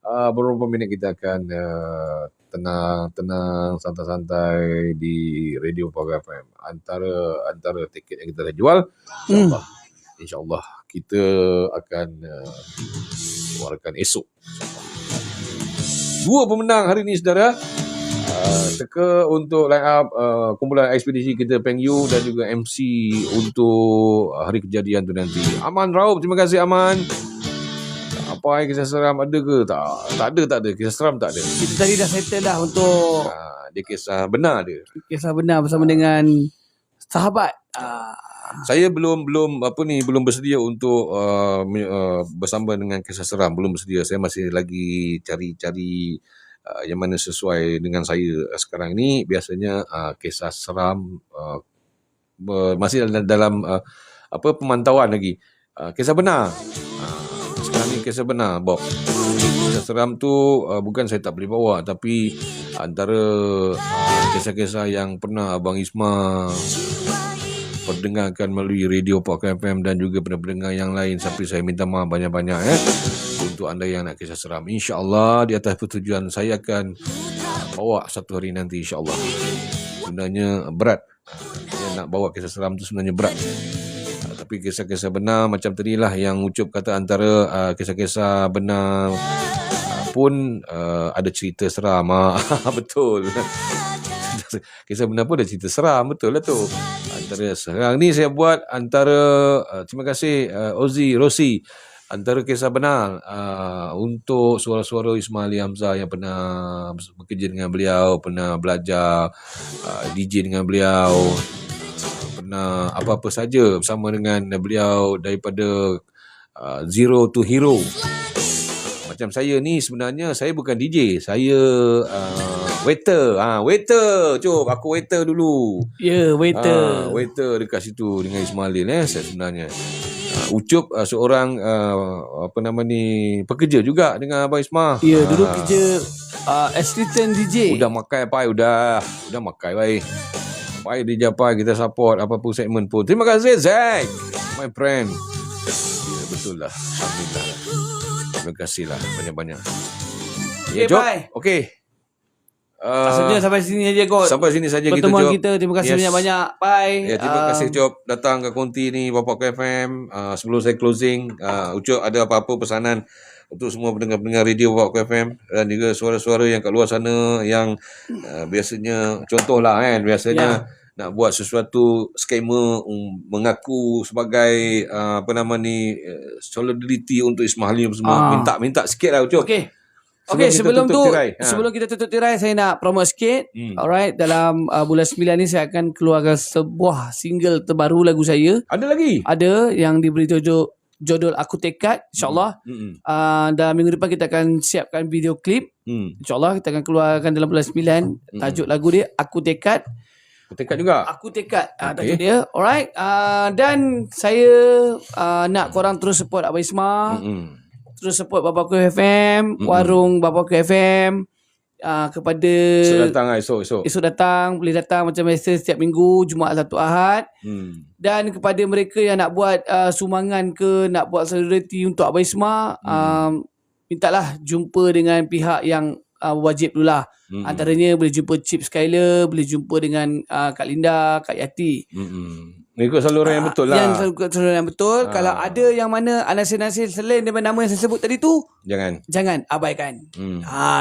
Beberapa minit kita akan tenang, santai-santai di Radio Power FM. Antara tiket yang kita dah jual, InsyaAllah kita akan keluarkan esok. 2 pemenang hari ini saudara. Teka untuk line up kumpulan ekspedisi kita Peng Yu dan juga MC untuk hari kejadian tu nanti. Aman Raub, terima kasih Aman. Apa kisah seram ada ke? Tak ada. Kisah seram tak ada. Kita tadi dah settle dah untuk dia kisah benar dia. kisah benar bersama dengan sahabat. Saya belum bersedia untuk bersama dengan kisah seram, belum bersedia. Saya masih lagi cari yang mana sesuai dengan saya sekarang ni. Biasanya kisah seram masih dalam pemantauan lagi. Kisah benar. Sekarang ni kisah benar, Bob. Kisah seram tu bukan saya tak boleh bawa, tapi antara kisah-kisah yang pernah Abang Isma perdengarkan melalui Radio Pak FM dan juga pendengar yang lain, sampai saya minta maaf banyak-banyak untuk anda yang nak kisah seram. InsyaAllah di atas pertujuan saya akan bawa satu hari nanti, insyaAllah. Sebenarnya berat. Saya nak bawa kisah seram tu sebenarnya berat. Tapi kisah-kisah benar macam tadi lah yang Ucup kata, antara kisah-kisah benar pun ada cerita seram. Betul. Kisah benar pun ada cerita seram, betul lah tu. Antara sekarang ni saya buat terima kasih Rosi, antara kisah benar untuk suara-suara Ismail Ali Hamzah yang pernah bekerja dengan beliau, pernah belajar DJ dengan beliau, pernah apa-apa saja bersama dengan beliau daripada zero to hero. Macam saya ni sebenarnya saya bukan DJ, saya waiter. Waiter. Cuk, aku waiter dulu. Ya, waiter. Waiter dekat situ dengan Ismail saya sebenarnya. Ucup seorang pekerja juga dengan Abang Isma. Ya, dulu kerja assistant DJ. Udah makai pai, udah makai pai. Pai dia japai, kita support apa-apa segmen pun. Terima kasih Zack, my friend. Ya, betul lah. Alhamdulillah. Terima kasih lah banyak-banyak. Okay, bye. Okay. Maksudnya sampai sini saja kot. Sampai sini saja pertemuan kita, Job. kita. Terima kasih banyak-banyak. Bye. Ya, terima kasih Job datang ke konti ni Bapak KFM. Sebelum saya closing, Ucup ada apa-apa pesanan untuk semua pendengar-pendengar radio Bapak KFM dan juga suara-suara yang kat luar sana yang biasanya contohlah biasanya nak buat sesuatu skema mengaku sebagai solidarity untuk Ismail Ali semua. Minta sikit lah Ucup. Okey, sebelum kita tutup tirai, saya nak promote sikit. Alright, dalam bulan 9 ni saya akan keluarkan sebuah single terbaru lagu saya. Ada lagi? Ada yang diberi judul Aku Tekad, insyaAllah. Dan minggu depan kita akan siapkan video klip. InsyaAllah kita akan keluarkan dalam bulan 9. Tajuk lagu dia Aku Tekad. Tekad juga? Aku tekad. Tajuk dia. Alright. Dan saya nak korang terus support Abang Isma. Terus support Babaku FM. Warung Babaku FM. Kepada esok datang. Boleh datang macam biasa setiap minggu. Jumaat Sabtu Ahad. Dan kepada mereka yang nak buat sumbangan ke, nak buat solidariti untuk Abang Isma, mintalah jumpa dengan pihak yang wajib dulu lah. Antaranya boleh jumpa Chip Skyler, boleh jumpa dengan Kak Linda, Kak Yati. Mengikut saluran yang betul lah. Yang saluran yang betul. Kalau ada yang mana nasir-nasir selain daripada nama yang saya sebut tadi tu, jangan abaikan.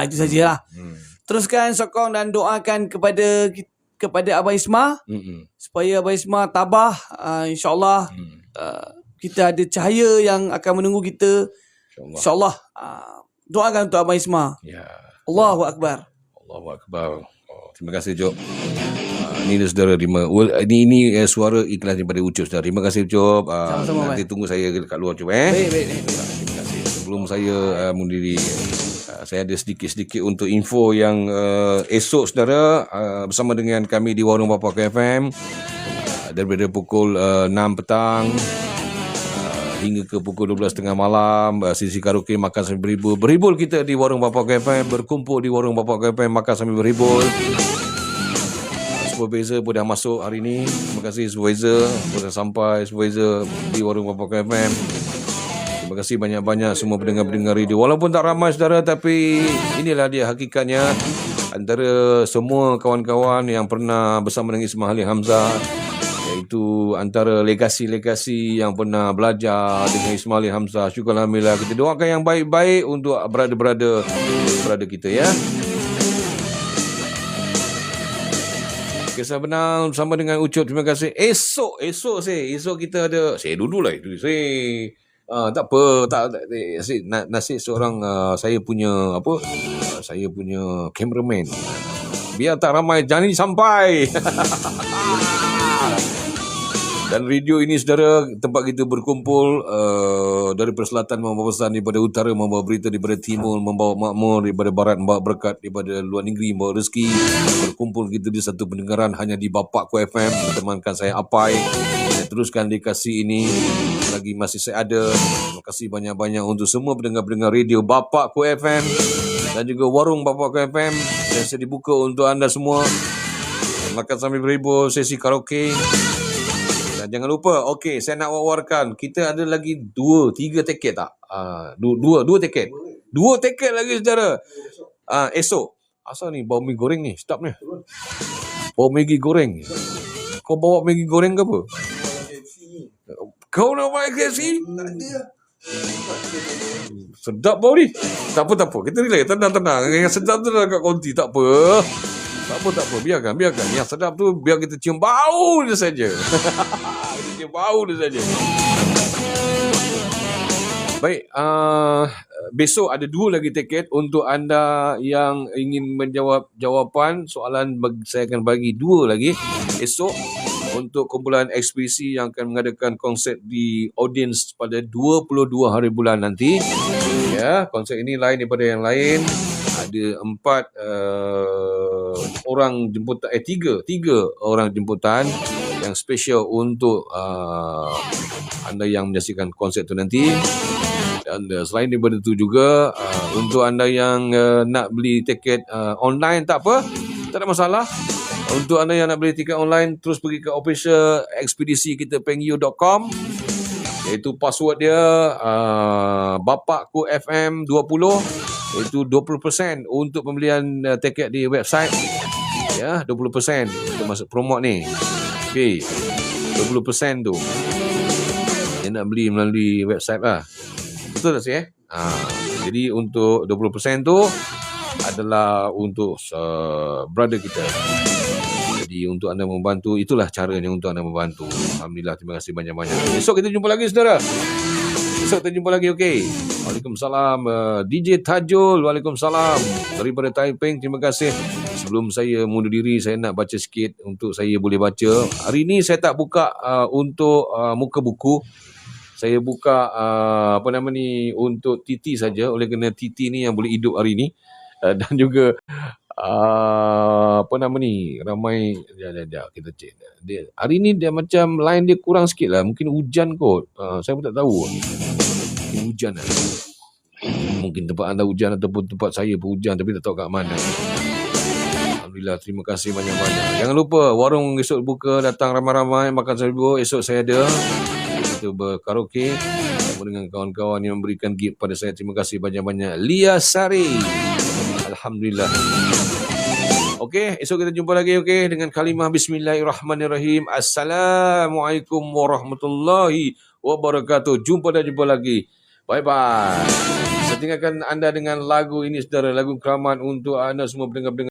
Itu sajalah. Teruskan sokong dan doakan kepada Abang Isma supaya Abang Isma tabah. InsyaAllah kita ada cahaya yang akan menunggu kita InsyaAllah. InsyaAllah. Doakan untuk Abang Isma. Ya. Allahu Akbar. Allahu Akbar. Terima kasih, Jok. Ini saudara terima. Ini suara iklan daripada Ucup, saudara. Terima kasih, Ucup. Sama-sama, Nanti tunggu saya kat luar, Ucup. Baik. Terima kasih. Sebelum saya mundiri, saya ada sedikit-sedikit untuk info yang esok, saudara, bersama dengan kami di Warung Bapa FM daripada pukul 6 petang hingga ke pukul 12.30 malam, sesi karaoke makan sambil berhibul kita di Warung Bapa FM, berkumpul di Warung Bapa FM makan sambil berhibul. Supervisor pun dah masuk hari ni. Terima kasih supervisor, pun dah sampai supervisor di Warung Bapa FM. Terima kasih banyak-banyak semua pendengar-pendengar radio. Walaupun tak ramai, saudara, tapi inilah dia hakikatnya. Antara semua kawan-kawan yang pernah bersama dengan Ismail Ali Hamzah, iaitu antara legasi-legasi yang pernah belajar dengan Ismail Ali Hamzah. Syukur Alhamdulillah. Kita doakan yang baik-baik untuk brother-brother kita, ya. Kisah benar bersama dengan Ucup. Terima kasih. Esok kita ada. Saya dululah itu. Tak apa, nasib seorang saya punya cameraman. Biar tak ramai, jangan sampai. Dan radio ini, saudara, tempat kita berkumpul daripada selatan membawa pesan, daripada utara membawa berita, daripada timur membawa makmur, daripada barat membawa berkat, daripada luar negeri membawa rezeki. Berkumpul kita di satu pendengaran hanya di Bapakku FM. Temankan saya Apai. Saya teruskan dikasih ini lagi masih saya ada. Terima kasih banyak-banyak untuk semua pendengar-pendengar radio Bapakku FM dan juga Warung Bapakku FM. Saya dibuka untuk anda semua. Makan sambil berhibur, sesi karaoke. Dan jangan lupa, okey, saya nak wawarkan. Kita ada lagi 2-3 tiket tak? Dua tiket. 2 tiket lagi, saudara. Esok. Asal ni bau mi goreng ni? Sedap ni. Bau Maggi goreng. Kau bawa Maggi goreng ke apa? Kau nak buat KFC? Sedap bau ni. Tak apa. Kita relax. Tenang. Yang sedap tu dah kat konti. Tak apa. Biarkan. Yang sedap tu biar kita cium bau dia saja. Kita cium bau dia saja. Baik, besok ada 2 lagi tiket untuk anda yang ingin menjawab jawapan soalan. Saya akan bagi 2 lagi esok untuk kumpulan ekspedisi yang akan mengadakan konsert di audience pada 22 hari bulan nanti. Ya, konsert ini lain daripada yang lain. Ada 4 orang jemputan, 3 orang jemputan yang special untuk anda yang menyaksikan konsert itu nanti. Dan selain daripada itu juga untuk anda yang nak beli tiket online, tak apa, tak ada masalah. Untuk anda yang nak beli tiket online, terus pergi ke official ekspedisi kita pengyu.com, iaitu password dia Bapakku FM 20, iaitu 20% untuk pembelian tiket di website. Ya, 20% kita masuk promote ni. Okey, 20% tu dia nak beli melalui website lah. Betul tak sih? Jadi untuk 20% tu adalah untuk brother kita. Jadi untuk anda membantu, itulah caranya untuk anda membantu. Alhamdulillah, terima kasih banyak-banyak. Esok kita jumpa lagi, saudara. Esok kita jumpa lagi, okey. Waalaikumsalam. DJ Tajul, waalaikumsalam. Daripada Taiping, terima kasih. Sebelum saya mundur diri, saya nak baca sikit untuk saya boleh baca. Hari ni saya tak buka untuk muka buku. Saya buka untuk TT saja, oleh kerana TT ni yang boleh hidup hari ni. Dan juga ramai kita cek. Hari ni dia macam line dia kurang sikit lah. Mungkin hujan kot. Saya pun tak tahu. Mungkin hujan lah. Mungkin tempat anda hujan ataupun tempat saya pun hujan, tapi tak tahu kat mana. Alhamdulillah, terima kasih banyak-banyak. Jangan lupa warung esok buka, datang ramai-ramai makan seribu. Esok saya ada. Kita berkaraoke bersama dengan kawan-kawan yang memberikan gift pada saya. Terima kasih banyak-banyak. Lia Sari. Alhamdulillah. Okey, esok kita jumpa lagi, okey, dengan kalimah bismillahirrahmanirrahim. Assalamualaikum warahmatullahi wabarakatuh. Jumpa lagi. Bye-bye. Saya tinggalkan anda dengan lagu ini, saudara. Lagu keramat untuk anda semua pendengar-pendengar